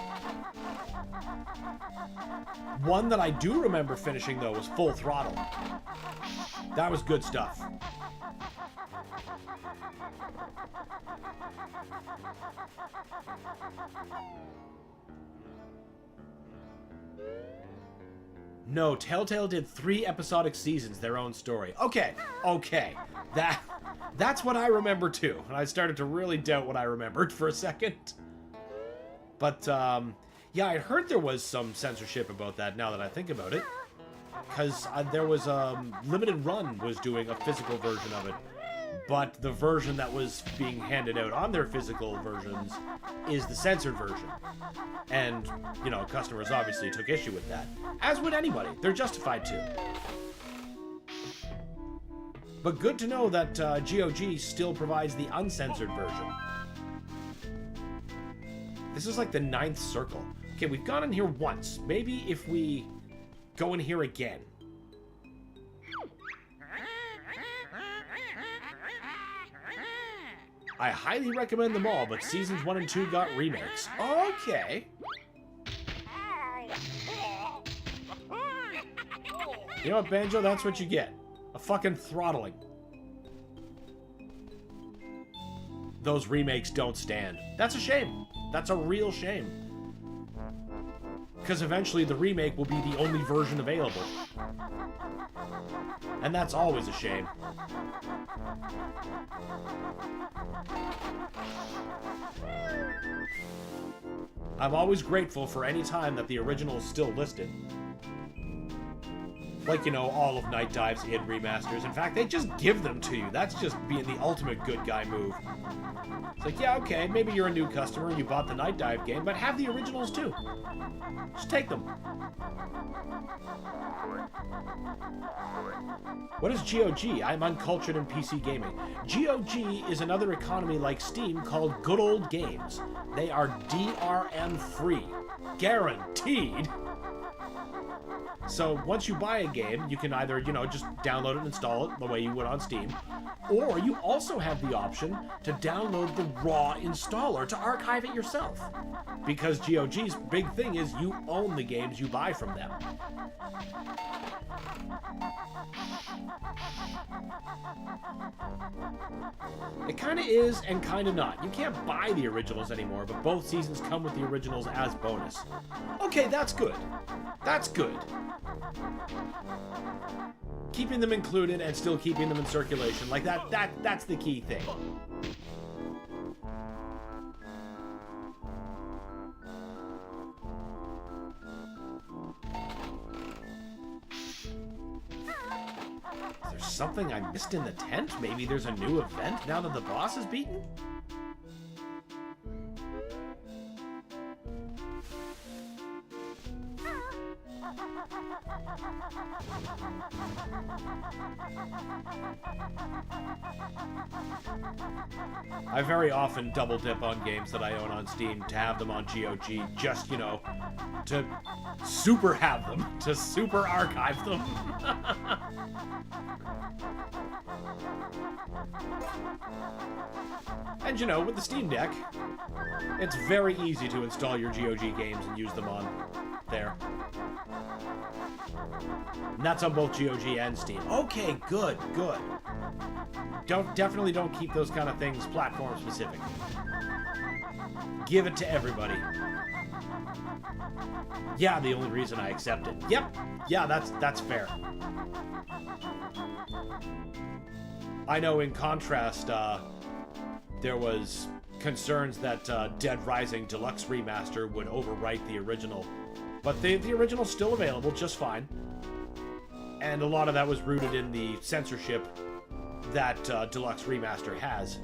One that I do remember finishing, though, was Full Throttle. That was good stuff. No, Telltale did 3 episodic seasons, their own story. Okay. That's what I remember too. And I started to really doubt what I remembered for a second. But, yeah, I heard there was some censorship about that now that I think about it. Because there was, Limited Run was doing a physical version of it. but the version that was being handed out on their physical versions is the censored version. And, you know, customers obviously took issue with that. As would anybody. They're justified to. But good to know that GOG still provides the uncensored version. This is like the 9th circle. Okay, we've gone in here once. Maybe if we go in here again. I highly recommend them all, but Seasons 1 and 2 got remakes. Okay. You know what, Banjo? That's what you get. A fucking throttling. Those remakes don't stand. That's a shame. That's a real shame. Because eventually the remake will be the only version available. And that's always a shame. I'm always grateful for any time that the original is still listed. Like, you know, all of Night Dive's id remasters. In fact, they just give them to you. That's just being the ultimate good guy move. It's like, yeah, okay, maybe you're a new customer and you bought the Night Dive game, but have the originals too. Just take them. What is GOG? I'm uncultured in PC gaming. GOG is another economy like Steam called Good Old Games. They are DRM free. Guaranteed. So once you buy a game, you can either, you know, just download it and install it the way you would on Steam, or you also have the option to download the raw installer to archive it yourself. Because GOG's big thing is you own the games you buy from them. It kind of is and kind of not. You can't buy the originals anymore, but both seasons come with the originals as bonus. Okay, that's good. That's good. Keeping them included and still keeping them in circulation, like that's the key thing. Is there something I missed in the tent? Maybe there's a new event now that the boss is beaten? I very often double dip on games that I own on Steam to have them on GOG, just, you know, to super have them, to super archive them. And, you know, with the Steam Deck, it's very easy to install your GOG games and use them on there. And that's on both GOG and Steam. Okay, good, good. Definitely don't keep those kind of things platform specific. Give it to everybody. Yeah, the only reason I accept it. Yep. Yeah, that's fair. I know in contrast, there was concerns that Dead Rising Deluxe Remaster would overwrite the original. But the original's still available just fine. And a lot of that was rooted in the censorship that Deluxe Remaster has.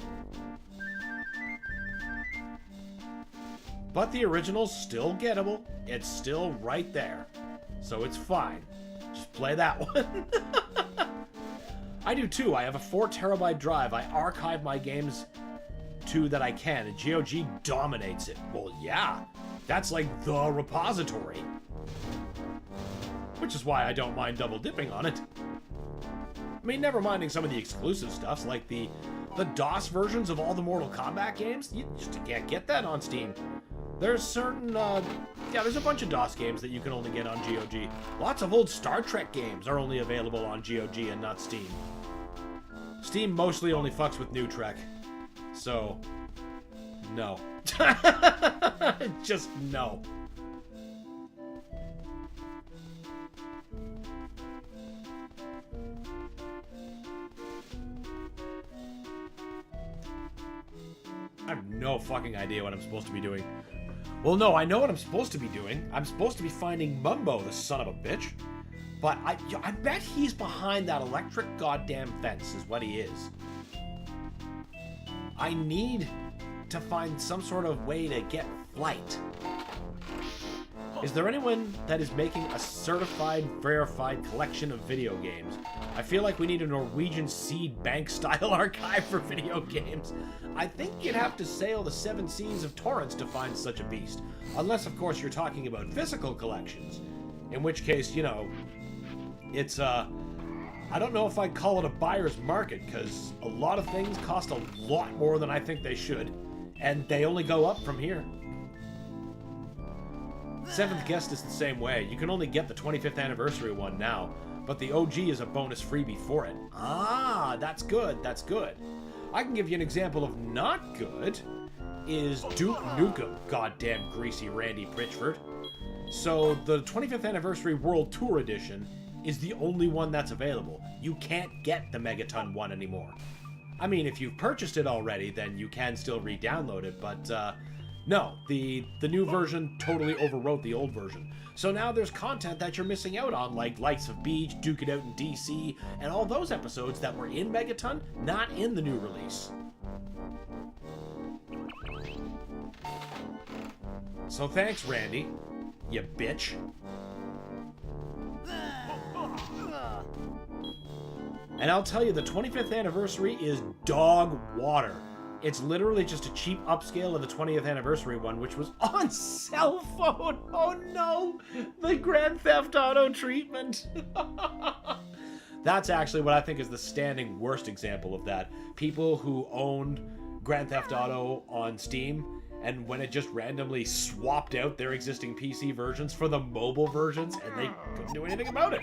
But the original's still gettable. It's still right there. So it's fine. Just play that one. I do too. I have a 4 terabyte drive. I archive my games to that I can, and GOG dominates it. Well, yeah. That's like the repository. Which is why I don't mind double dipping on it. I mean, never minding some of the exclusive stuffs, like the DOS versions of all the Mortal Kombat games. You just can't get that on Steam. There's certain, there's a bunch of DOS games that you can only get on GOG. Lots of old Star Trek games are only available on GOG and not Steam. Steam mostly only fucks with New Trek. So, no. Just no. I have no fucking idea what I'm supposed to be doing. Well, no, I know what I'm supposed to be doing. I'm supposed to be finding Mumbo, the son of a bitch. But I bet he's behind that electric goddamn fence is what he is. I need to find some sort of way to get flight. Is there anyone that is making a certified, verified collection of video games? I feel like we need a Norwegian seed bank style archive for video games. I think you'd have to sail the 7 seas of torrents to find such a beast. Unless, of course, you're talking about physical collections. In which case, you know, it's, I don't know if I'd call it a buyer's market, because a lot of things cost a lot more than I think they should. And they only go up from here. Seventh Guest is the same way. You can only get the 25th anniversary one now, but the OG is a bonus freebie for it. Ah, that's good, that's good. I can give you an example of not good, is Duke Nukem, goddamn greasy Randy Pritchford. So the 25th anniversary World Tour Edition is the only one that's available. You can't get the Megaton one anymore. I mean, if you've purchased it already, then you can still re-download it, but no, the new version totally overwrote the old version. So now there's content that you're missing out on, like Lights of Beach, Duke It Out in DC, and all those episodes that were in Megaton, not in the new release. So thanks, Randy, you bitch. And I'll tell you, the 25th anniversary is dog water. It's literally just a cheap upscale of the 20th anniversary one, which was on cell phone. Oh no, the Grand Theft Auto treatment. That's actually what I think is the standing worst example of that. People who owned Grand Theft Auto on Steam, and when it just randomly swapped out their existing PC versions for the mobile versions, and they couldn't do anything about it.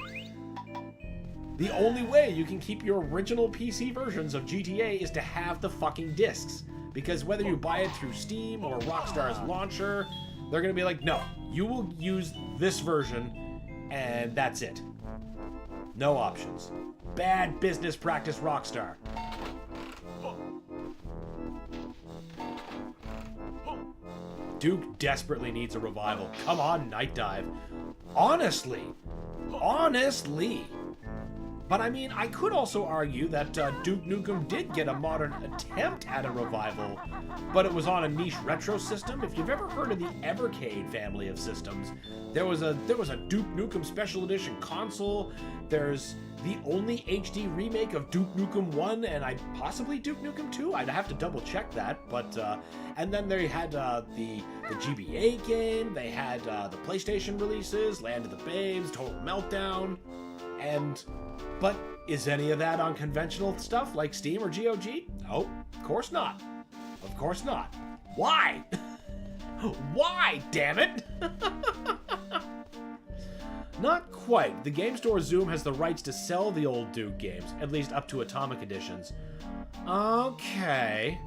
The only way you can keep your original PC versions of GTA is to have the fucking discs. Because whether you buy it through Steam or Rockstar's launcher, they're gonna be like, no, you will use this version, and that's it. No options. Bad business practice, Rockstar. Duke desperately needs a revival. Come on, Night Dive. Honestly. But I mean, I could also argue that Duke Nukem did get a modern attempt at a revival, but it was on a niche retro system. If you've ever heard of the Evercade family of systems, there was a Duke Nukem Special Edition console. There's the only HD remake of Duke Nukem 1 and possibly Duke Nukem 2. I'd have to double check that, but and then they had the GBA game. They had the PlayStation releases, Land of the Babes, Total Meltdown, but is any of that on conventional stuff like Steam or GOG? No, of course not. Of course not. Why? Why, damn it? Not quite. The Game Store Zoom has the rights to sell the old Duke games, at least up to Atomic Editions. Okay.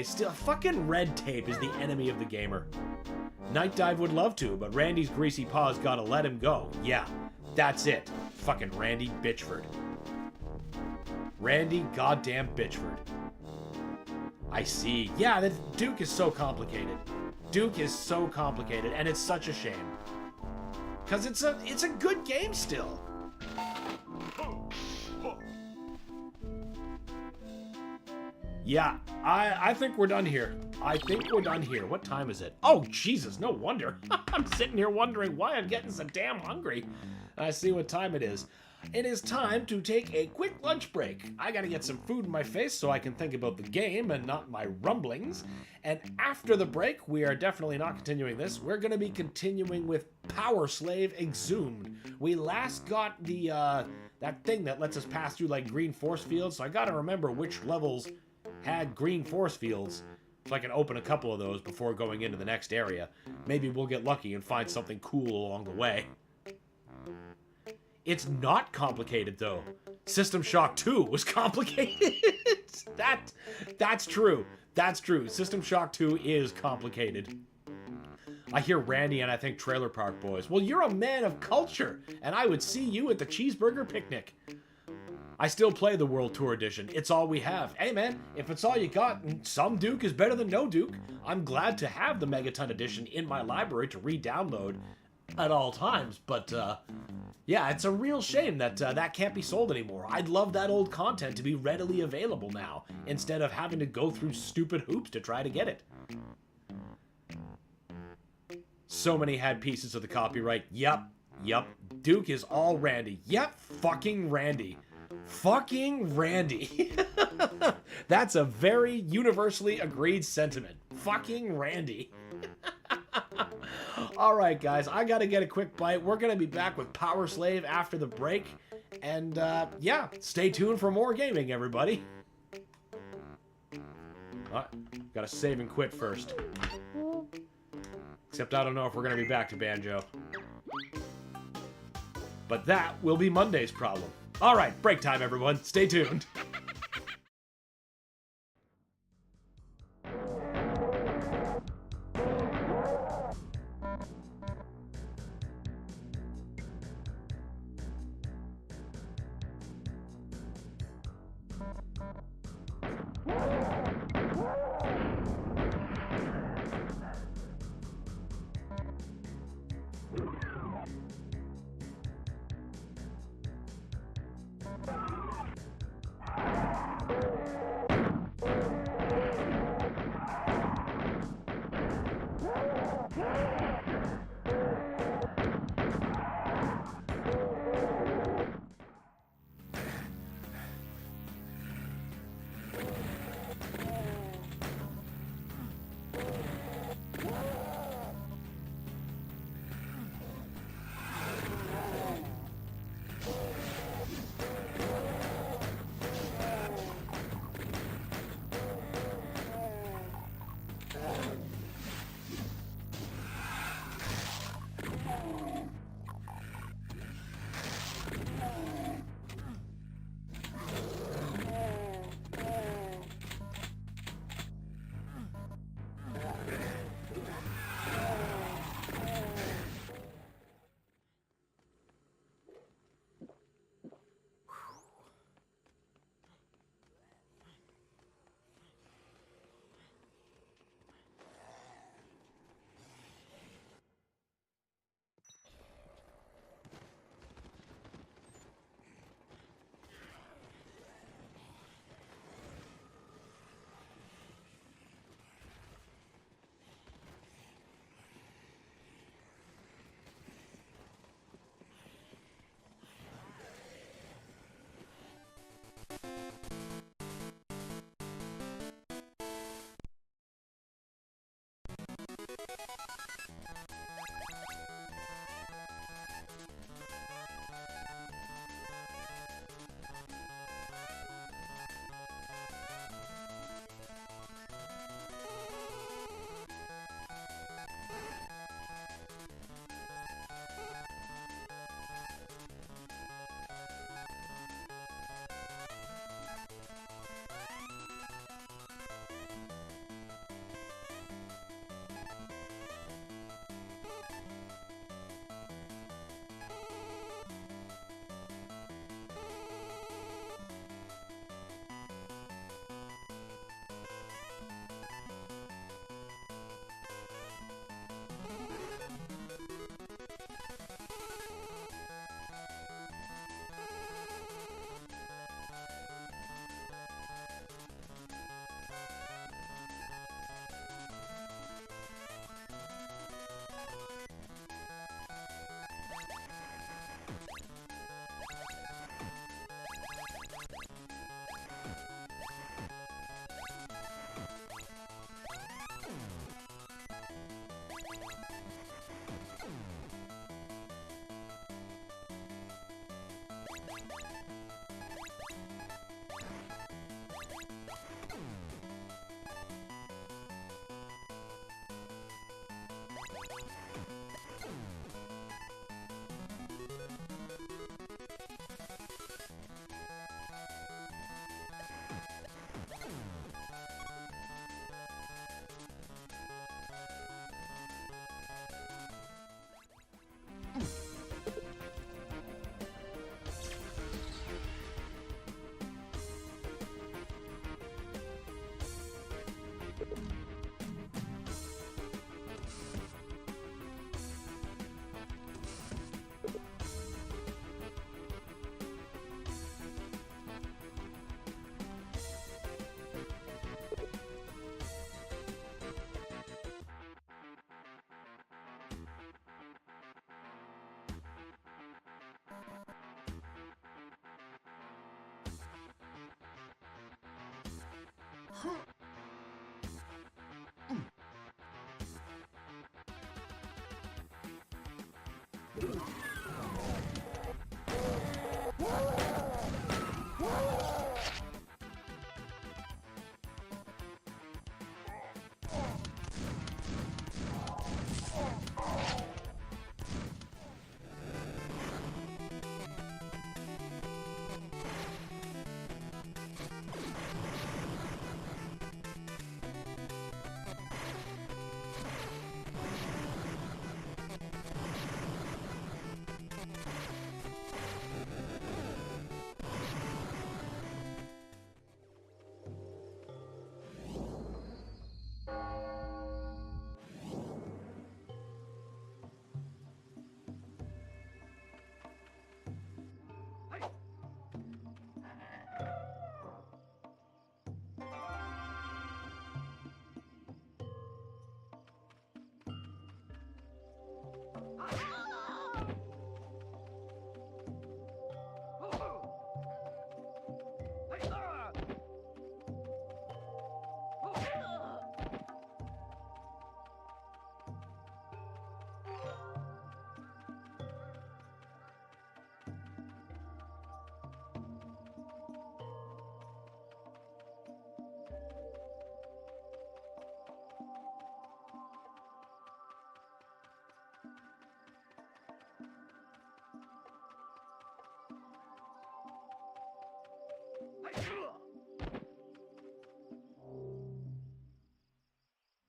Still, fucking red tape is the enemy of the gamer. Night Dive would love to, but Randy's greasy paws gotta let him go. Yeah, that's it. Fucking Randy Bitchford. Randy goddamn Bitchford. I see. Yeah, that Duke is so complicated. Duke is so complicated, and it's such a shame. Because it's a good game still. Yeah, I think we're done here. What time is it? Oh, Jesus, no wonder. I'm sitting here wondering why I'm getting so damn hungry. I see what time it is. It is time to take a quick lunch break. I gotta get some food in my face so I can think about the game and not my rumblings. And after the break, we are definitely not continuing this. We're gonna be continuing with PowerSlave Exhumed. We last got the, that thing that lets us pass through like green force fields, so I gotta remember which levels had green force fields so I can open a couple of those before going into the next area. Maybe we'll get lucky and find something cool along the way. It's not complicated, though. System Shock 2 was complicated. That's true. That's true. System Shock 2 is complicated. I hear Randy and I think Trailer Park Boys. Well, you're a man of culture, and I would see you at the cheeseburger picnic. I still play the World Tour Edition. It's all we have. Hey, man, if it's all you got, some Duke is better than no Duke. I'm glad to have the Megaton Edition in my library to re-download. at all times. But yeah, it's a real shame that that can't be sold anymore. I'd love that old content to be readily available now, instead of having to go through stupid hoops to try to get it. So many had pieces of the copyright. Yup. Duke is all Randy. Yep, fucking Randy. Fucking Randy. That's a very universally agreed sentiment. Fucking Randy. Alright, guys, I gotta get a quick bite. We're gonna be back with PowerSlave after the break. And, yeah, stay tuned for more gaming, everybody. Gotta save and quit first. Except I don't know if we're gonna be back to Banjo. But that will be Monday's problem. Alright, break time, everyone. Stay tuned.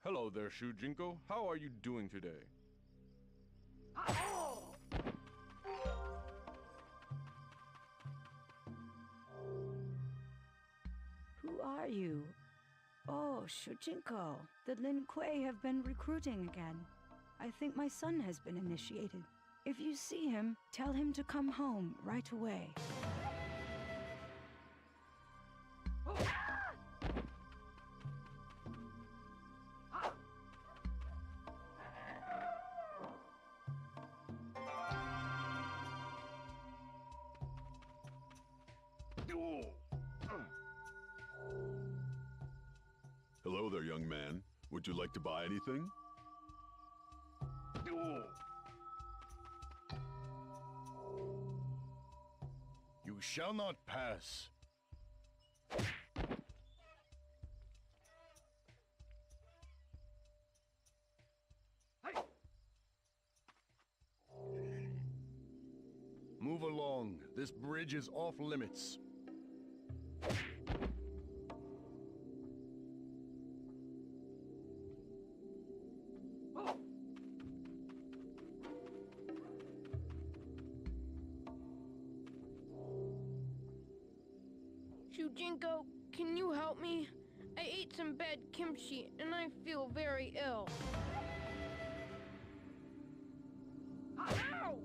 Hello there, Shujinko. How are you doing today? Who are you? Oh, Shujinko. The Lin Kuei have been recruiting again. I think my son has been initiated. If you see him, tell him to come home right away. Hello there, young man. Would you like to buy anything? You shall not pass. Move along. This bridge is off limits. Shujinko, can you help me? I ate some bad kimchi and I feel very ill. Ow!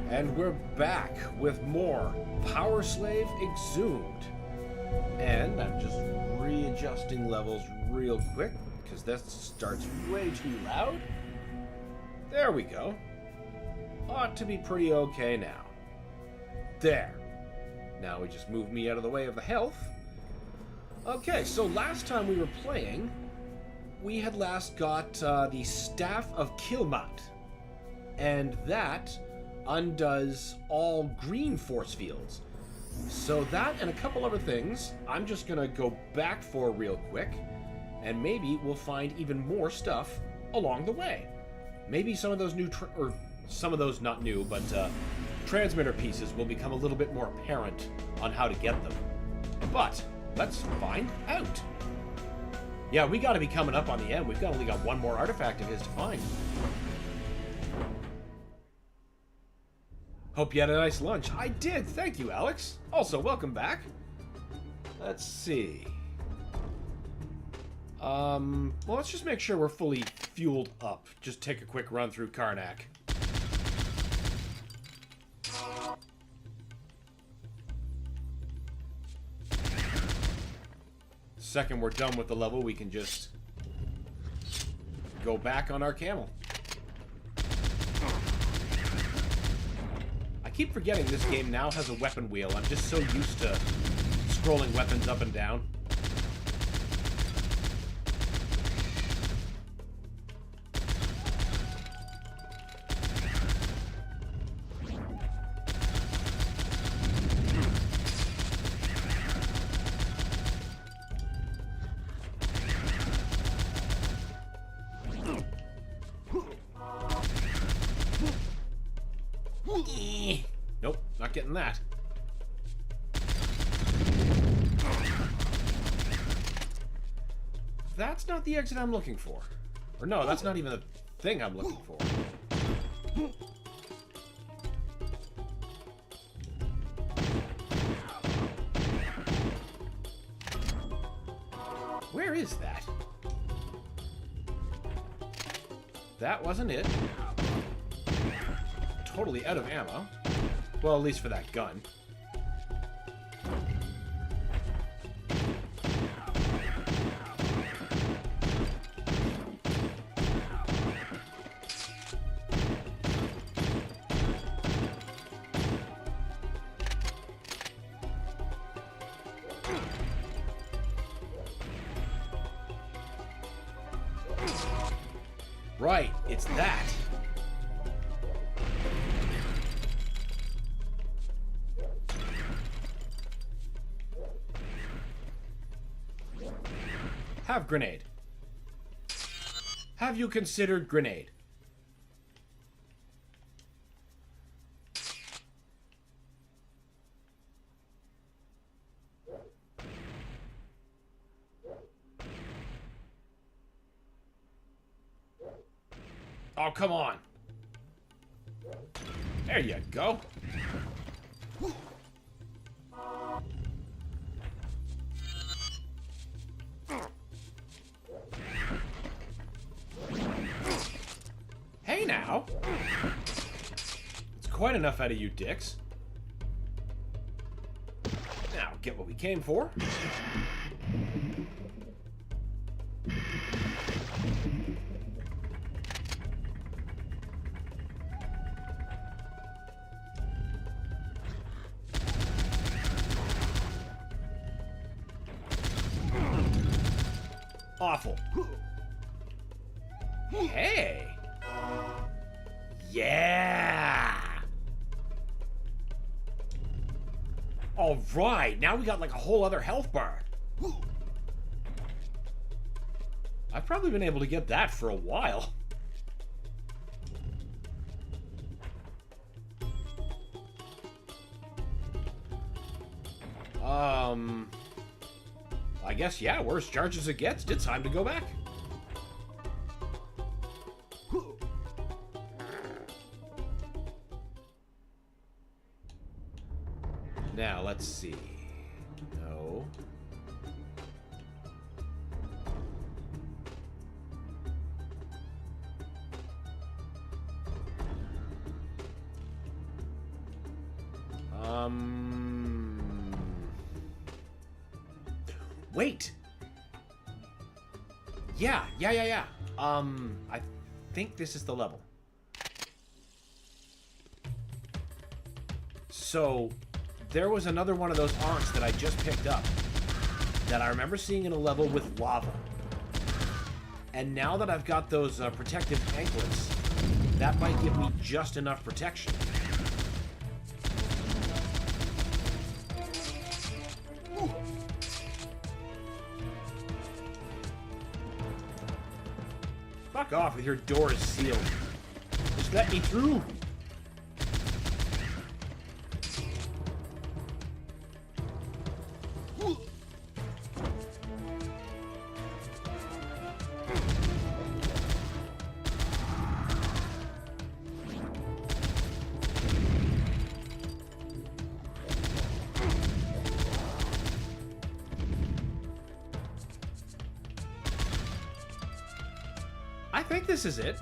And we're back with more PowerSlave Exhumed. And I'm just readjusting levels real quick, because this starts way too loud. There we go. Ought to be pretty okay now. There. Now we just move me out of the way of the health. Okay, so last time we were playing, we had last got the Staff of Kilmaat. And that undoes all green force fields. So that and a couple other things, I'm just gonna go back for real quick, and maybe we'll find even more stuff along the way. Maybe some of those new, or some of those not new, but transmitter pieces will become a little bit more apparent on how to get them. But let's find out. Yeah, we gotta be coming up on the end. We've only got one more artifact of his to find. Hope you had a nice lunch. I did, thank you, Alex. Also, welcome back. Let's see. Well, let's just make sure we're fully fueled up. Just take a quick run through Karnak. Second we're done with the level, we can just go back on our camel. I keep forgetting this game now has a weapon wheel. I'm just so used to scrolling weapons up and down. Nope, not getting that. That's not the exit I'm looking for. Or no, that's not even the thing I'm looking for. Where is that? That wasn't it. Totally out of ammo. Well, at least for that gun. Right, it's that. Have grenade. Have you considered grenade? Oh, come on. There you go. Hey now. It's quite enough out of you dicks. Now, get what we came for. Awful. Hey. Yeah. All right. Now we got like a whole other health bar. I've probably been able to get that for a while. I guess, yeah, we're as charged as it gets. It's time to go back. Now, let's see. No. Wait. Yeah. I think this is the level. So, there was another one of those aunts that I just picked up that I remember seeing in a level with lava. And now that I've got those protective anklets, that might give me just enough protection. Fuck off with your doors sealed. Just let me through. I think this is it.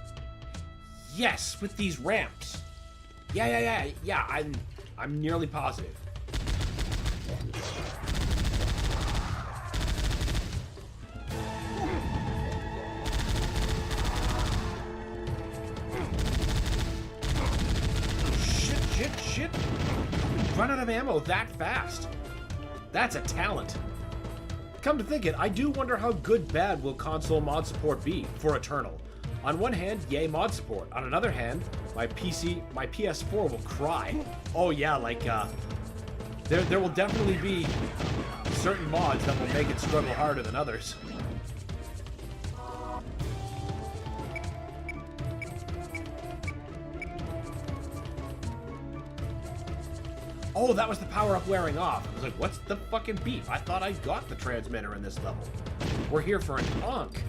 Yes, with these ramps. Yeah, I'm nearly positive. Shit. Run out of ammo that fast. That's a talent. Come to think it, I do wonder how bad will console mod support be for Eternal. On one hand, yay mod support. On another hand, my PS4 will cry. Oh yeah, like, there will definitely be certain mods that will make it struggle harder than others. Oh, that was the power-up wearing off. I was like, what's the fucking beef? I thought I got the transmitter in this level. We're here for an Ankh.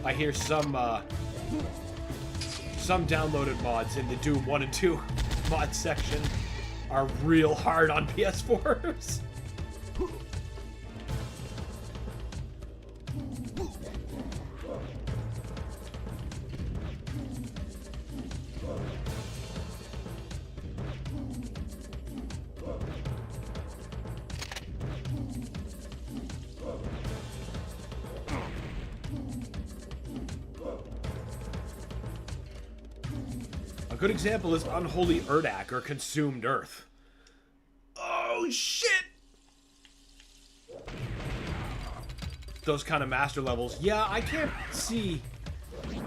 I hear some downloaded mods in the Doom 1 and 2 mod section are real hard on PS4s. A good example is Unholy Urdak or Consumed Earth. Oh shit! Those kind of master levels. Yeah, I can't see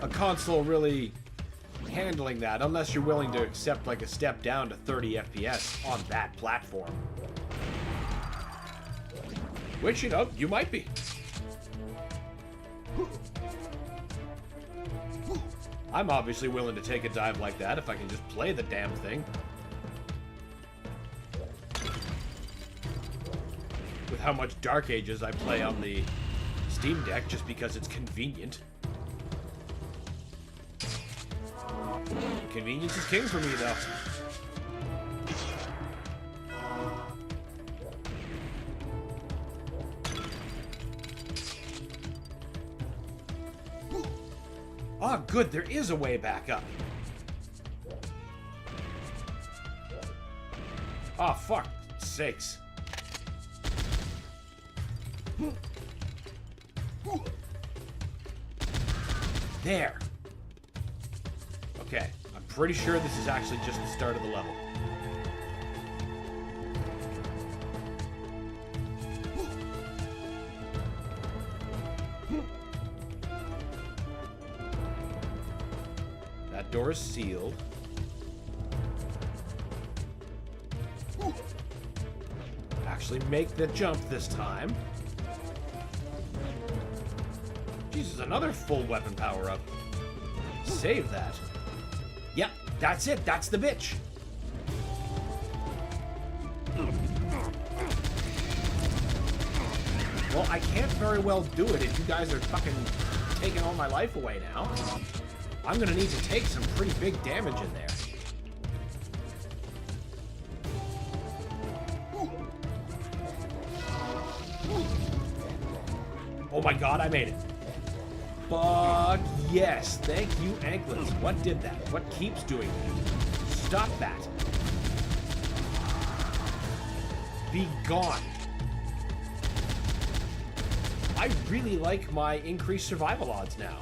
a console really handling that unless you're willing to accept like a step down to 30 FPS on that platform. Which, you know, you might be. I'm obviously willing to take a dive like that if I can just play the damn thing. With how much Dark Ages I play on the Steam Deck just because it's convenient. Convenience is king for me, though. Oh, good, there is a way back up. Oh, fuck sakes. There. Okay, I'm pretty sure this is actually just the start of the level. That door is sealed. actually make the jump this time. Jesus, another full weapon power-up. Save that. Yep, that's it. That's the bitch. Well, I can't very well do it if you guys are fucking taking all my life away now. I'm gonna need to take some pretty big damage in there. Oh my god, I made it. Fuck yes. Thank you, anklets. What did that? What keeps doing that? Stop that. Be gone. I really like my increased survival odds now.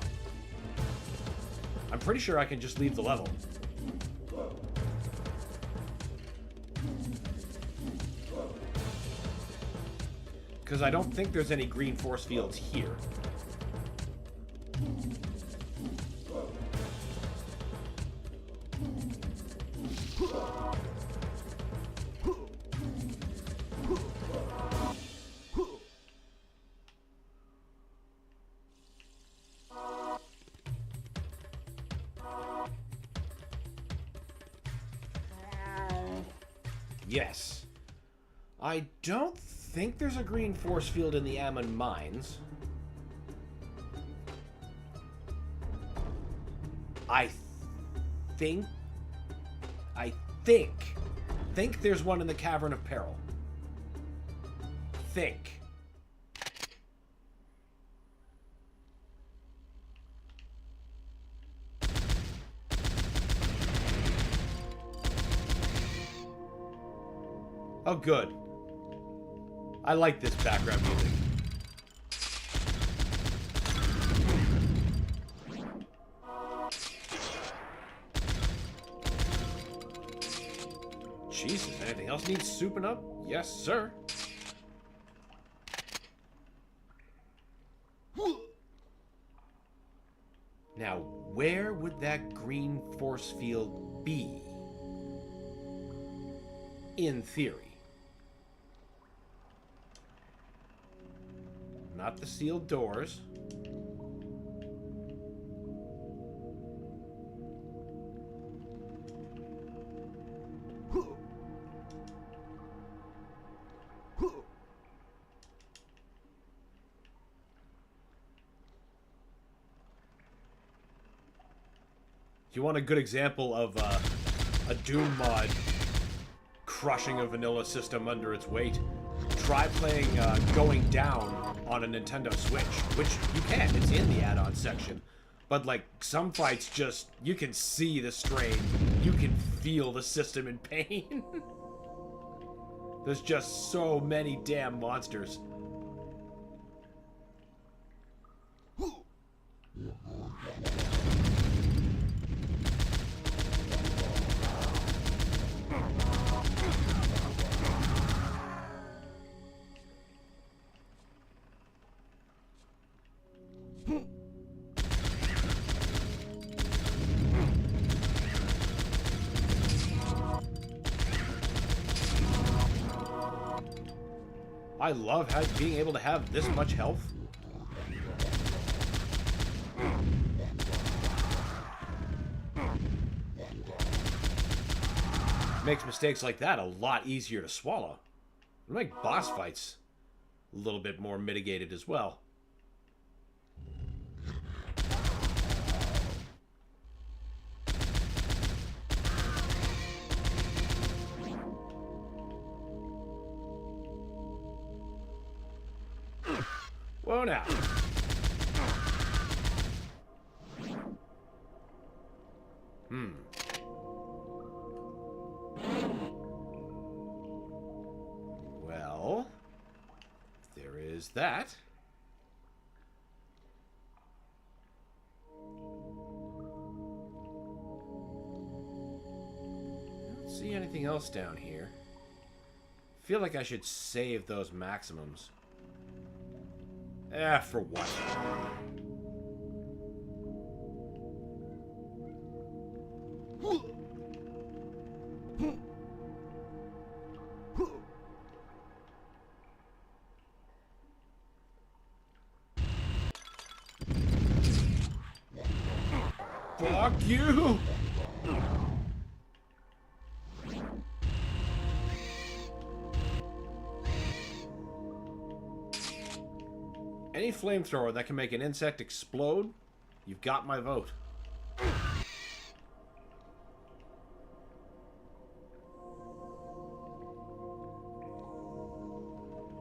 I'm pretty sure I can just leave the level. Because I don't think there's any green force fields here. Yes. I don't think there's a green force field in the Ammon mines. I think there's one in the Cavern of Peril. Think. Oh, good. I like this background music. Jesus, anything else needs souping up? Yes, sir. Now, where would that green force field be? In theory. Not the sealed doors. If you want a good example of a Doom mod crushing a vanilla system under its weight, try playing Going Down on a Nintendo Switch, which you can. It's in the add-on section. But, like, some fights just... You can see the strain. You can feel the system in pain. There's just so many damn monsters. I love being able to have this much health. Makes mistakes like that a lot easier to swallow. It'll make boss fights a little bit more mitigated as well. Whoa now. Well, there is that. I don't see anything else down here. I feel like I should save those maximums. For what? you! Any flamethrower that can make an insect explode, you've got my vote.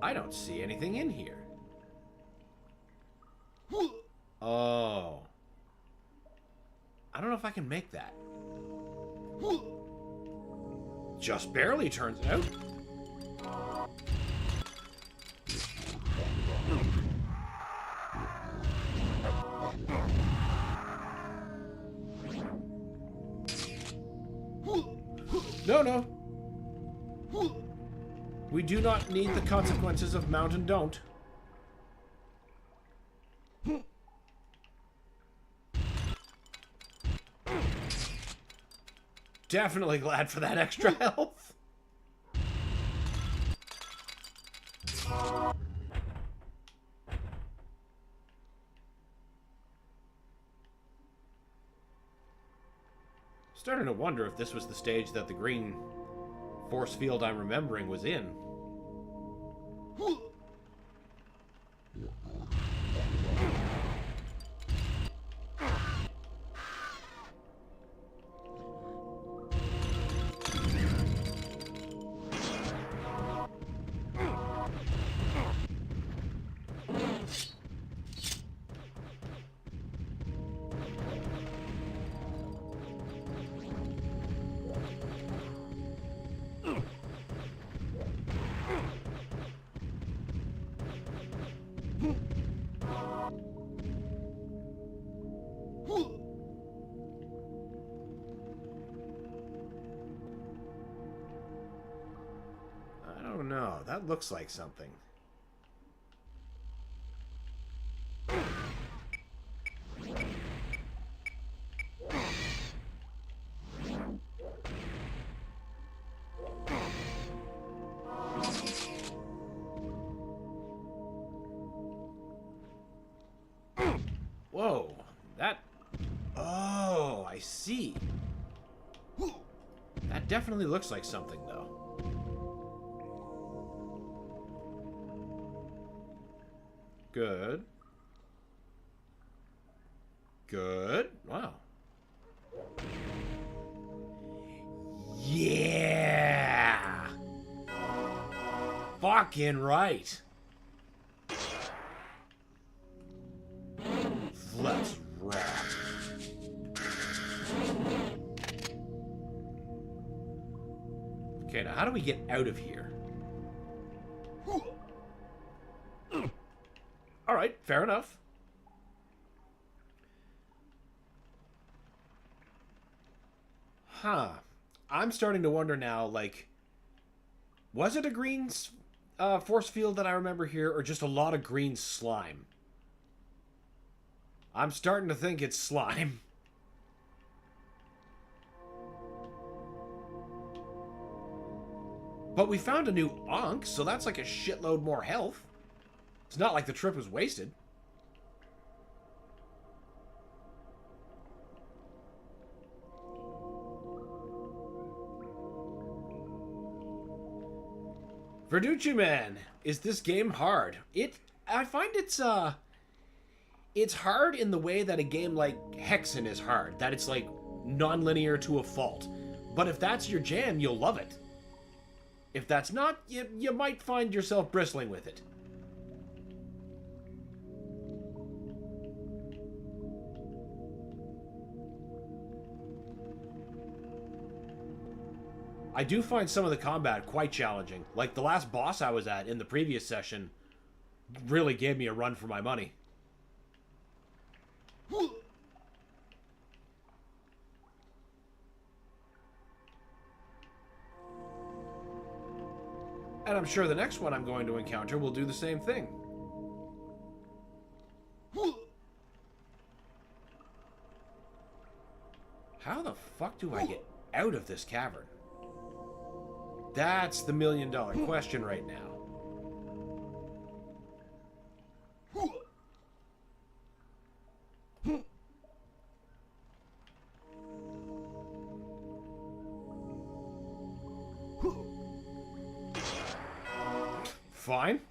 I don't see anything in here. Oh. I don't know if I can make that. Just barely, turns out. No, no. We do not need the consequences of Mount and Don't. Definitely glad for that extra health. Starting to wonder if this was the stage that the green force field I'm remembering was in. No, that looks like something. Whoa, that... Oh, I see. That definitely looks like something, though. Good. Good. Wow. Yeah! Fucking right. Let's rock. Okay, now how do we get out of here? Alright, fair enough. Huh. I'm starting to wonder now, like, was it a green force field that I remember here, or just a lot of green slime? I'm starting to think it's slime. But we found a new Ankh, so that's like a shitload more health. It's not like the trip was wasted. Verducci Man, is this game hard? I find it's hard in the way that a game like Hexen is hard. That it's like non-linear to a fault. But if that's your jam, you'll love it. If that's not, you might find yourself bristling with it. I do find some of the combat quite challenging. Like the last boss I was at in the previous session really gave me a run for my money. And I'm sure the next one I'm going to encounter will do the same thing. How the fuck do I get out of this cavern? That's the million-dollar question right now. Fine.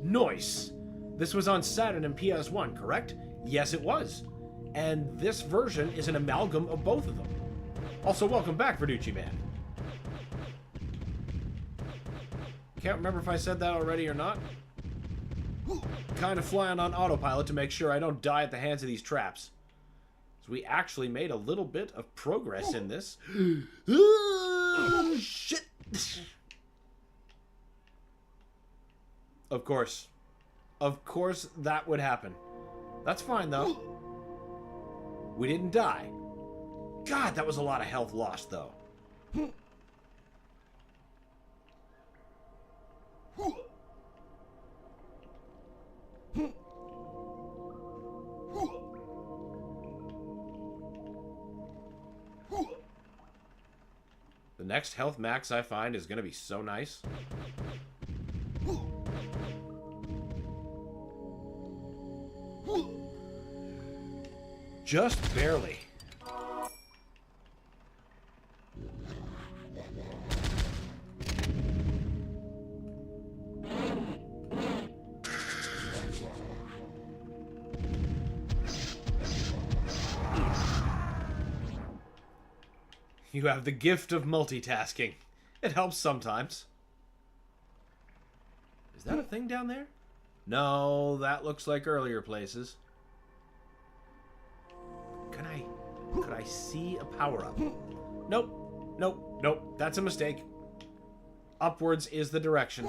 Nice. This was on Saturn and PS1, correct? Yes, it was. And this version is an amalgam of both of them. Also, welcome back, Verducci Man. Can't remember if I said that already or not. Kind of flying on autopilot to make sure I don't die at the hands of these traps. So we actually made a little bit of progress in this. Shit! Of course. Of course that would happen. That's fine, though. We didn't die. God, that was a lot of health lost, though. The next health max I find is going to be so nice. Just barely. You have the gift of multitasking. It helps sometimes. Is that a thing down there? No, that looks like earlier places. Could I see a power-up? Nope. Nope. Nope. That's a mistake. Upwards is the direction.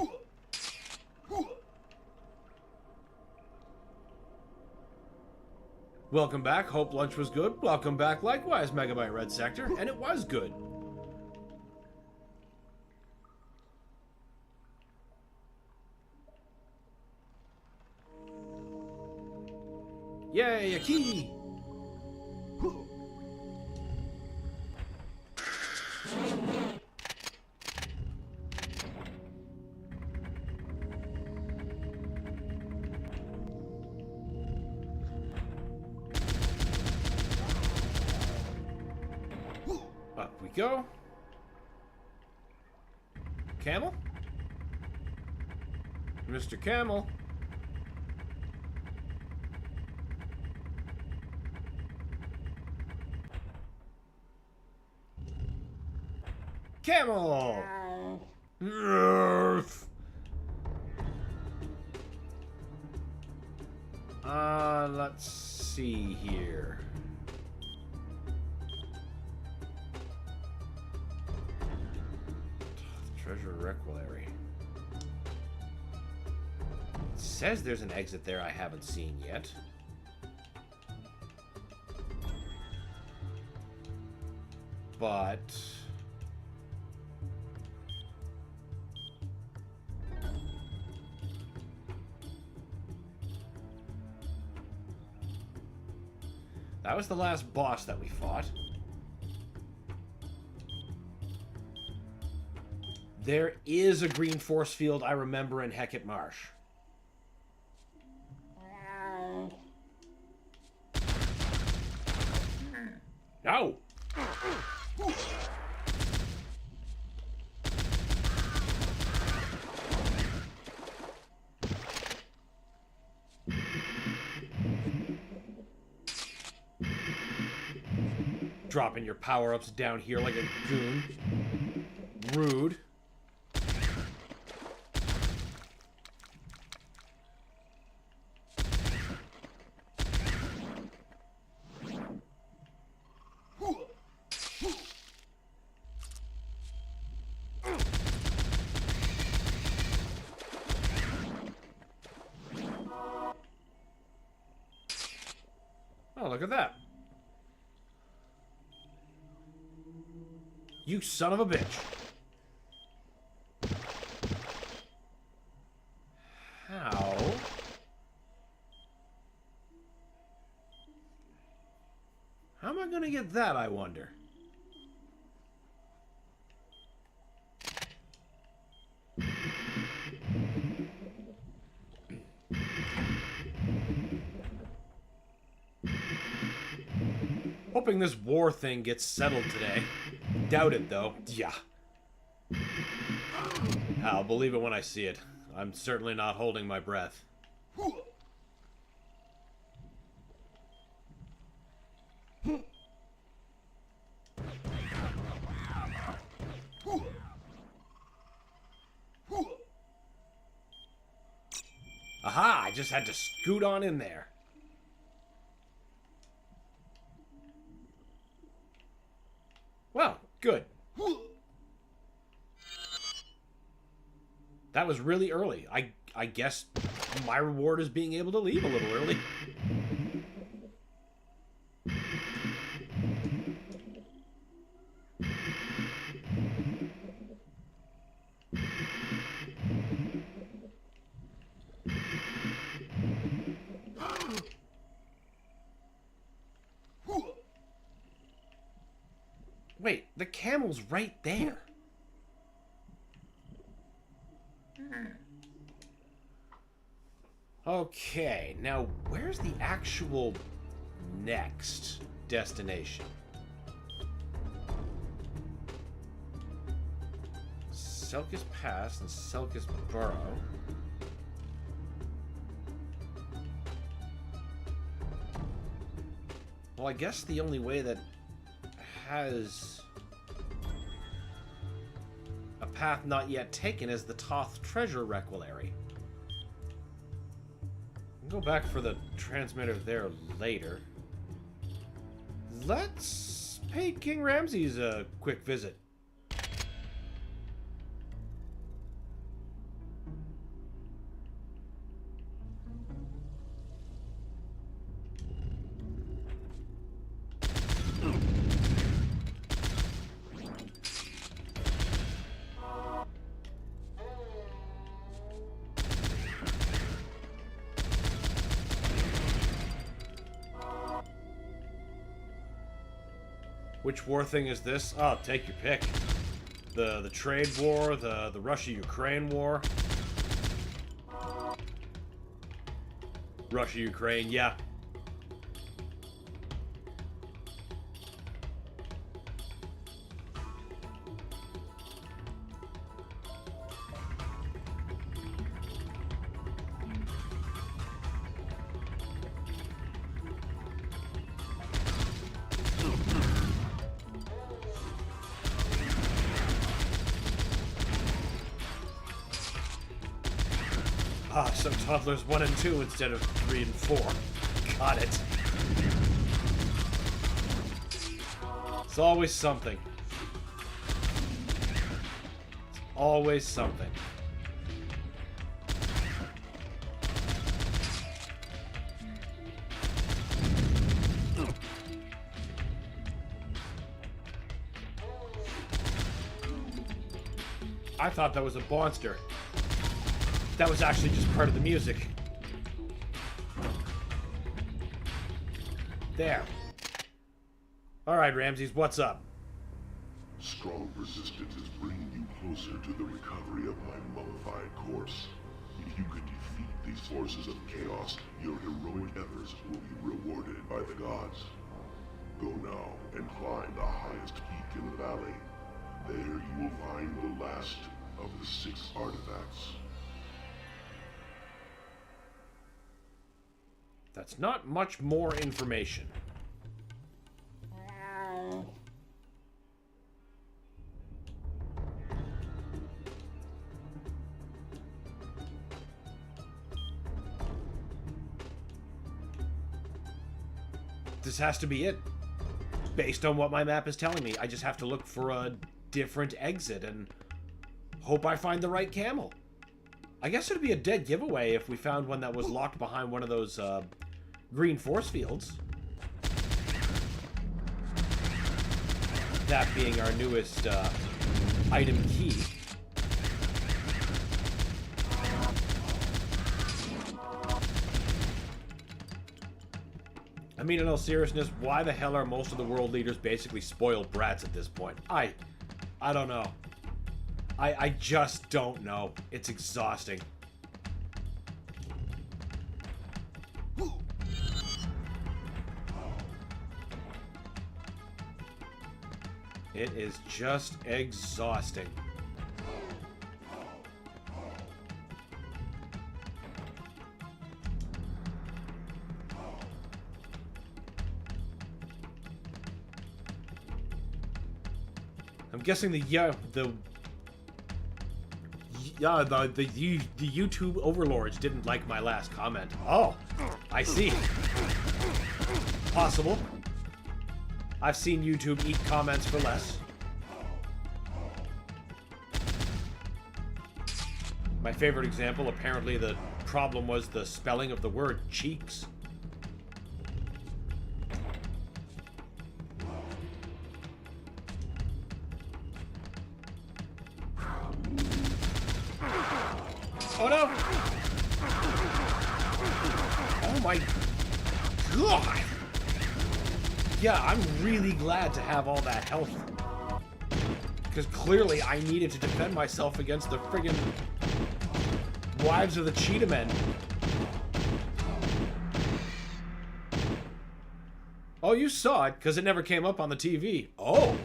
Welcome back. Hope lunch was good. Welcome back likewise, Megabyte Red Sector. And it was good. Yay, a key! Up we go. Camel? Mr. Camel. Camel! Let's see here. Treasure Requilary. It says there's an exit there I haven't seen yet. But... that was the last boss that we fought. There is a green force field I remember in Hecate Marsh. No! Dropping your power-ups down here like a goon. Rude. Oh, look at that. You son of a bitch. How? How am I gonna get that, I wonder? Hoping this war thing gets settled today. Doubt it, though. Yeah. I'll believe it when I see it. I'm certainly not holding my breath. Aha! I just had to scoot on in there. Well, good. That was really early. I guess my reward is being able to leave a little early. Wait, the camel's right there. Okay, now where's the actual next destination? Selkis Pass and Selkis Burrow. Well, I guess the only way that has a path not yet taken is the Toth Treasure Requilary. Go back for the transmitter there later. Let's pay King Ramses a quick visit. Which war thing is this? Oh, take your pick. The trade war, the Russia-Ukraine war. Russia-Ukraine, yeah. Ah, some toddlers 1 and 2 instead of 3 and 4. Got it. It's always something. It's always something. I thought that was a monster. That was actually just part of the music. There. Alright, Ramses, what's up? Strong resistance is bringing you closer to the recovery of my mummified corpse. If you can defeat these forces of chaos, your heroic efforts will be rewarded by the gods. Go now and climb the highest peak in the valley. There you will find the last of the 6 artifacts. That's not much more information. This has to be it. Based on what my map is telling me, I just have to look for a different exit and hope I find the right camel. I guess it'd be a dead giveaway if we found one that was locked behind one of those green force fields. That being our newest item key. I mean, in all seriousness, why the hell are most of the world leaders basically spoiled brats at this point? I don't know. I just don't know. It's exhausting. It is just exhausting. I'm guessing the YouTube overlords didn't like my last comment. Oh, I see. Possible. I've seen YouTube eat comments for less. My favorite example, apparently the problem was the spelling of the word cheeks. Oh no! Oh my god! Yeah, I'm really glad to have all that health. Because clearly I needed to defend myself against the friggin' wives of the cheetah men. Oh, you saw it, because it never came up on the TV. Oh!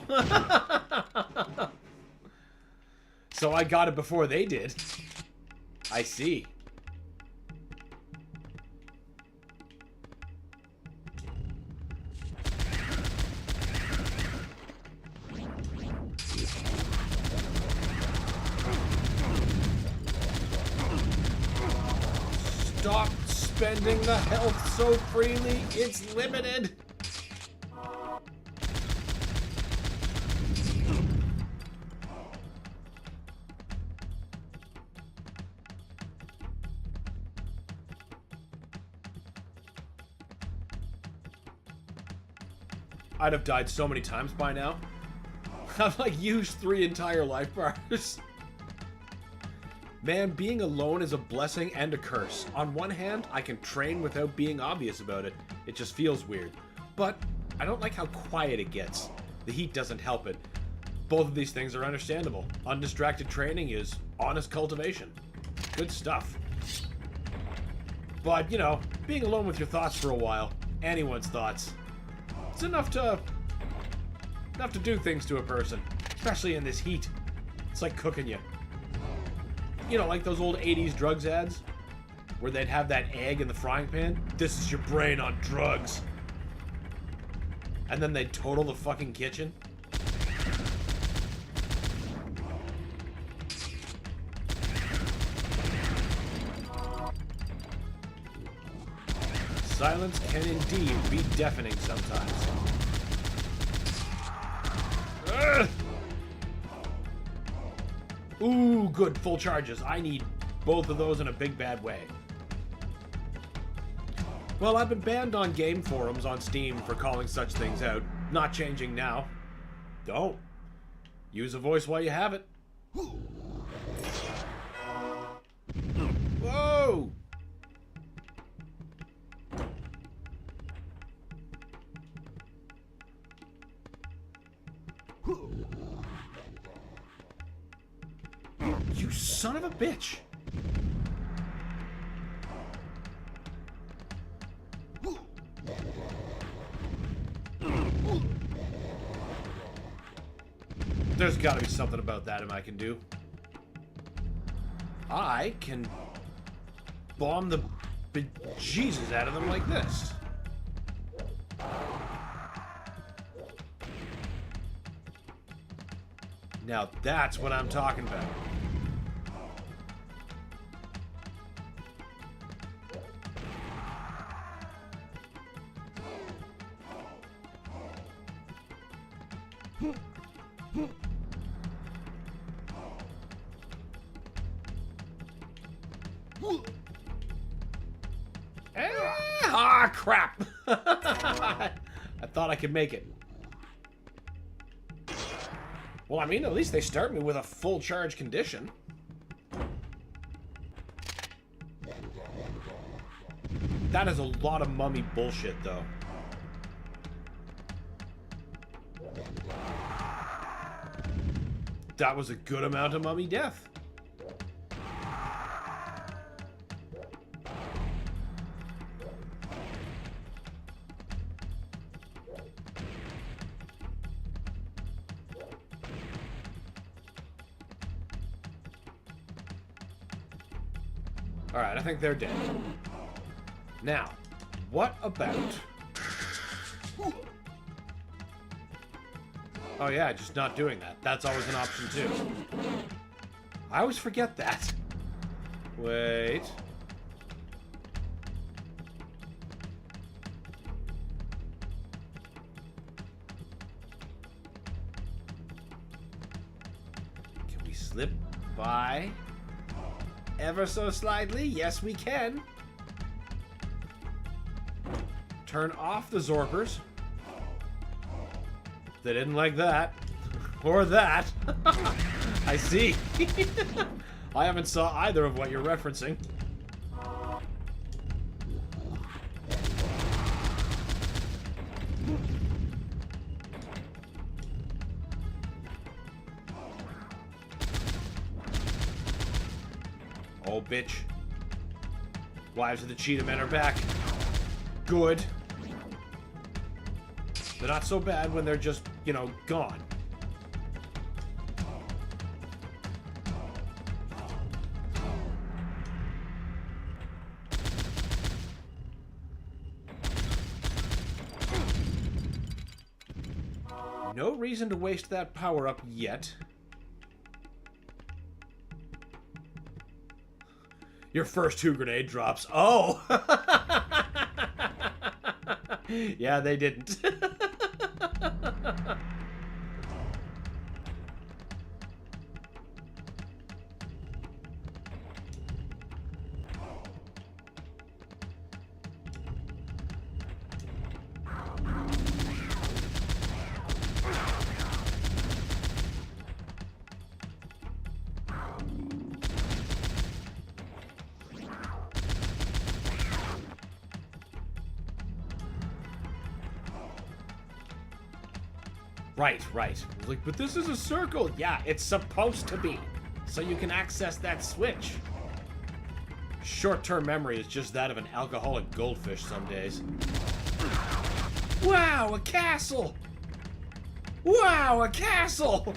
So I got it before they did. I see. Stop spending the health so freely. It's limited. I'd have died so many times by now. I've like used 3 entire life bars. Man, being alone is a blessing and a curse. On one hand, I can train without being obvious about it. It just feels weird. But I don't like how quiet it gets. The heat doesn't help it. Both of these things are understandable. Undistracted training is honest cultivation. Good stuff. But, you know, being alone with your thoughts for a while, anyone's thoughts, it's enough to do things to a person, especially in this heat. It's like cooking you. You know, like those old 80s drugs ads where they'd have that egg in the frying pan. This is your brain on drugs. And then they'd total the fucking kitchen. Silence can indeed be deafening sometimes. Ugh! Ooh, good, full charges. I need both of those in a big bad way. Well, I've been banned on game forums on Steam for calling such things out. Not changing now. Don't. Use a voice while you have it. Whoa! You son of a bitch! There's gotta be something about that I can do. I can bomb the bejesus out of them like this. Now that's what I'm talking about. Ah, crap! I thought I could make it. Well, I mean, at least they start me with a full charge condition. That is a lot of mummy bullshit, though. That was a good amount of mummy death. Alright, I think they're dead. Now, what about... Oh yeah, just not doing that. That's always an option too. I always forget that. Wait. Can we slip by ever so slightly? Yes, we can. Turn off the Zorbers. They didn't like that. Or that. I see. I haven't saw either of what you're referencing. Oh, bitch. Wives of the Cheetah Men are back. Good. They're not so bad when they're just, you know, gone. No reason to waste that power-up yet. Your first 2 grenade drops. Oh! Yeah, they didn't. Right. Like, but this is a circle. Yeah, it's supposed to be. So you can access that switch. Short-term memory is just that of an alcoholic goldfish some days. Wow, a castle! Wow, a castle!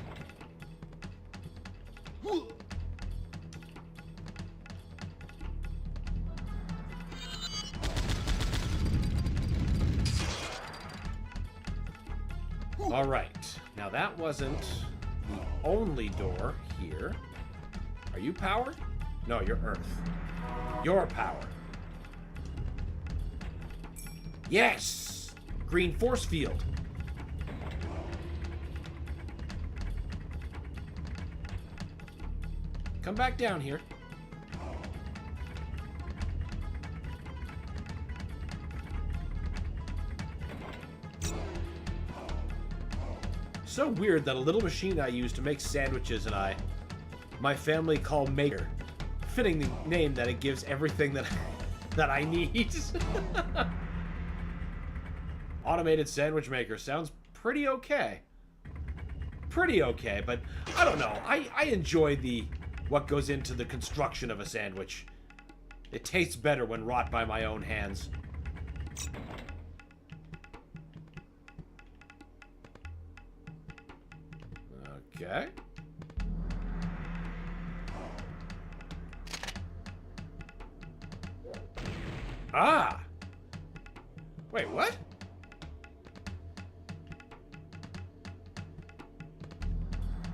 All right. Now that wasn't the only door here. Are you power? No, you're earth. You're power. Yes! Green force field. Come back down here. So weird that a little machine I use to make sandwiches and my family call Maker. Fitting the name that it gives everything that I need. Automated sandwich maker sounds pretty okay. Pretty okay, but I don't know. I enjoy what goes into the construction of a sandwich. It tastes better when wrought by my own hands. Okay. Ah! Wait, what?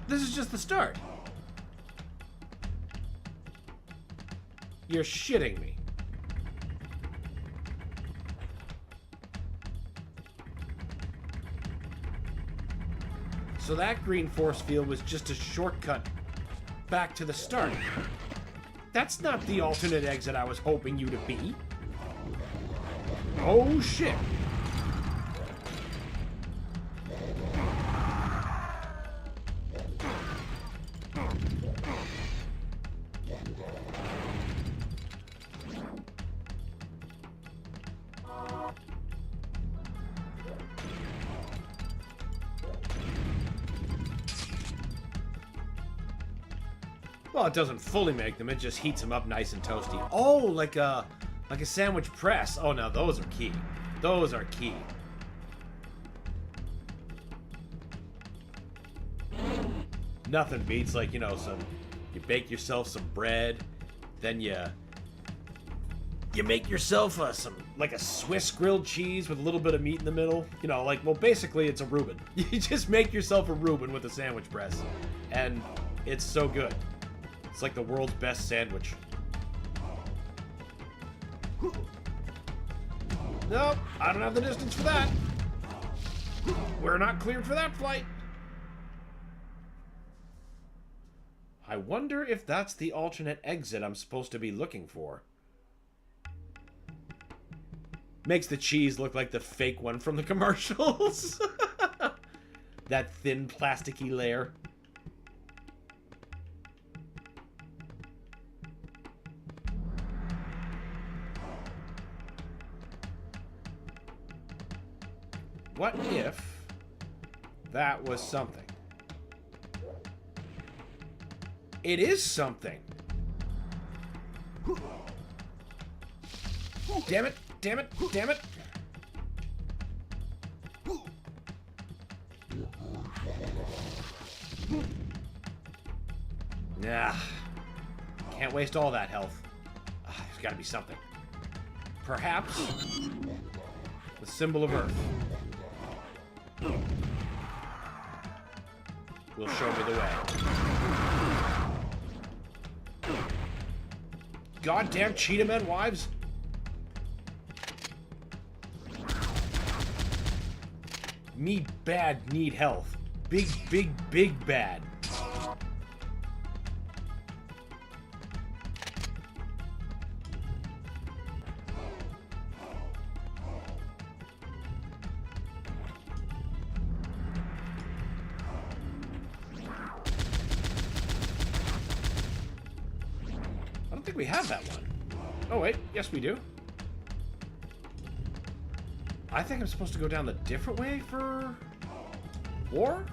This is just the start. You're shitting me. So that green force field was just a shortcut back to the start. That's not the alternate exit I was hoping you to be. Oh shit. Well, it doesn't fully make them, it just heats them up nice and toasty. Oh, like a sandwich press. Oh, now those are key. Those are key. Nothing beats, like, you know, you bake yourself some bread, then you you make yourself like a Swiss grilled cheese with a little bit of meat in the middle. You know, like, well, basically it's a Reuben. You just make yourself a Reuben with a sandwich press, and it's so good. It's like the world's best sandwich. Nope, I don't have the distance for that. We're not cleared for that flight. I wonder if that's the alternate exit I'm supposed to be looking for. Makes the cheese look like the fake one from the commercials. That thin, plasticky layer. What if that was something? It is something. Damn it, damn it, damn it. Nah. Can't waste all that health. There's gotta be something. Perhaps the symbol of Earth will show me the way. Goddamn cheetah men wives. Me bad need health. Big, big, big bad. I don't think we have that one. Oh wait, yes we do. I think I'm supposed to go down the different way for war?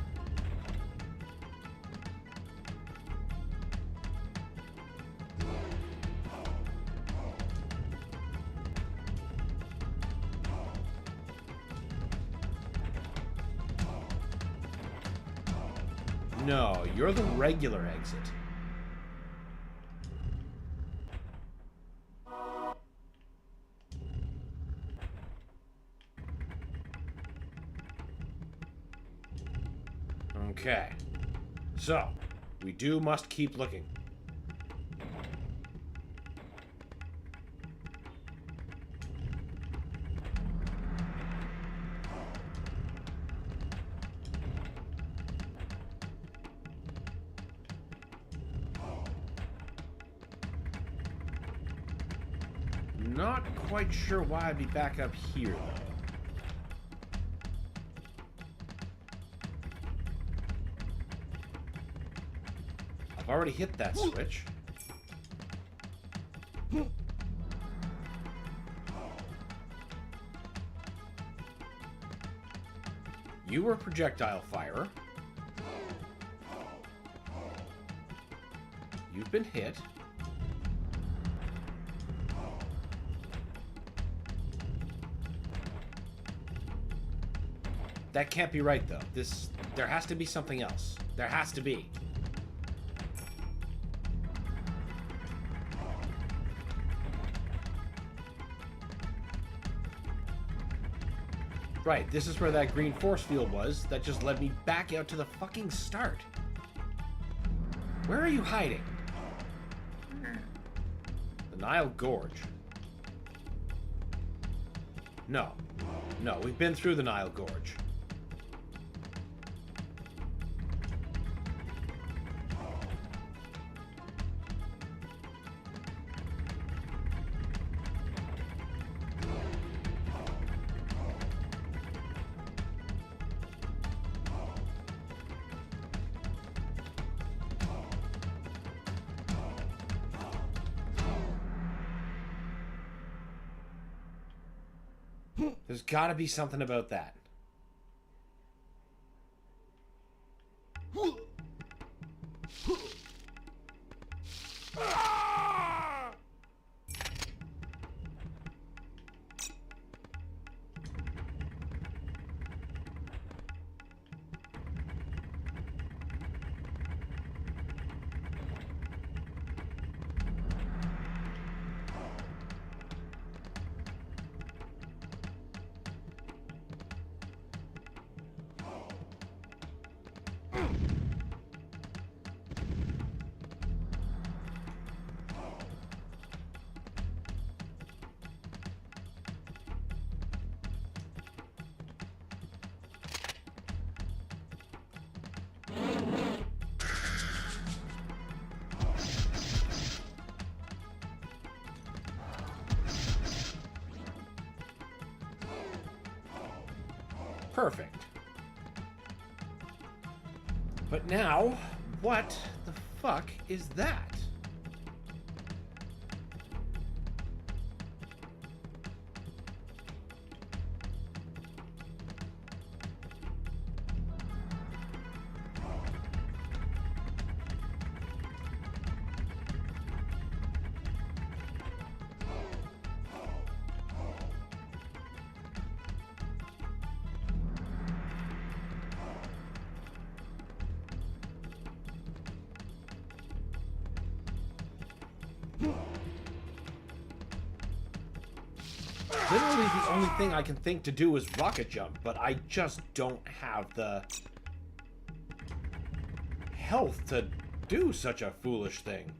No, you're the regular exit. Okay, so we must keep looking. Not quite sure why I'd be back up here, though. I've already hit that switch. You were a projectile firer. You've been hit. That can't be right, though. There has to be something else. There has to be. Right, this is where that green force field was that just led me back out to the fucking start. Where are you hiding? The Nile Gorge. No. No, we've been through the Nile Gorge. There's gotta be something about that. Perfect. But now, what the fuck is that? Literally the only thing I can think to do is rocket jump, but I just don't have the health to do such a foolish thing.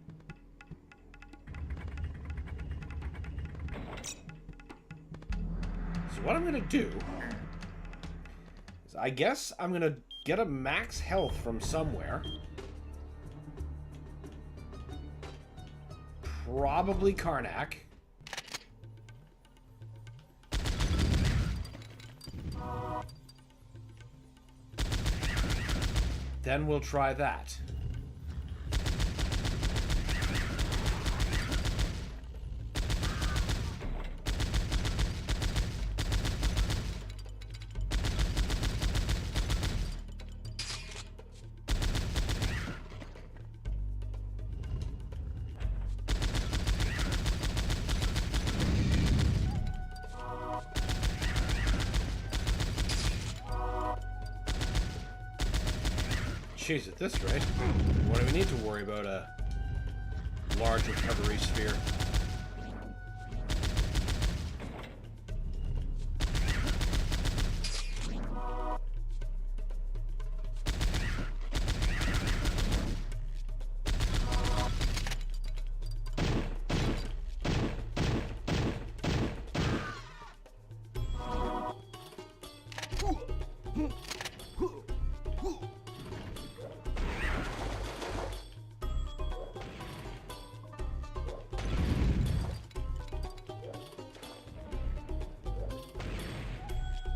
So what I'm gonna do is I guess I'm gonna get a max health from somewhere. Probably Karnak. Then we'll try that. Jeez, at this rate, what do we need to worry about a large recovery sphere?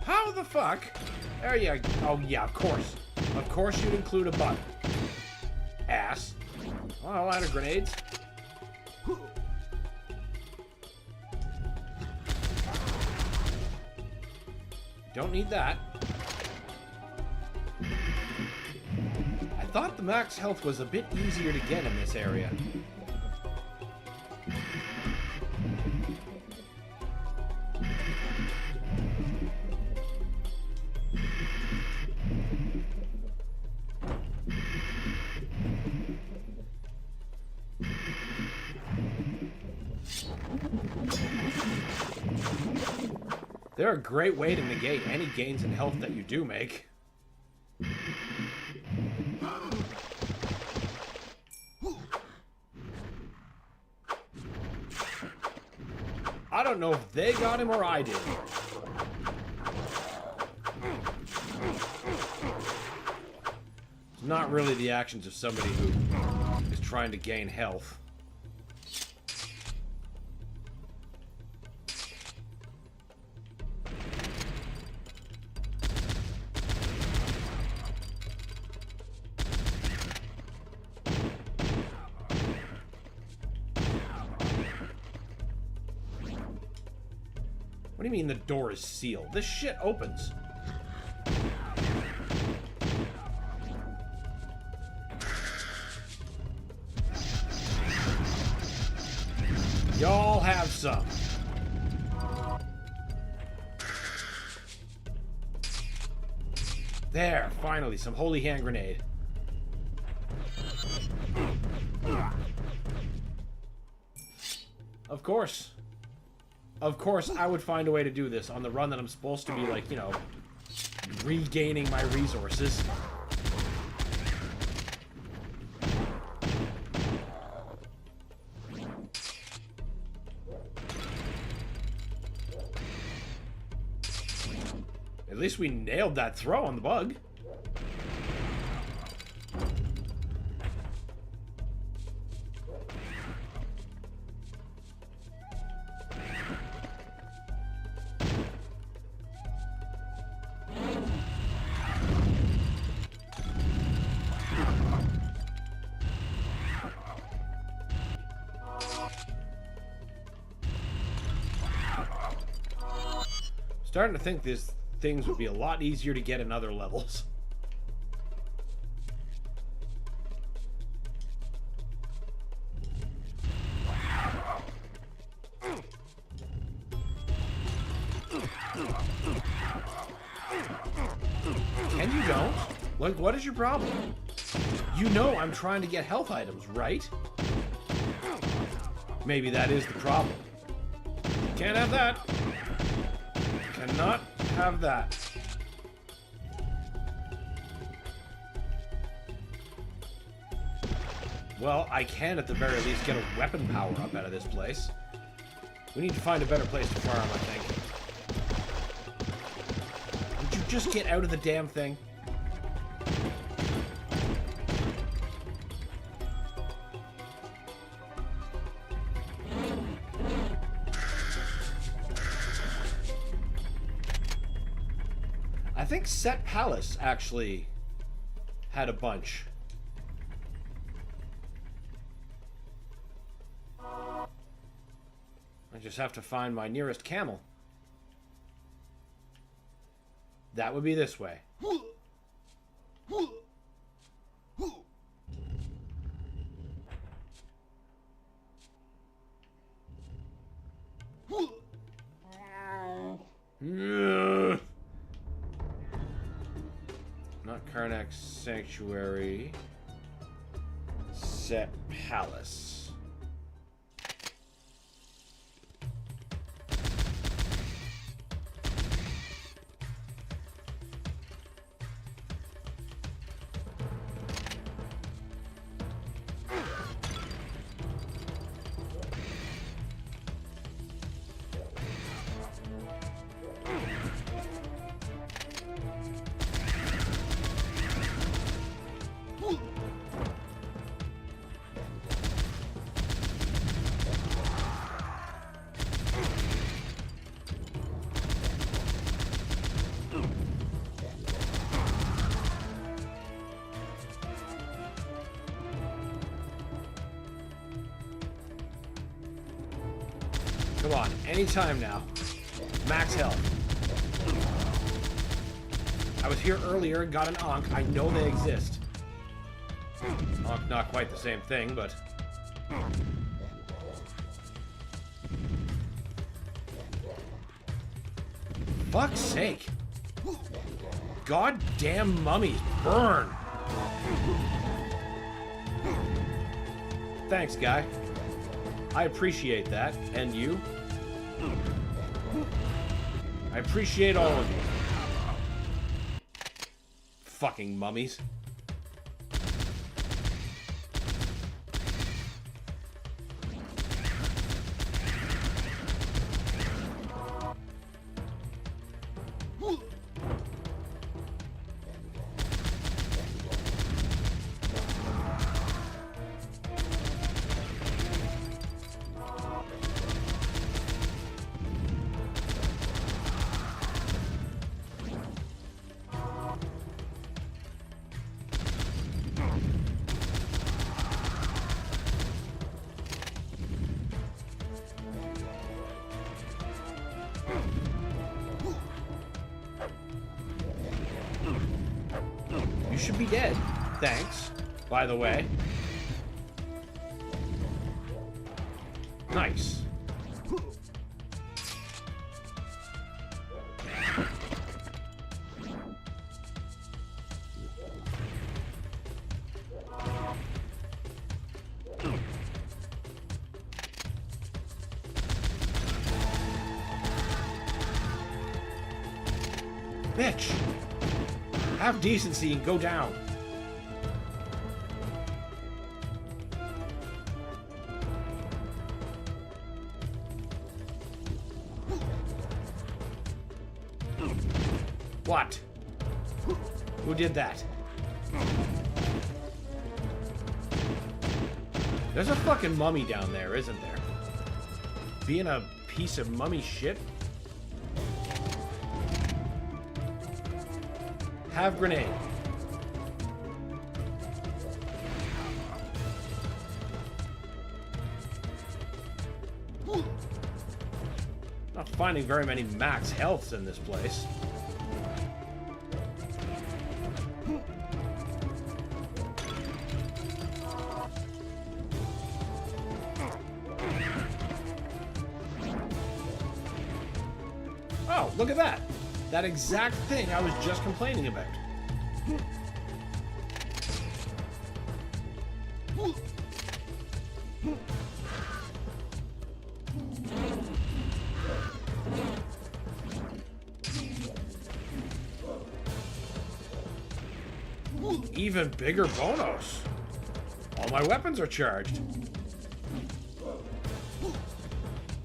How the fuck? There you go. Oh, yeah, of course. Of course you'd include a button. Ass. Well, a lot of grenades. Don't need that. I thought the max health was a bit easier to get in this area. They're a great way to negate any gains in health that you do make. I don't know if they got him or I did. It's not really the actions of somebody who is trying to gain health. What do you mean the door is sealed? This shit opens. Y'all have some. There, finally, some holy hand grenade. Of course. Of course, I would find a way to do this on the run that I'm supposed to be, like, you know, regaining my resources. At least we nailed that throw on the bug. Starting to think these things would be a lot easier to get in other levels. And you don't? Like, what is your problem? You know I'm trying to get health items, right? Maybe that is the problem. Can't have that. Cannot have that. Well, I can at the very least get a weapon power up out of this place. We need to find a better place to farm, I think. Would you just get out of the damn thing? I think Set Palace actually had a bunch. I just have to find my nearest camel. That would be this way. Not Karnak Sanctuary. Set Palace. Come on, anytime now. Max health. I was here earlier and got an Ankh. I know they exist. Ankh, not quite the same thing, but... Fuck's sake. Goddamn mummies, burn! Thanks, guy. I appreciate that. And you? I appreciate all of you. Fucking mummies. Should be dead. Thanks, by the way. Nice. Bitch. Have decency and go down. What? Who did that? There's a fucking mummy down there, isn't there? Being a piece of mummy shit? Have grenade. Oh, finding very many max healths in this place. Oh, look at that. That exact thing I was just complaining about. Even bigger bonus. All my weapons are charged.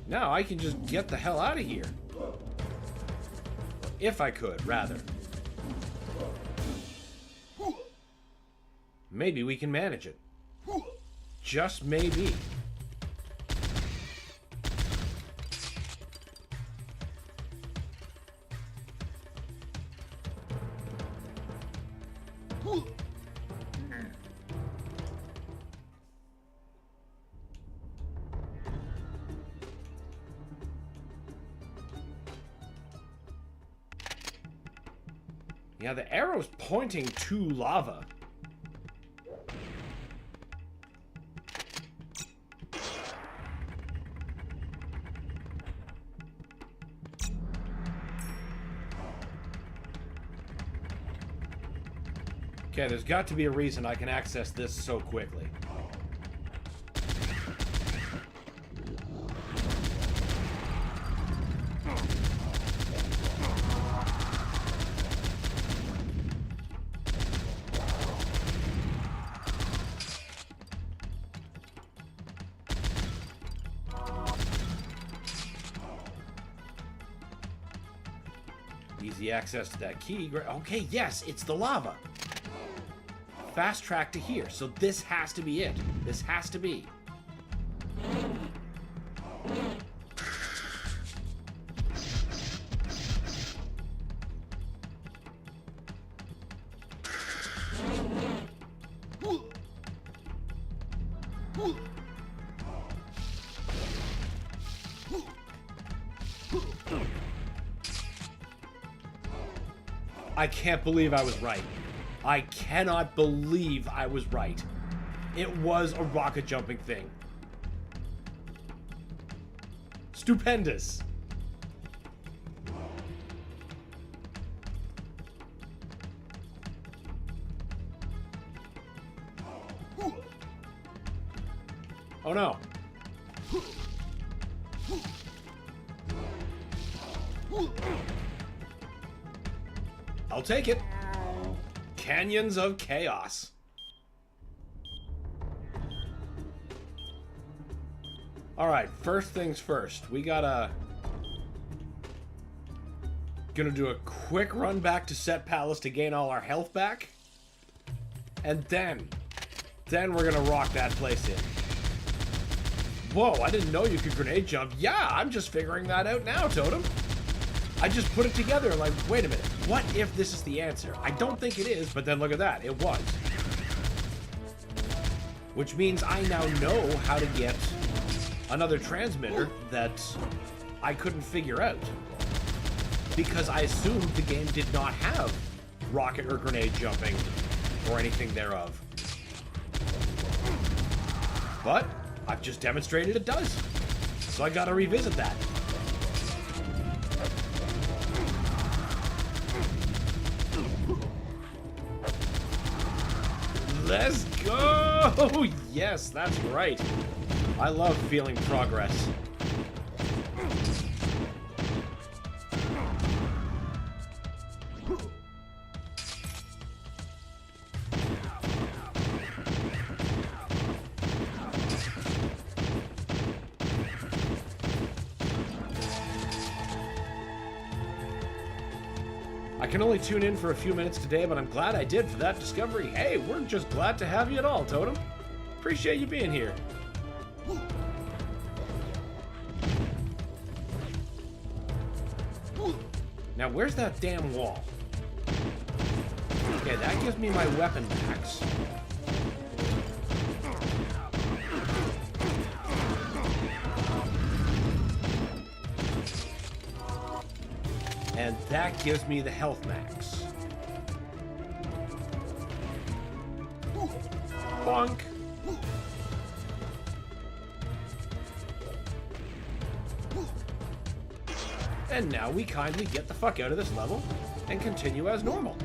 Now I can just get the hell out of here. If I could, rather. Maybe we can manage it. Just maybe. Yeah, the arrow's pointing to lava. Okay, there's got to be a reason I can access this so quickly. Easy access to that key. Okay, yes, it's the lava. Fast track to here. So this has to be it. This has to be. I can't believe I was right. I cannot believe I was right. It was a rocket jumping thing. Stupendous. Oh no. I'll take it. Canyons of Chaos. Alright, first things first. We gotta... Gonna do a quick run back to Set Palace to gain all our health back. And then we're gonna rock that place in. Whoa, I didn't know you could grenade jump. Yeah, I'm just figuring that out now, Totem. I just put it together like, wait a minute, what if this is the answer? I don't think it is, but then look at that, it was. Which means I now know how to get another transmitter that I couldn't figure out. Because I assumed the game did not have rocket or grenade jumping or anything thereof. But I've just demonstrated it does. So I gotta revisit that. Let's go! Yes, that's right. I love feeling progress. I can only tune in for a few minutes today, but I'm glad I did for that discovery. Hey, we're just glad to have you at all, Totem. Appreciate you being here. Now, where's that damn wall? Okay, that gives me my weapon max. And that gives me the health max. Bonk. And now we kindly get the fuck out of this level and continue as normal.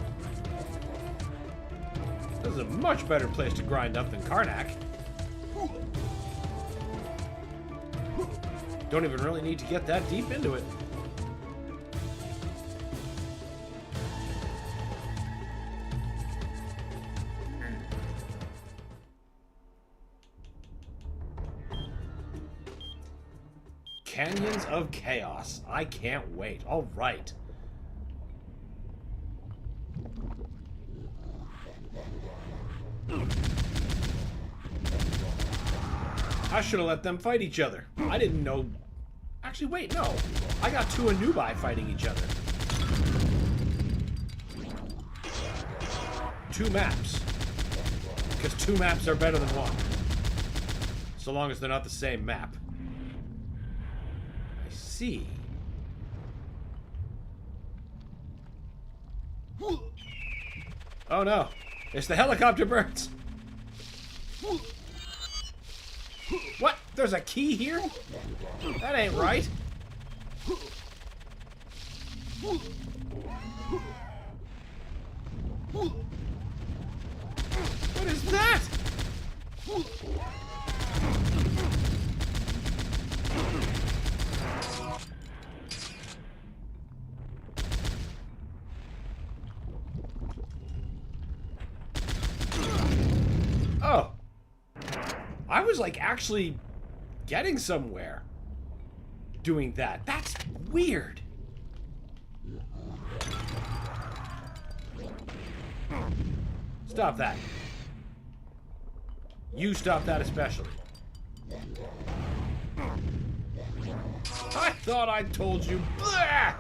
This is a much better place to grind up than Karnak. Don't even really need to get that deep into it. Canyons of Chaos. I can't wait. All right. I should have let them fight each other. I didn't know... Actually, wait, no. I got two Anubai fighting each other. Two maps. Because two maps are better than one. So long as they're not the same map. I see. Oh no. It's the helicopter birds. What? There's a key here? That ain't right. What is that? Oh. I was like actually getting somewhere doing that. That's weird. Stop that. You stop that especially. I thought I told you. Blah!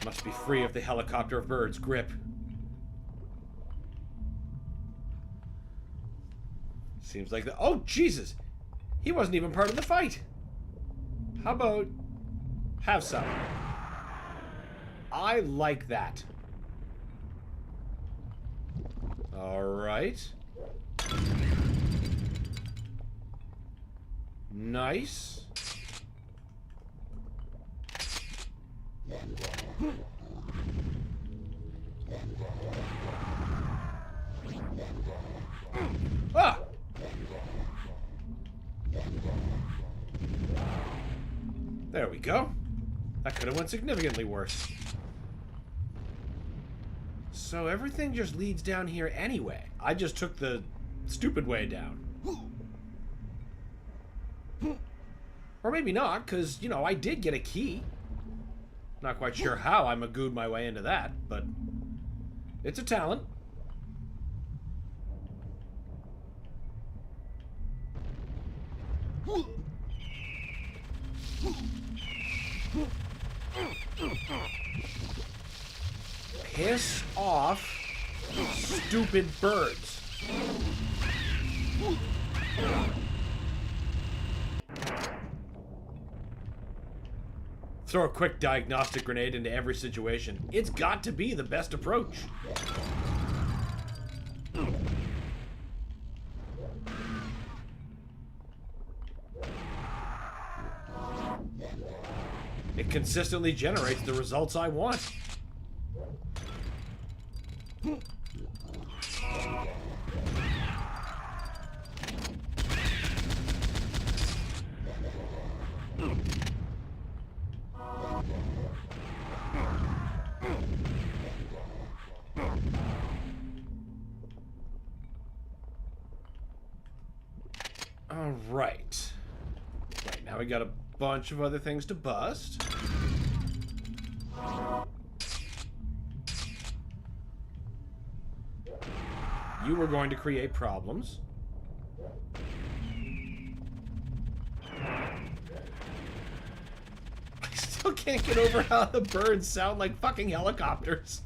Must be free of the helicopter of birds' grip. Seems like the... Oh, Jesus! He wasn't even part of the fight! How about... have some? I like that. Alright. Nice. Ah! There we go. That could have went significantly worse. So everything just leads down here anyway. I just took the stupid way down. Or maybe not, because, you know, I did get a key. Not quite sure how I magooed my way into that, but it's a talent. Piss off, stupid birds. Throw a quick diagnostic grenade into every situation. It's got to be the best approach. It consistently generates the results I want. All right. Right, now we got a bunch of other things to bust. You were going to create problems. I still can't get over how the birds sound like fucking helicopters.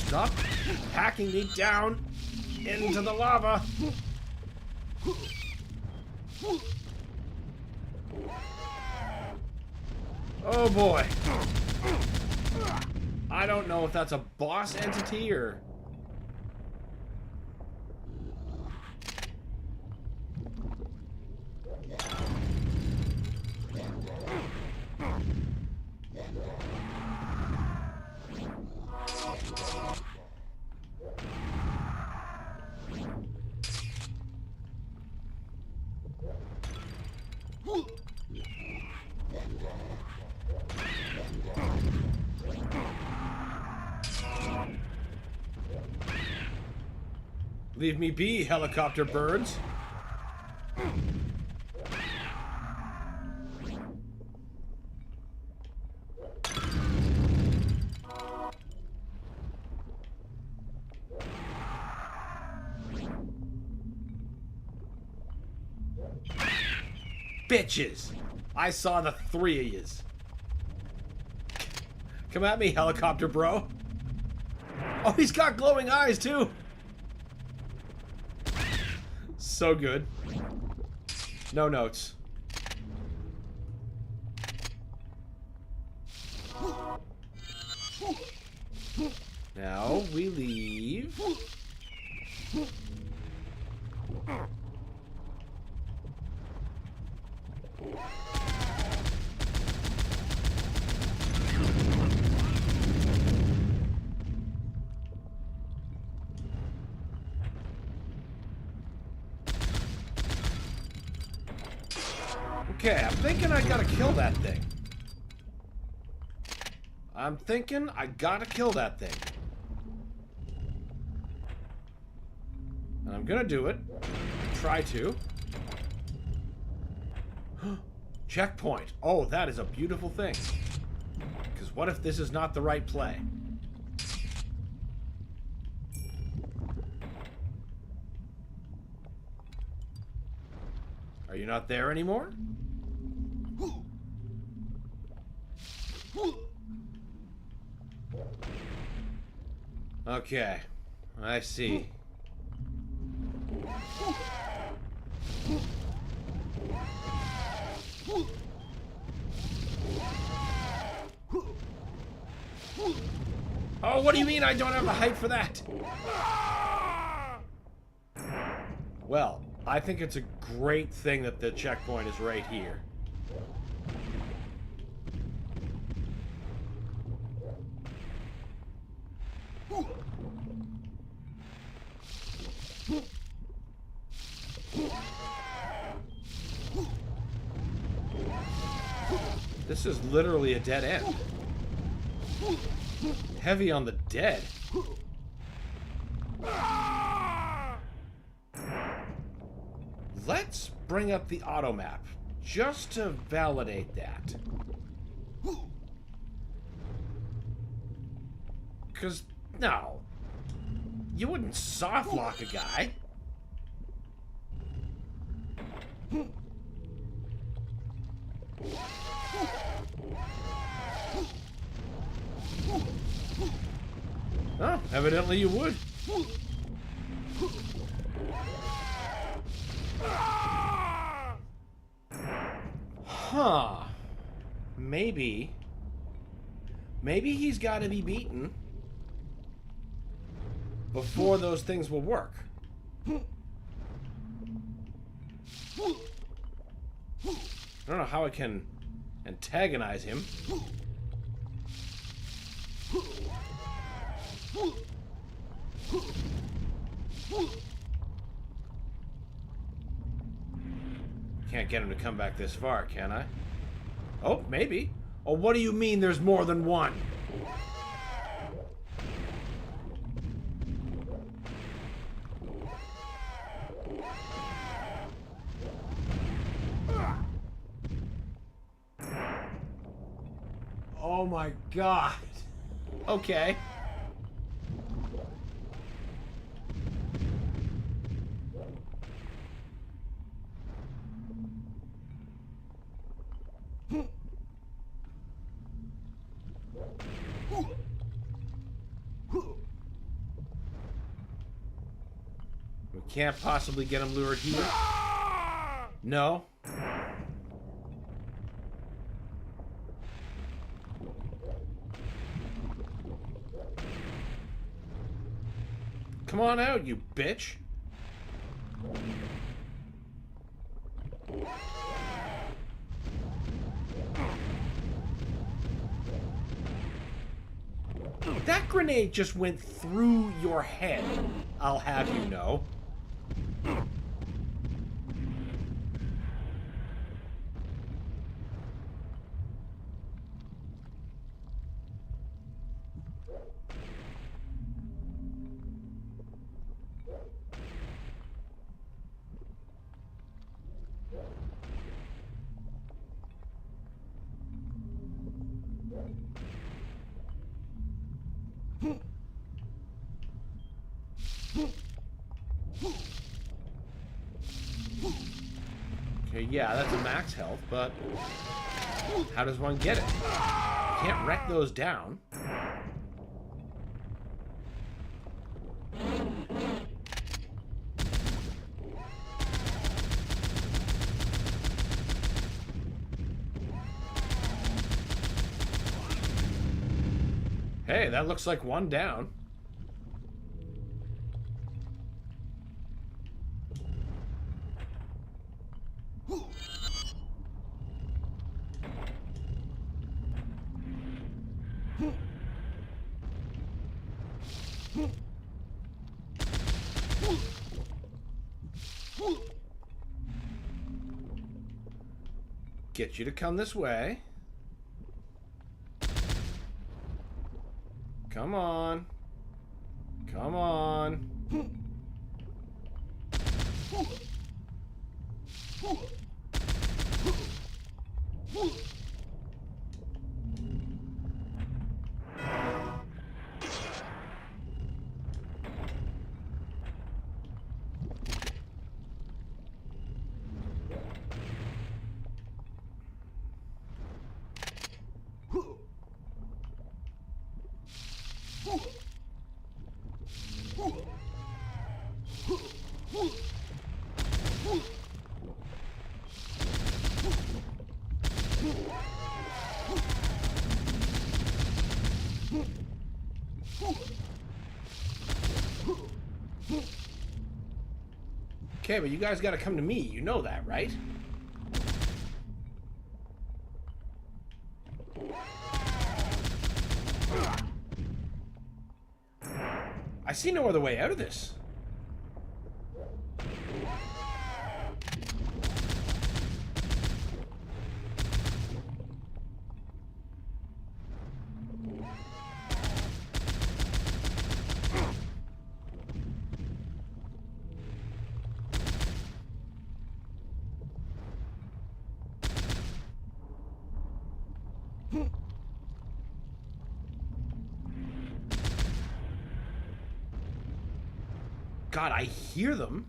Stop hacking me down into the lava. Oh boy. I don't know if that's a boss entity or... Leave me be, helicopter birds. Bitches! I saw the three of yous. Come at me, helicopter bro. Oh, he's got glowing eyes too! So good. No notes. Now we leave. Okay, I'm thinking I gotta kill that thing. I'm thinking I gotta kill that thing. And I'm gonna do it. Try to. Checkpoint. Oh, that is a beautiful thing. Because what if this is not the right play? Are you not there anymore? Okay, I see. Oh, what do you mean I don't have the height for that? Well, I think it's a great thing that the checkpoint is right here. This is literally a dead end. Heavy on the dead. Let's bring up the auto map just to validate that. Because, no. You wouldn't soft lock a guy. Oh, evidently you would. Huh. Maybe he's got to be beaten before those things will work. I don't know how I can antagonize him. Can't get him to come back this far, can I? Oh, maybe. Oh, what do you mean there's more than one? Oh my god. Okay. We can't possibly get him lured here. No. Come on out, you bitch. That grenade just went through your head, I'll have you know. Okay, yeah, that's a max health, but how does one get it? You can't wreck those down. Hey, that looks like one down. Get you to come this way. Come on. Come on. Okay, but you guys gotta come to me. You know that, right? I see no other way out of this. God, I hear them.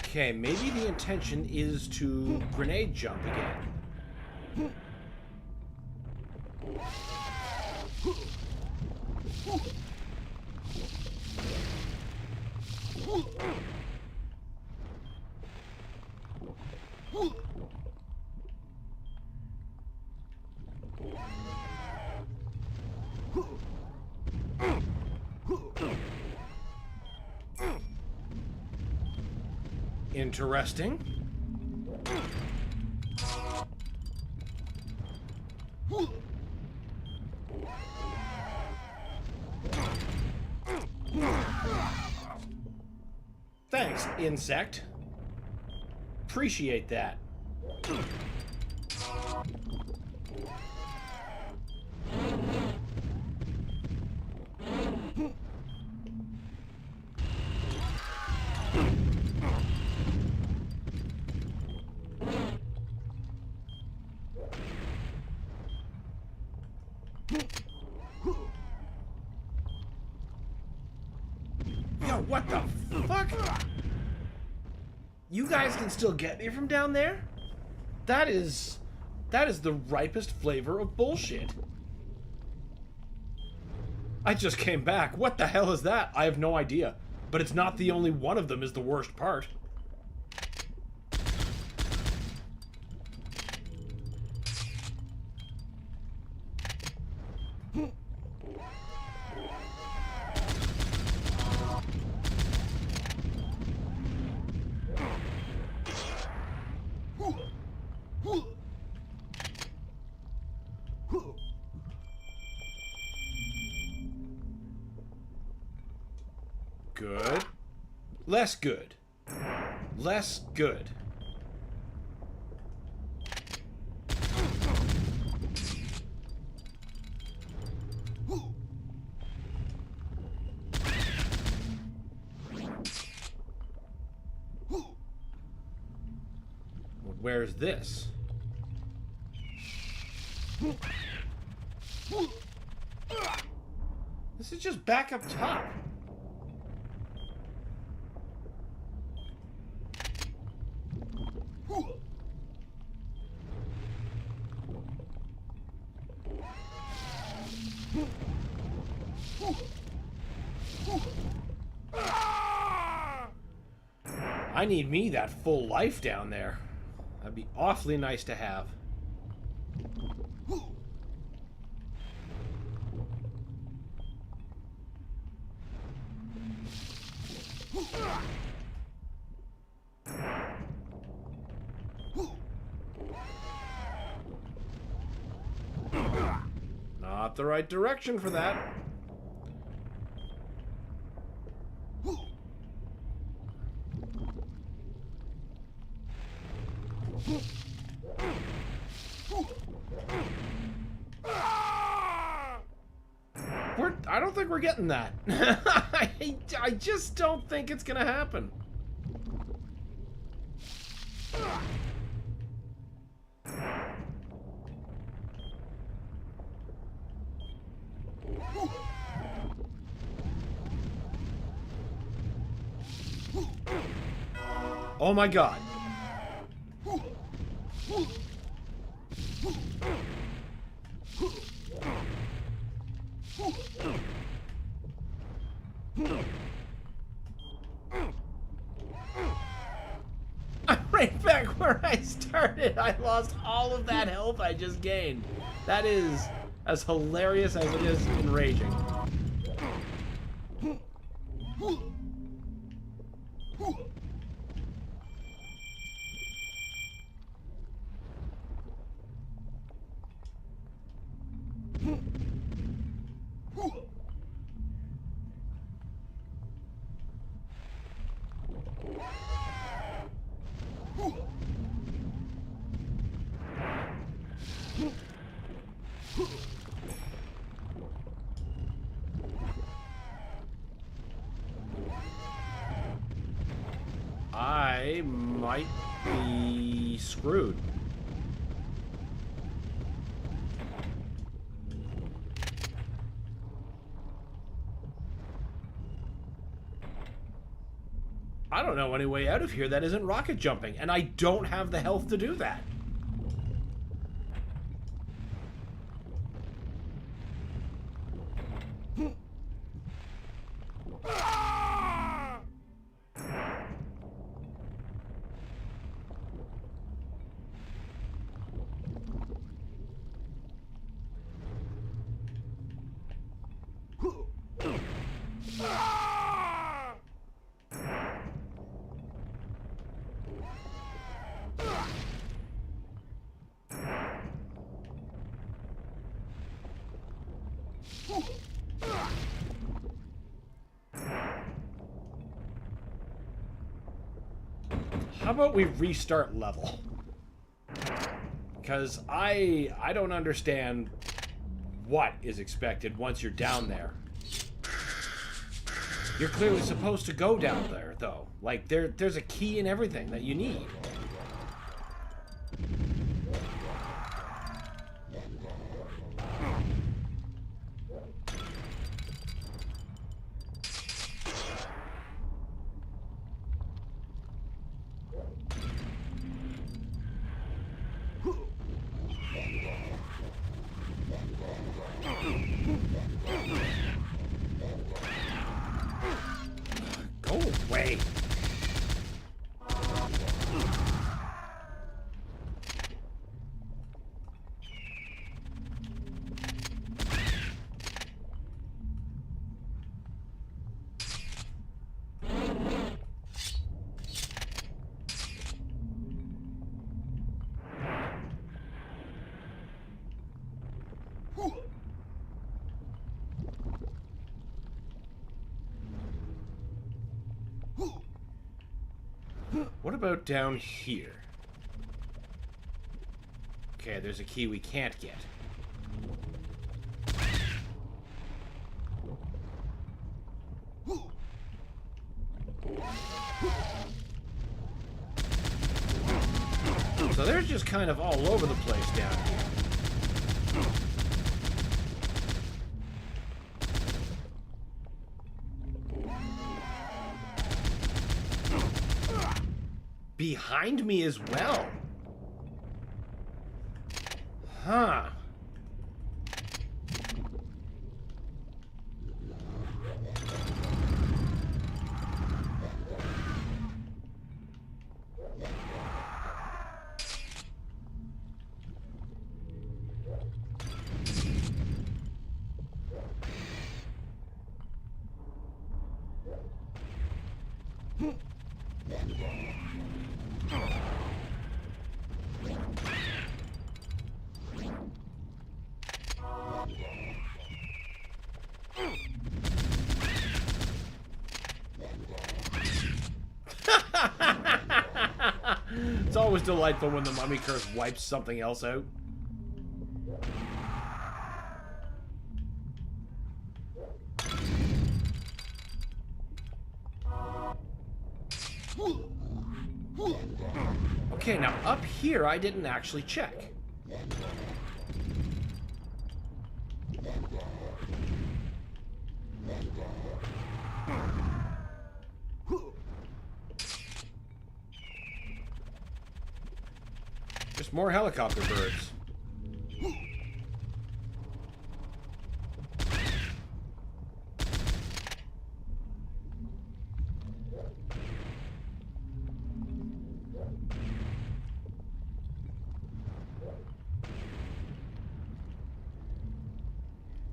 Okay, maybe the intention is to grenade jump again. Interesting. Thanks, insect. Appreciate that. Yo, what the fuck? You guys can still get me from down there? That is the ripest flavor of bullshit. I just came back. What the hell is that? I have no idea. But it's not the only one of them is the worst part. Good. Less good. Less good. Where's this? This is just back up top. I need me that full life down there. That'd be awfully nice to have. Not the right direction for that. I don't think we're getting that. I just don't think it's gonna happen. Oh my god. I'm right back where I started. I lost all of that health I just gained. That is as hilarious as it is enraging. I might be screwed. I don't know any way out of here that isn't rocket jumping, and I don't have the health to do that. How about we restart level? Because I don't understand what is expected once you're down there. You're clearly supposed to go down there, though. Like, there's a key and everything that you need. Go away. What about down here? Okay, there's a key we can't get. So they're just kind of all over the place down here. Behind me as well. Huh. It's always delightful when the mummy curse wipes something else out. Okay, now up here I didn't actually check. Just more helicopter birds.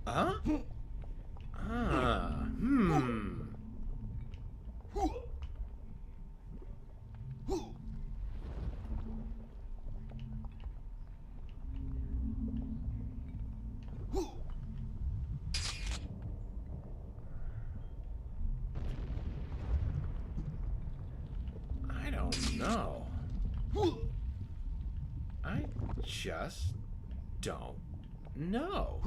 Huh? I don't know. I just don't know.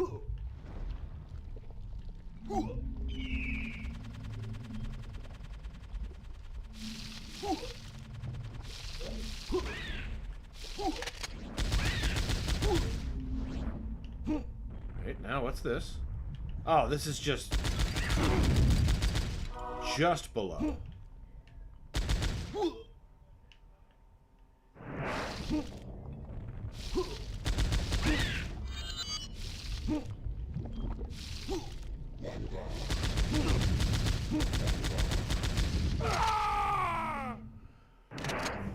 Right, now what's this? Oh, this is just below.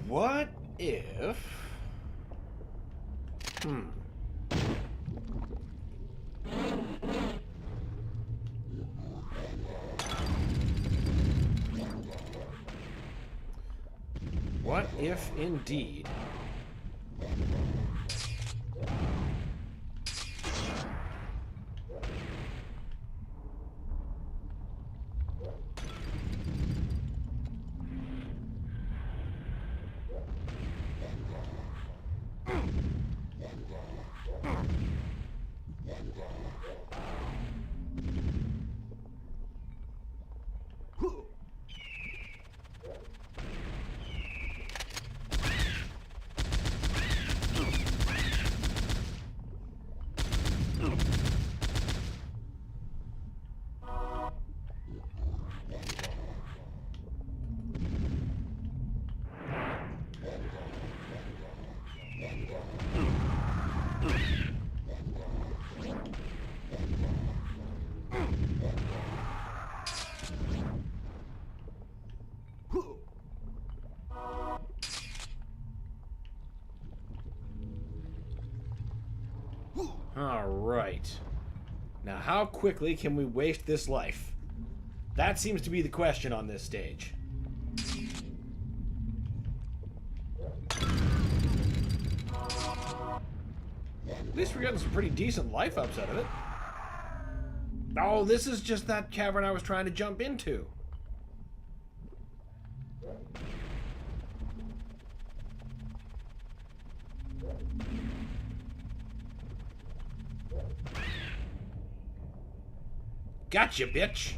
What if... What if indeed... Alright. Now, how quickly can we waste this life? That seems to be the question on this stage. At least we're getting some pretty decent life ups out of it. Oh, this is just that cavern I was trying to jump into. Gotcha, bitch.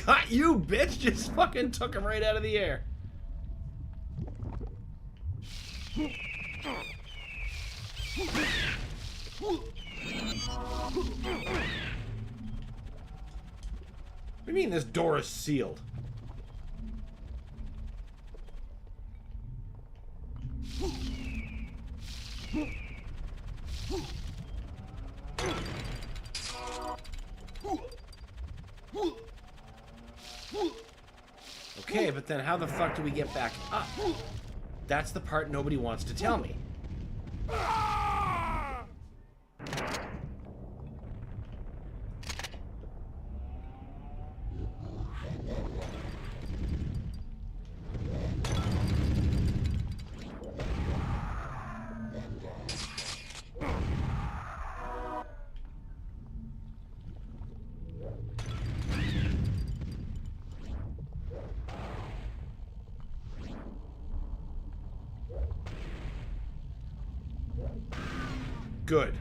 Got you, bitch. Just fucking took him right out of the air. What do you mean this door is sealed? Okay, but then how the fuck do we get back up? That's the part nobody wants to tell me. Good.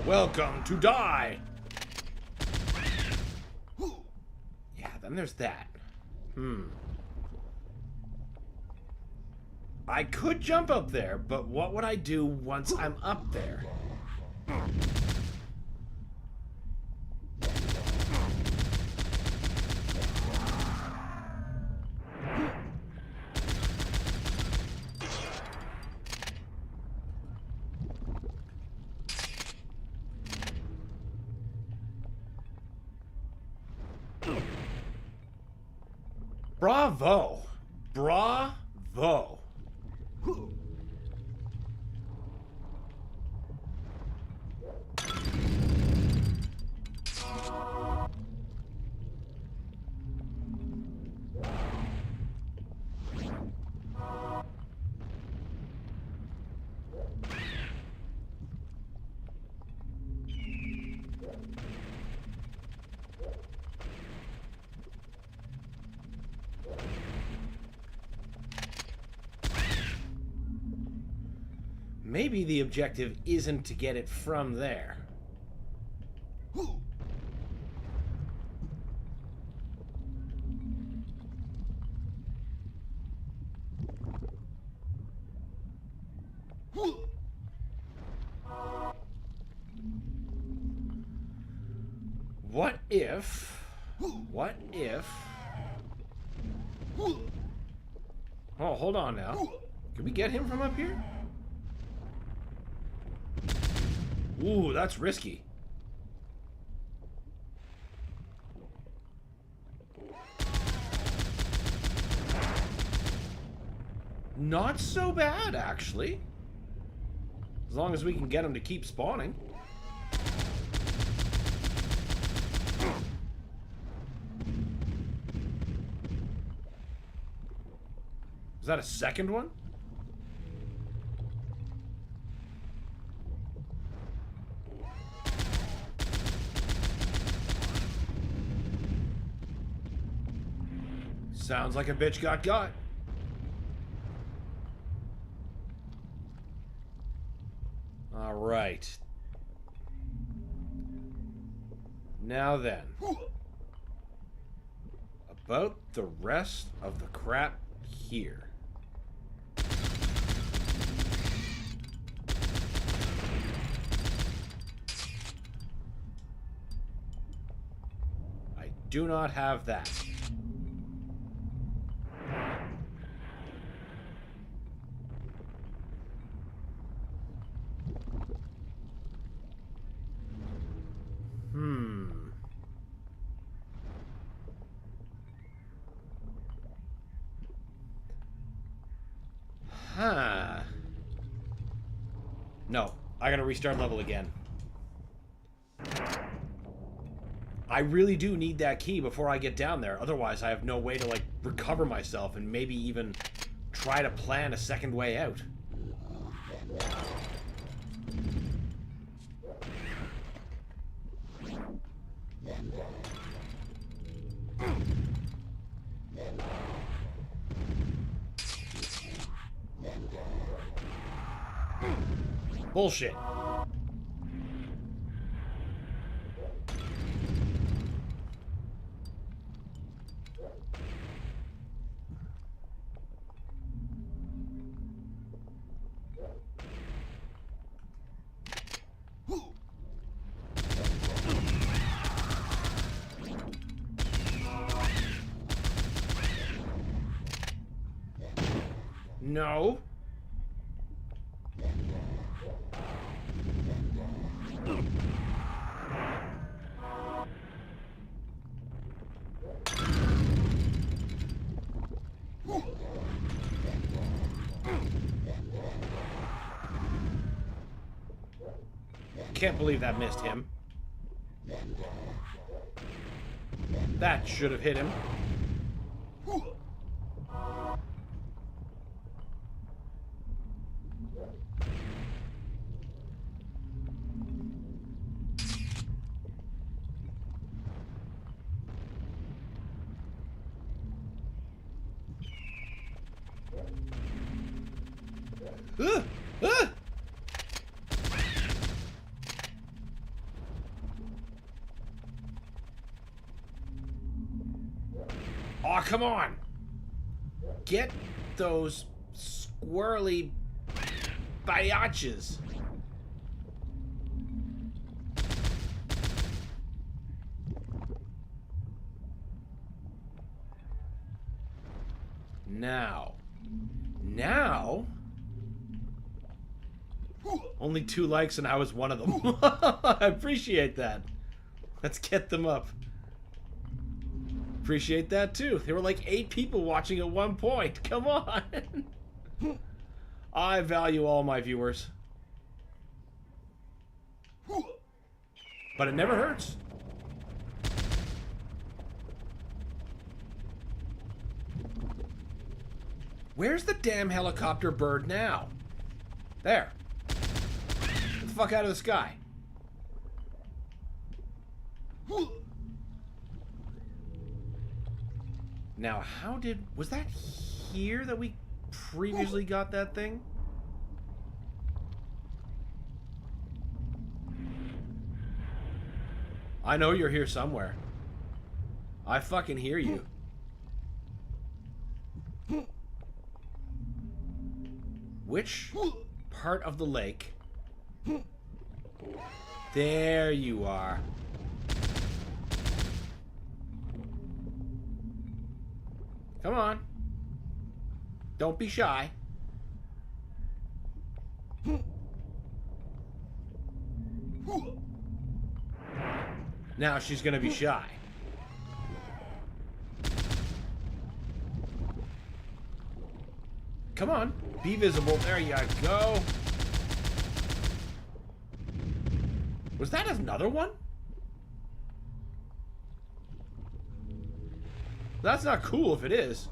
Welcome to die. Yeah, then there's that. I could jump up there, but what would I do once I'm up there? Bravo! Bravo! Maybe the objective isn't to get it from there. What if... Oh, hold on now. Can we get him from up here? Ooh, that's risky. Not so bad, actually. As long as we can get him to keep spawning. Is that a second one? Sounds like a bitch got. All right. Now then. About the rest of the crap here. I do not have that. Huh. No, I gotta restart level again. I really do need that key before I get down there. Otherwise, I have no way to, like, recover myself and maybe even try to plan a second way out. Bullshit. No. Can't believe that missed him. That should have hit him. Ah! Ah! Oh, come on! Get those squirrely biatches. Now. Only 2 likes and I was one of them. I appreciate that. Let's get them up. Appreciate that too. There were like 8 people watching at one point. Come on. I value all my viewers. But it never hurts. Where's the damn helicopter bird now? There. Get the fuck out of the sky. Now, was that here that we previously got that thing? I know you're here somewhere. I fucking hear you. Which part of the lake? There you are. Come on. Don't be shy. Now she's gonna be shy. Come on. Be visible. There you go. Was that another one? That's not cool if it is.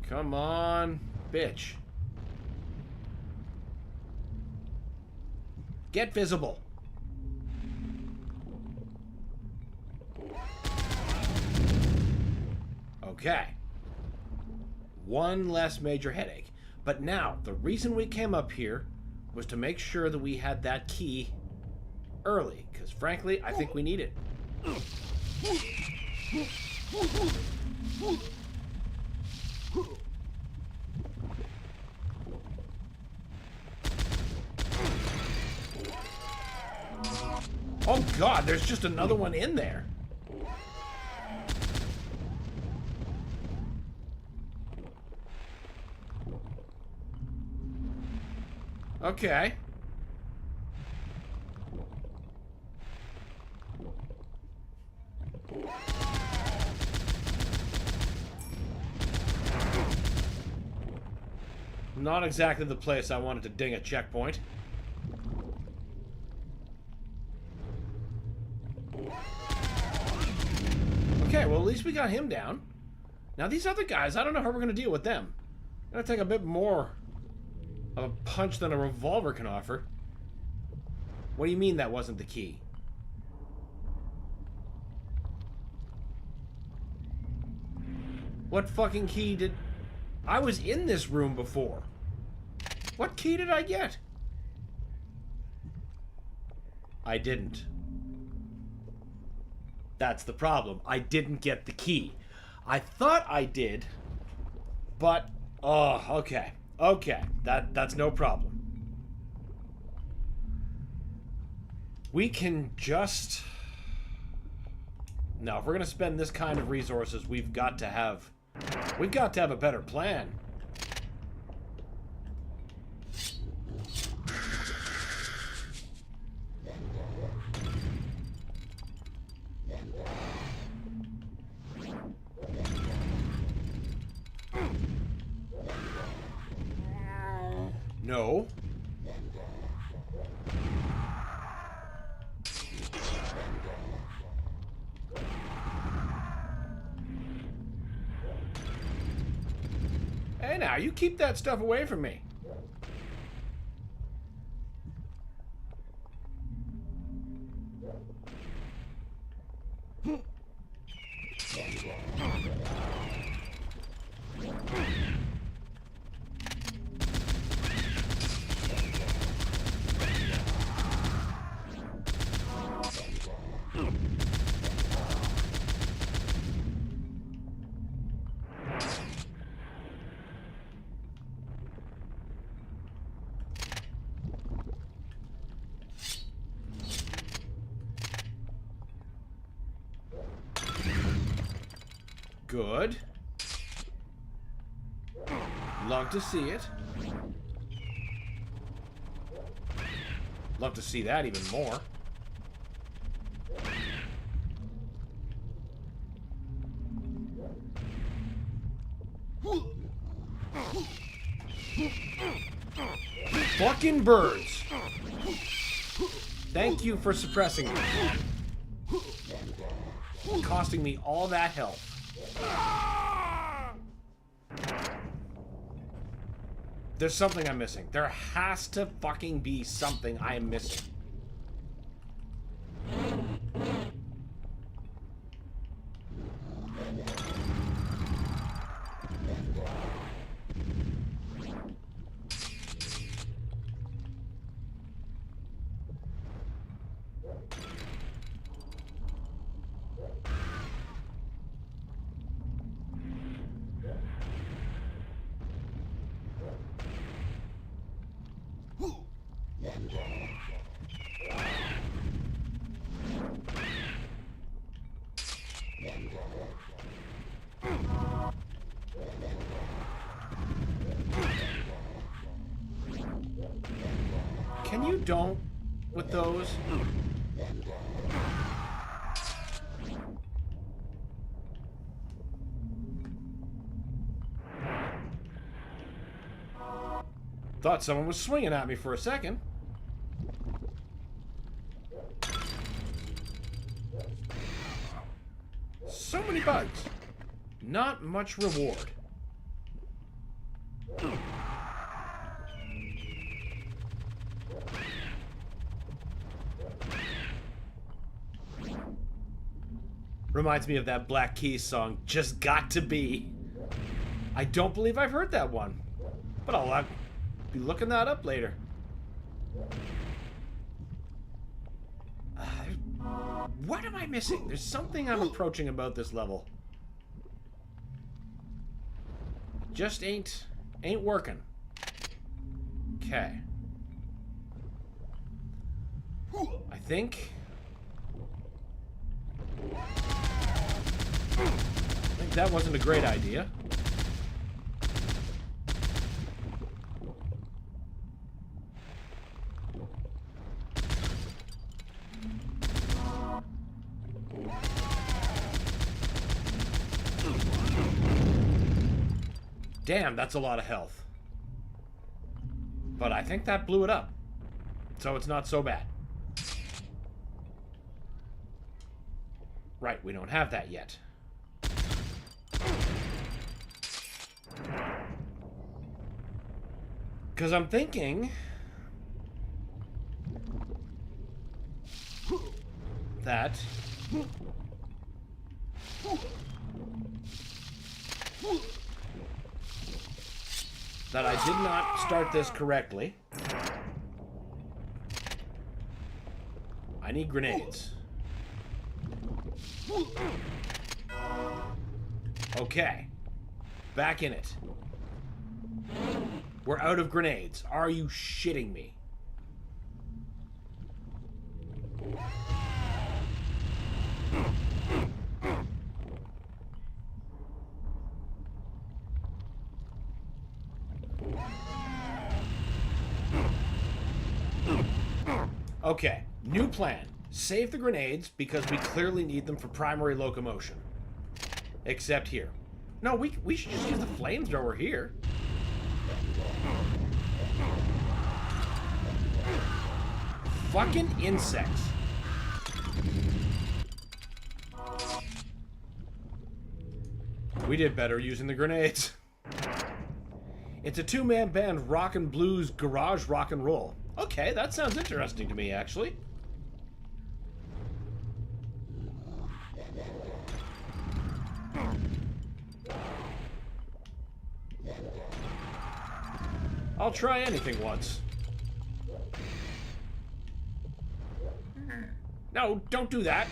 Come on, bitch. Get visible. Okay. One less major headache. But now, the reason we came up here was to make sure that we had that key early. Because frankly, I think we need it. Oh god, there's just another one in there. Okay. not exactly the place I wanted to ding a checkpoint. Okay, well, at least we got him down. Now, these other guys, I don't know how we're going to deal with them. Gonna take a bit more of a punch than a revolver can offer. What do you mean that wasn't the key? What fucking key did... I was in this room before. What key did I get? I didn't. That's the problem. I didn't get the key. I thought I did, but... Oh, okay. Okay. That's no problem. We can just... No, if we're going to spend this kind of resources, we've got to have a better plan. No. Hey now, you keep that stuff away from me. Good. Love to see it. Love to see that even more. Fucking birds. Thank you for suppressing me. Costing me all that health. There's something I'm missing. There has to fucking be something I'm missing. Can you don't with those? Thought someone was swinging at me for a second. So many bugs. Not much reward. Reminds me of that Black Keys song, Just Got to Be. I don't believe I've heard that one, but I'll be looking that up later. What am I missing? There's something I'm approaching about this level. Just ain't working. Okay. I think that wasn't a great idea. Damn, that's a lot of health. But I think that blew it up. So it's not so bad. Right, we don't have that yet. Because I'm thinking that I did not start this correctly. I need grenades. Okay. Back in it. We're out of grenades. Are you shitting me? Okay, new plan. Save the grenades because we clearly need them for primary locomotion. Except here. No, we should just use the flamethrower here. Fucking insects. We did better using the grenades. It's a two-man band rock and blues garage rock and roll. Okay, that sounds interesting to me, actually. I'll try anything once. No, don't do that.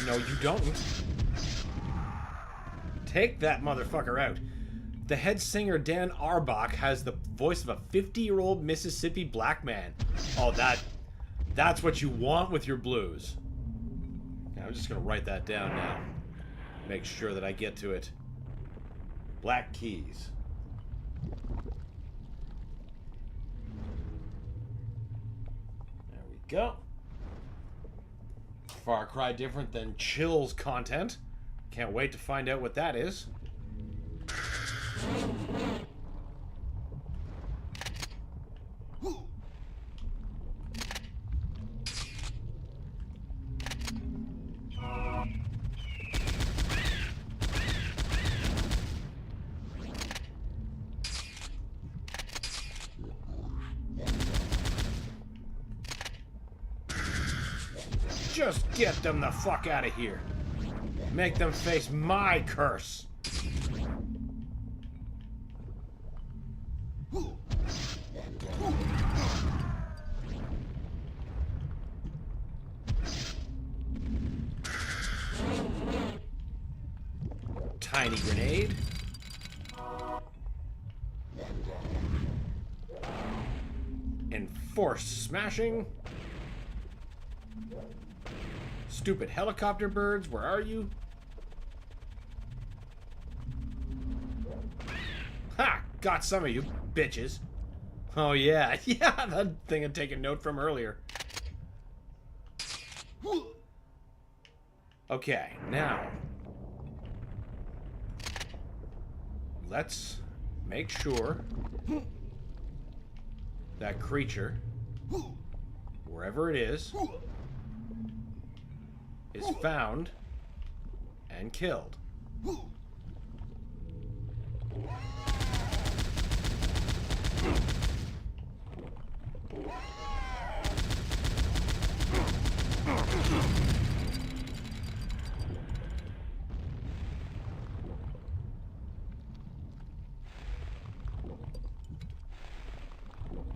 No, you don't. Take that motherfucker out. The head singer, Dan Arbach, has the voice of a 50-year-old Mississippi black man. Oh, that's what you want with your blues. Yeah, I'm just gonna write that down now. Make sure that I get to it. Black keys. There we go. Far Cry different than Chill's content. Can't wait to find out what that is. Just get them the fuck out of here. Make them face my curse. Tiny grenade. Enforced smashing. Stupid helicopter birds, where are you? Ha! Got some of you, bitches. Oh yeah, yeah, that thing I'd taken note from earlier. Okay, now let's make sure that creature, wherever it is found and killed.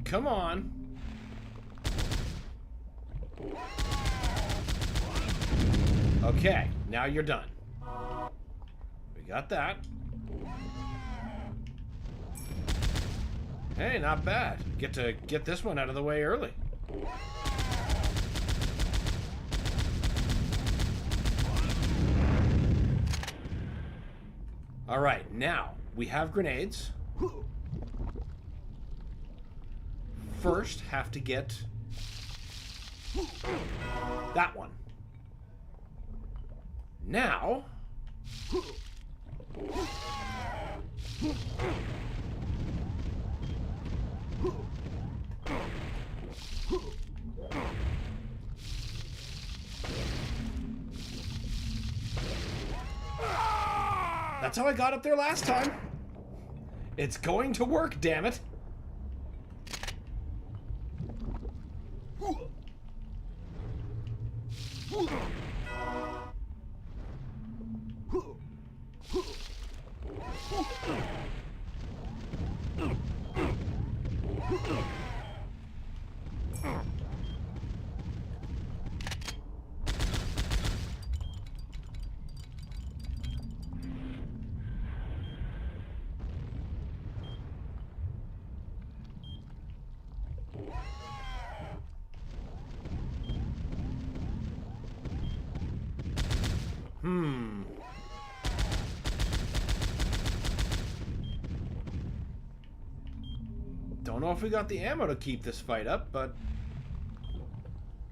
Come on. Okay, now you're done. We got that. Hey, not bad. Get to get this one out of the way early. Alright, now, we have grenades. First, have to get that one. Now... That's how I got up there last time. It's going to work, damn it. Don't know if we got the ammo to keep this fight up, but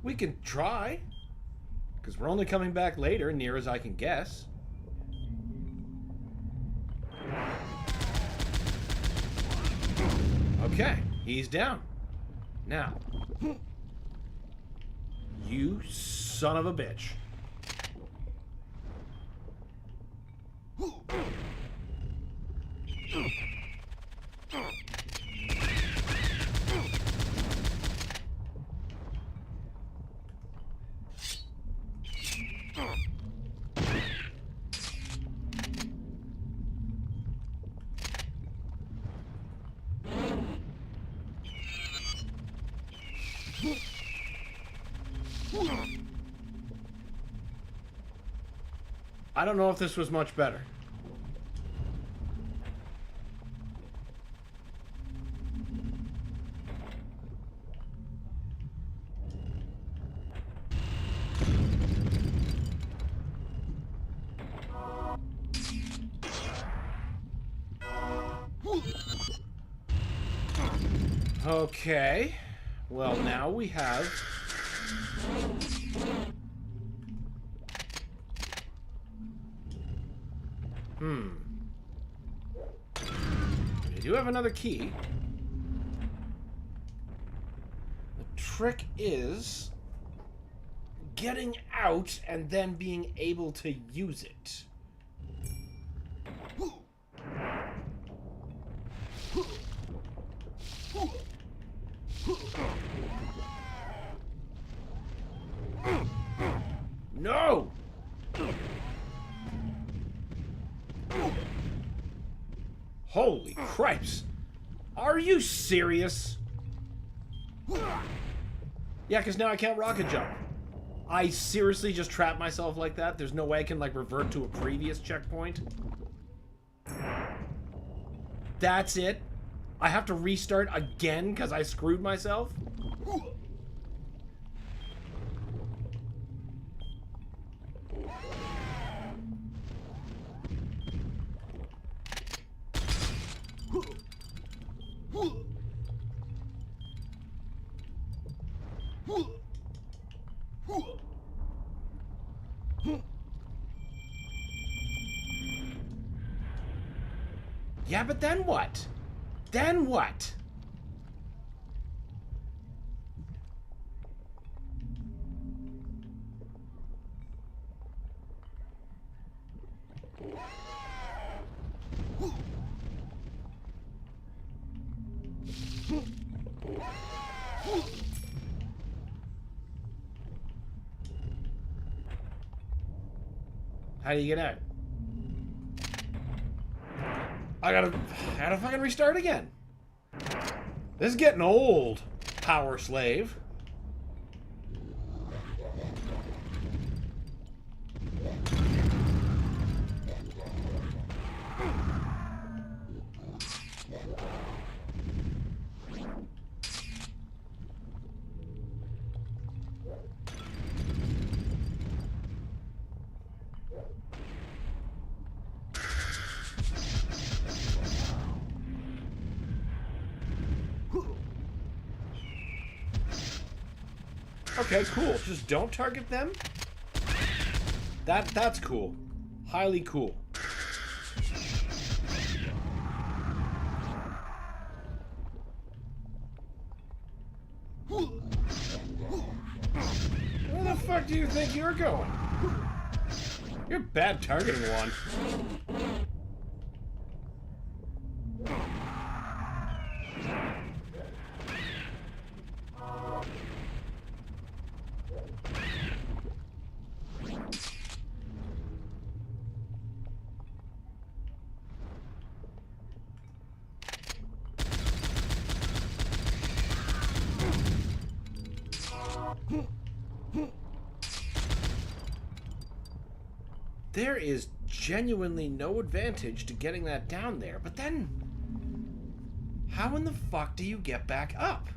we can try. Because we're only coming back later, near as I can guess. Okay, he's down. Now, you son of a bitch. I don't know if this was much better. Okay. Well, now we have... We do have another key. The trick is getting out and then being able to use it. No! Holy cripes! Are you serious? Yeah, because now I can't rocket jump. I seriously just trapped myself like that? There's no way I can, like, revert to a previous checkpoint? That's it? I have to restart again because I screwed myself? Yeah, but then what? Then what? How do you get out? I gotta fucking restart again. This is getting old, PowerSlave. Okay, cool. Just don't target them? That's cool. Highly cool. Where the fuck do you think you're going? You're bad targeting one. There is genuinely no advantage to getting that down there, but then how in the fuck do you get back up?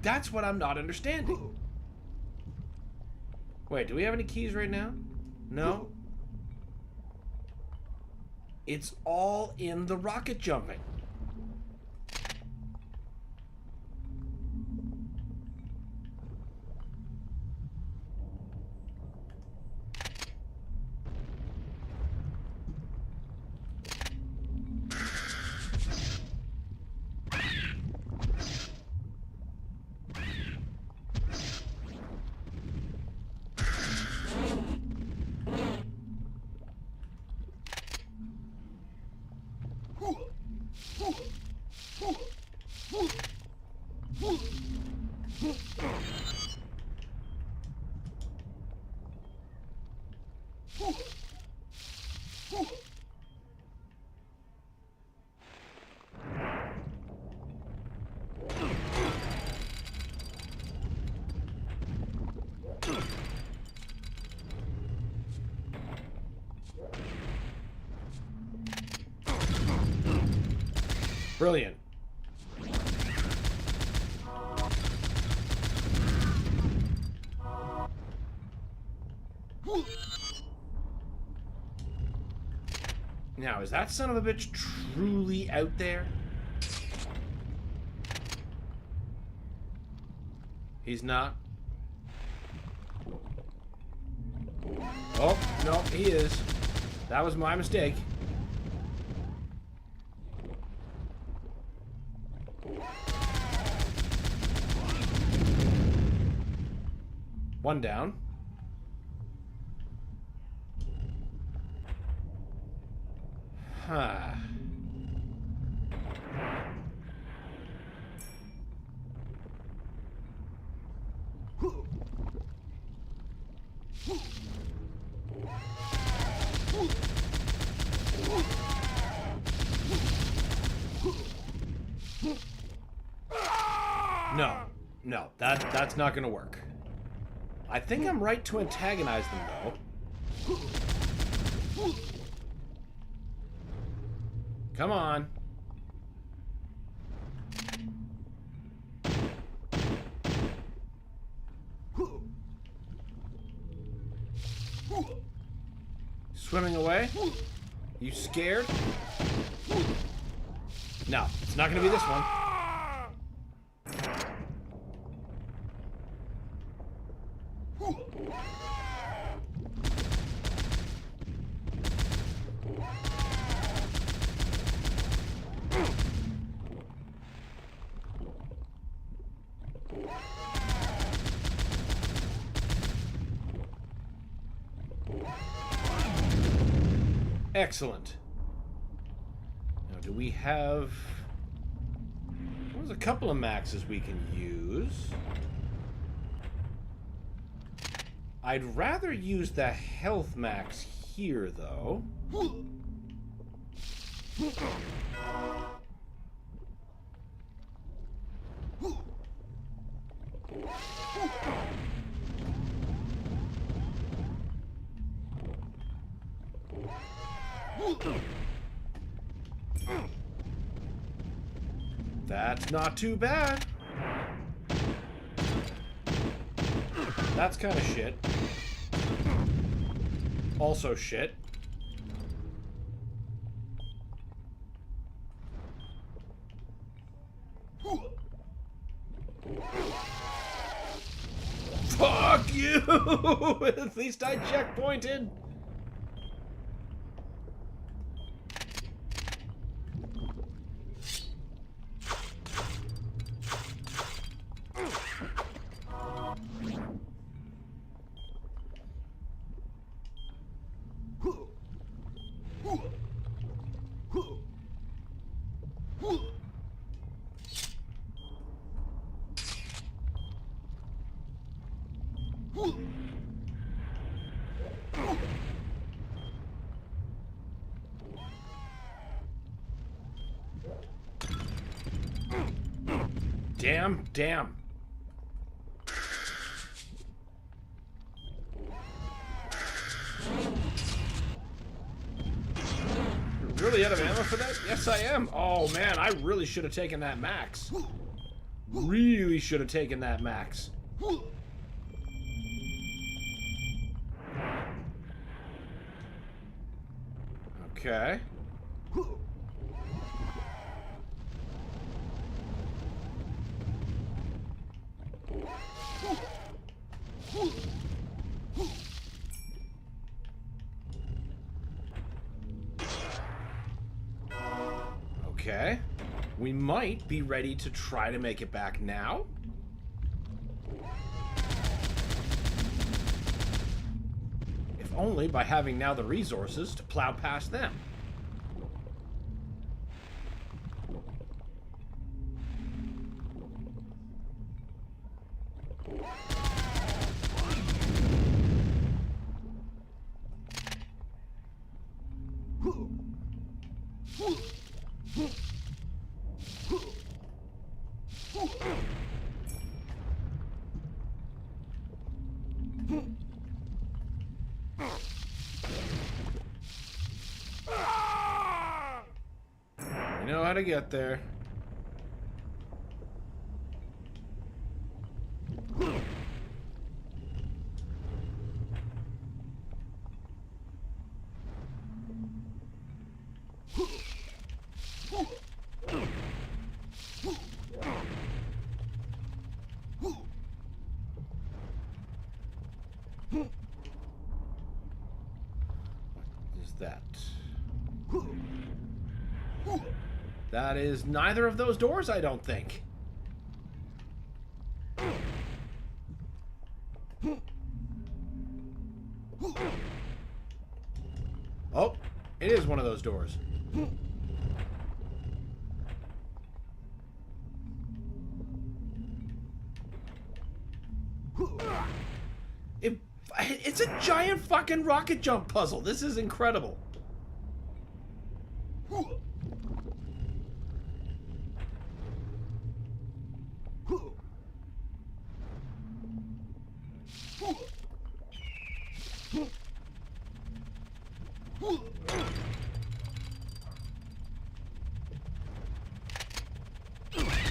That's what I'm not understanding. Wait, do we have any keys right now? No? It's all in the rocket jumping. Brilliant. Now, is that son of a bitch truly out there? He's not. Oh, no, he is. That was my mistake. One down. Huh. No, that's not gonna work. I think I'm right to antagonize them, though. Come on. Swimming away? You scared? No, it's not gonna be this one. Excellent. Now, do we have... There's a couple of maxes we can use. I'd rather use the health max here, though. That's not too bad. That's kind of shit. Also shit. Fuck you! At least I checkpointed. Damn. You're really out of ammo for that? Yes, I am. Oh, man, I really should have taken that max. Really should have taken that max. Okay. Okay. We might be ready to try to make it back now. If only by having now the resources to plow past them. You know how to get there. That. That is neither of those doors, I don't think. Oh, it is one of those doors. It's a giant fucking rocket jump puzzle. This is incredible.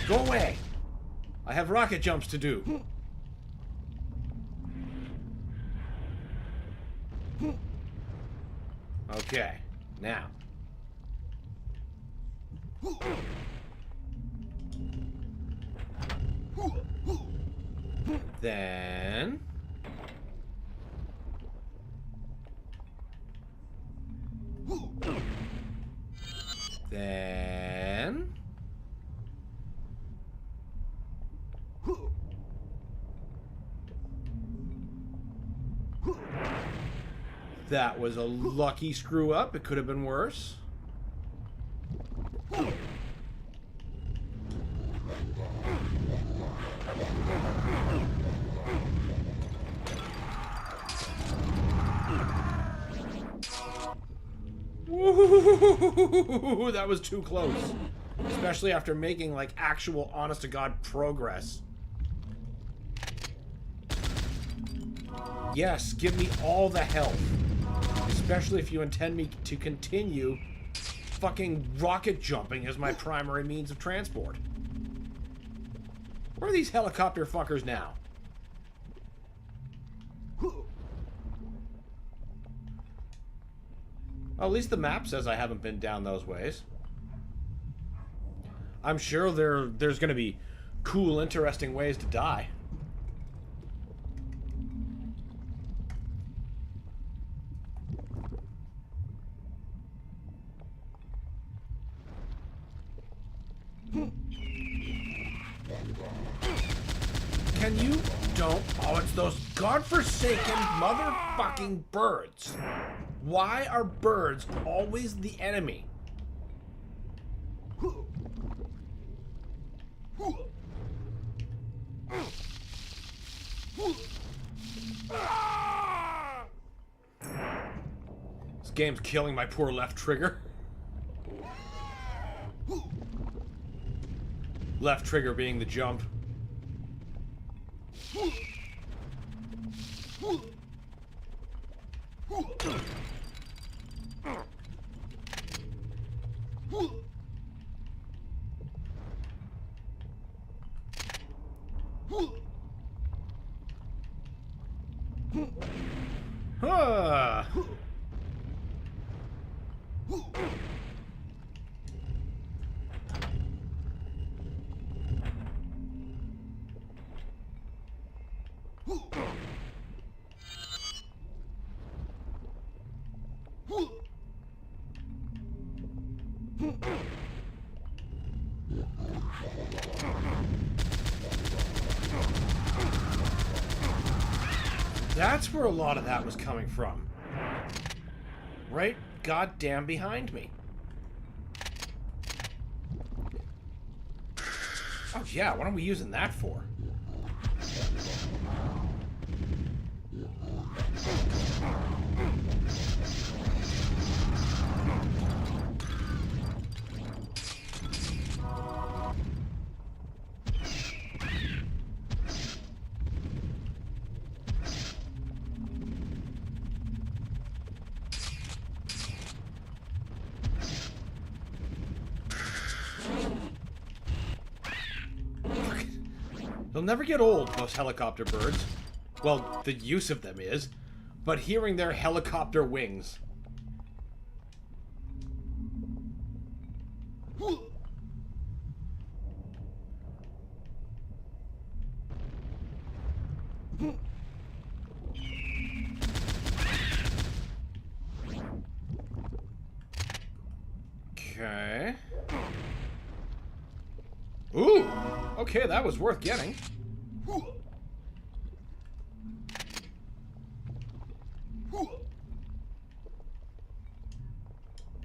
Go away. I have rocket jumps to do. Okay, now. Then... Then... That was a lucky screw up. It could have been worse. Woo, that was too close. Especially after making, like, actual, honest-to-God progress. Yes, give me all the health. Especially if you intend me to continue fucking rocket jumping as my primary means of transport. Where are these helicopter fuckers now? Well, at least the map says I haven't been down those ways. I'm sure there's going to be cool, interesting ways to die. Can you don't? Oh, it's those godforsaken motherfucking birds. Why are birds always the enemy? This game's killing my poor left trigger. Left trigger being the jump. Huh. That's where a lot of that was coming from. Right goddamn behind me. Oh yeah, what are we using that for? They'll never get old, those helicopter birds. Well, the use of them is, but hearing their helicopter wings. Okay. Ooh! Okay, that was worth getting.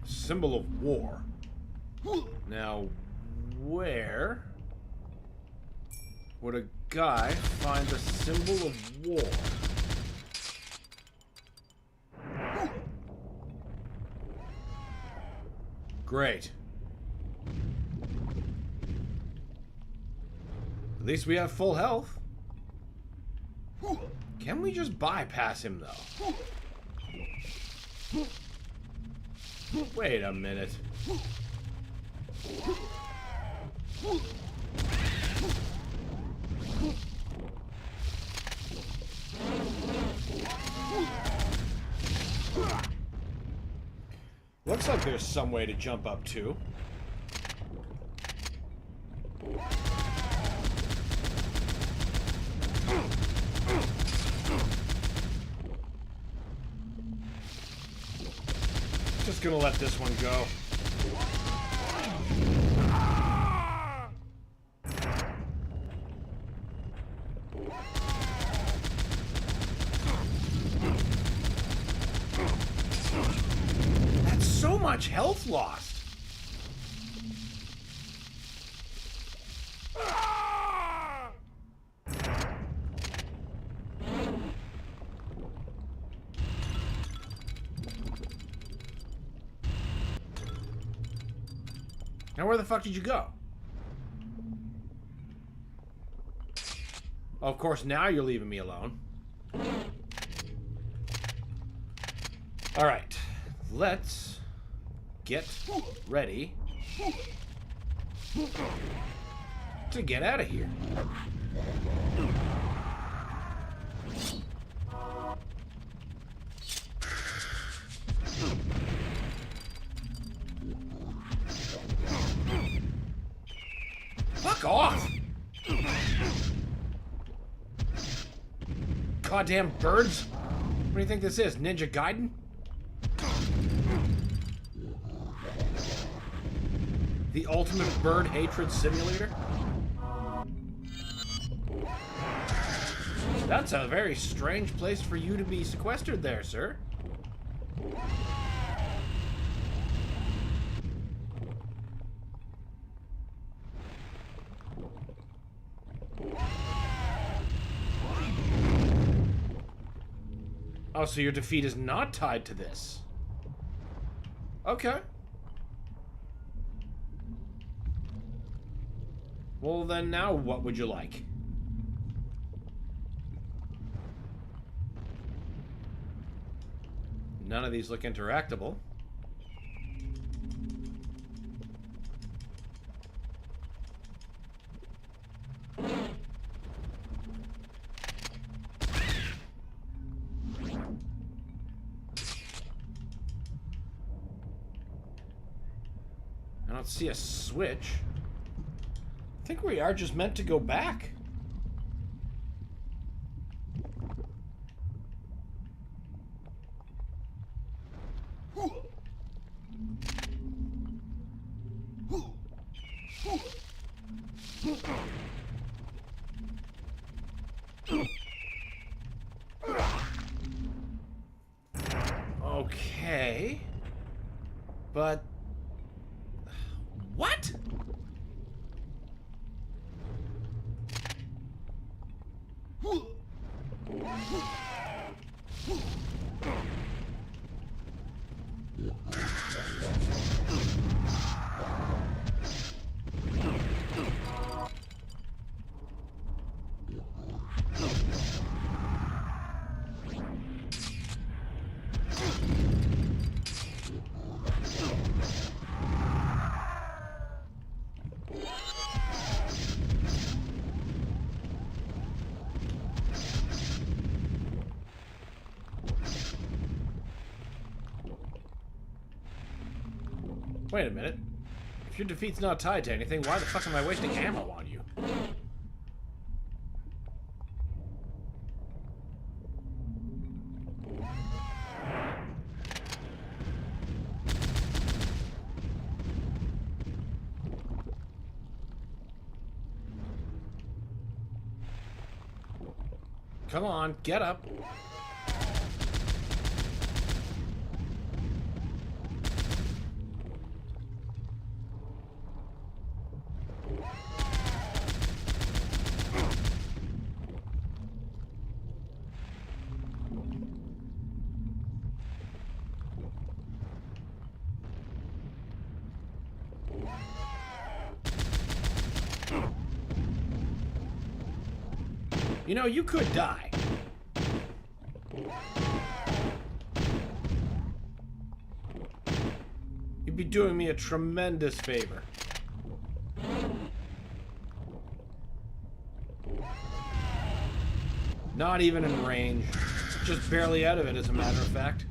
Symbol of war. Now, where would a guy find the symbol of war? Great. At least we have full health. Can we just bypass him, though? Wait a minute. Looks like there's some way to jump up, too. Just gonna let this one go. That's so much health lost. Now where the fuck did you go? Oh, of course, now you're leaving me alone. Alright. Let's get ready to get out of here. Fuck off! Goddamn birds! What do you think this is, Ninja Gaiden? The ultimate bird hatred simulator? That's a very strange place for you to be sequestered there, sir. Oh, so your defeat is not tied to this. Okay. Well, then now what would you like? None of these look interactable. I don't see a switch. I think we are just meant to go back. Okay. But... what? Wait a minute. If your defeat's not tied to anything, why the fuck am I wasting ammo on you? Come on, get up. You know, you could die. You'd be doing me a tremendous favor. Not even in range. Just barely out of it, as a matter of fact.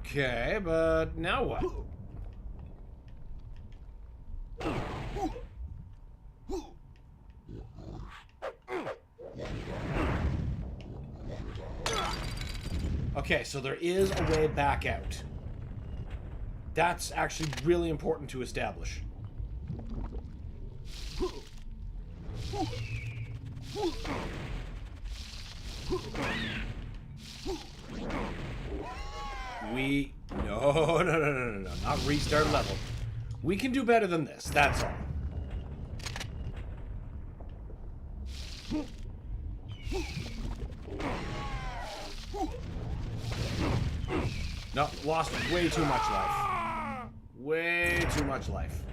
Okay, but now what? Okay, so there is a way back out. That's actually really important to establish. No, not restart level. We can do better than this, that's all. No, lost way too much life. Way too much life.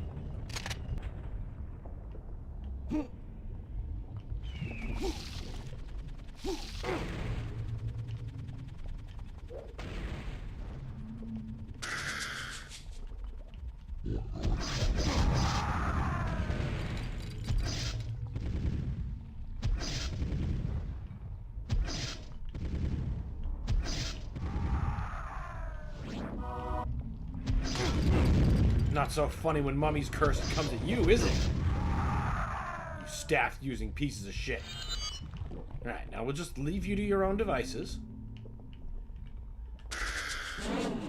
Not so funny when Mummy's curse comes at you, is it? staff-using pieces of shit. Alright, now we'll just leave you to your own devices.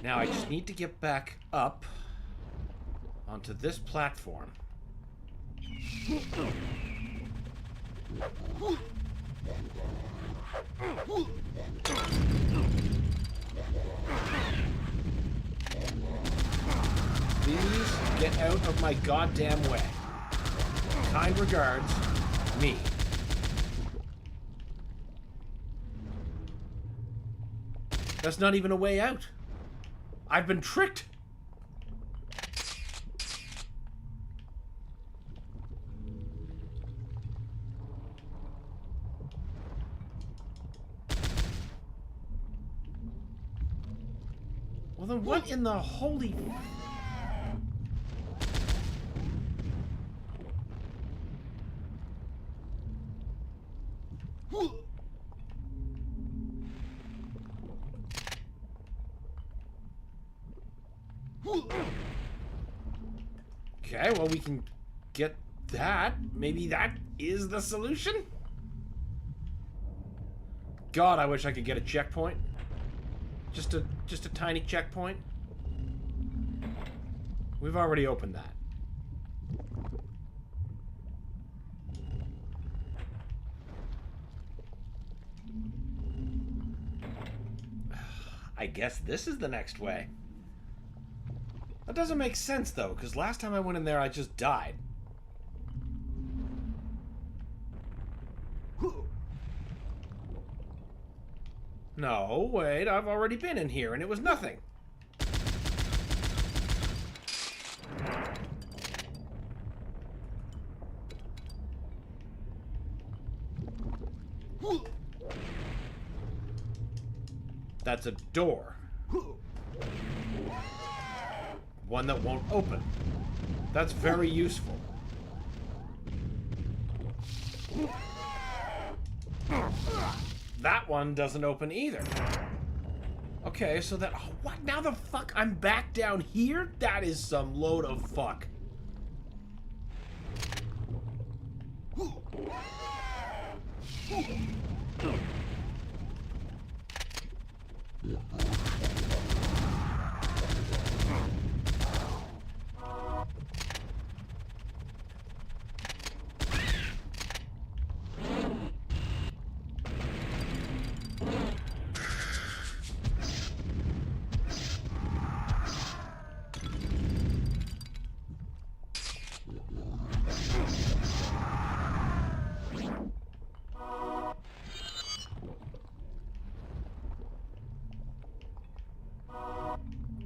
Now I just need to get back up onto this platform. Please get out of my goddamn way. Kind regards, me. That's not even a way out. I've been tricked. Well, then what in the holy... Okay, well, we can get that. Maybe that is the solution? God, I wish I could get a checkpoint. Just a tiny checkpoint. We've already opened that. I guess this is the next way. That doesn't make sense, though, because last time I went in there, I just died. No, wait, I've already been in here, and it was nothing. That's a door. One that won't open. That's very useful. That one doesn't open either. Okay, so that... Oh, what? Now the fuck? I'm back down here? That is some load of fuck.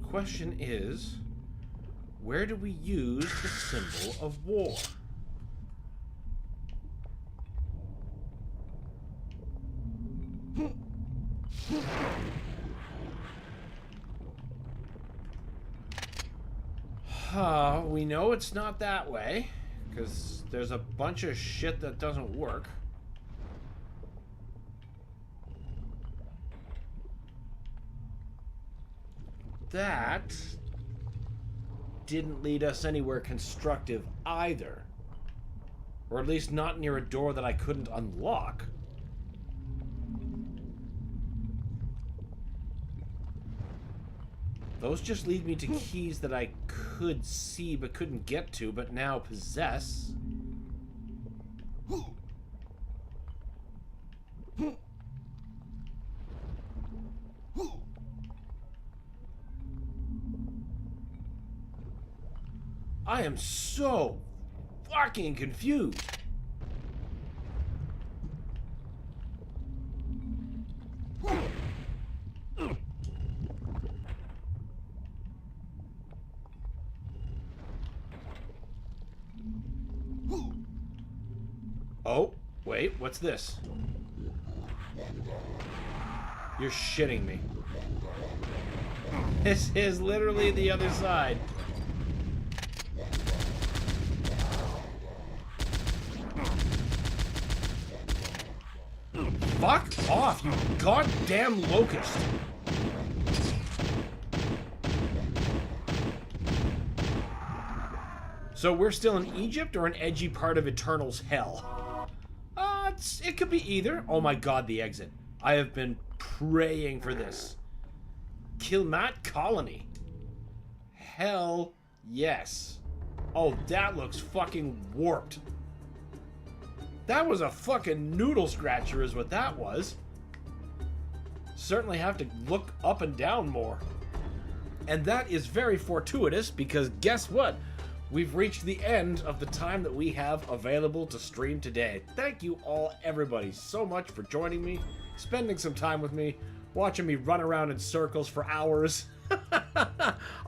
Question is, where do we use the symbol of war? We know it's not that way, because there's a bunch of shit that doesn't work. That didn't lead us anywhere constructive either. Or at least not near a door that I couldn't unlock. Those just lead me to keys that I could see but couldn't get to, but now possess. I am so fucking confused. Oh, wait, what's this? You're shitting me. This is literally the other side. Fuck off, you goddamn locust! So we're still in Egypt or an edgy part of Eternal's hell? it could be either. Oh my god, the exit. I have been praying for this. Kilmaat Colony. Hell yes. Oh, that looks fucking warped. That was a fucking noodle scratcher is what that was. Certainly have to look up and down more. And that is very fortuitous because guess what? We've reached the end of the time that we have available to stream today. Thank you all, everybody, so much for joining me, spending some time with me, watching me run around in circles for hours.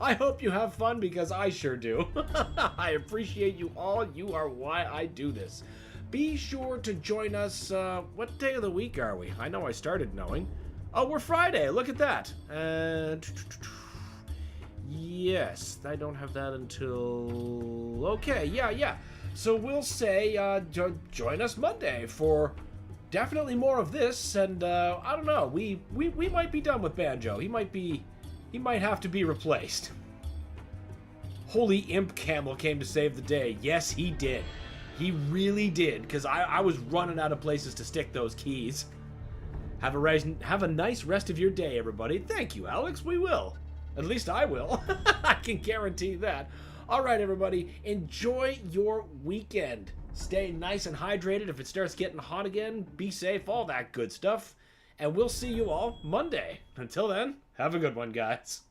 I hope you have fun because I sure do. I appreciate you all. You are why I do this. Be sure to join us. What day of the week are we? I know I started knowing. Oh, we're Friday. Look at that. Yes, I don't have that until... Okay, yeah. So we'll say join us Monday for definitely more of this, and I don't know, we might be done with Banjo. He might have to be replaced. Holy Imp Camel came to save the day. Yes, he did. He really did, because I was running out of places to stick those keys. Have a nice rest of your day, everybody. Thank you, Alex. We will. At least I will. I can guarantee that. All right, everybody. Enjoy your weekend. Stay nice and hydrated if it starts getting hot again. Be safe, all that good stuff. And we'll see you all Monday. Until then, have a good one, guys.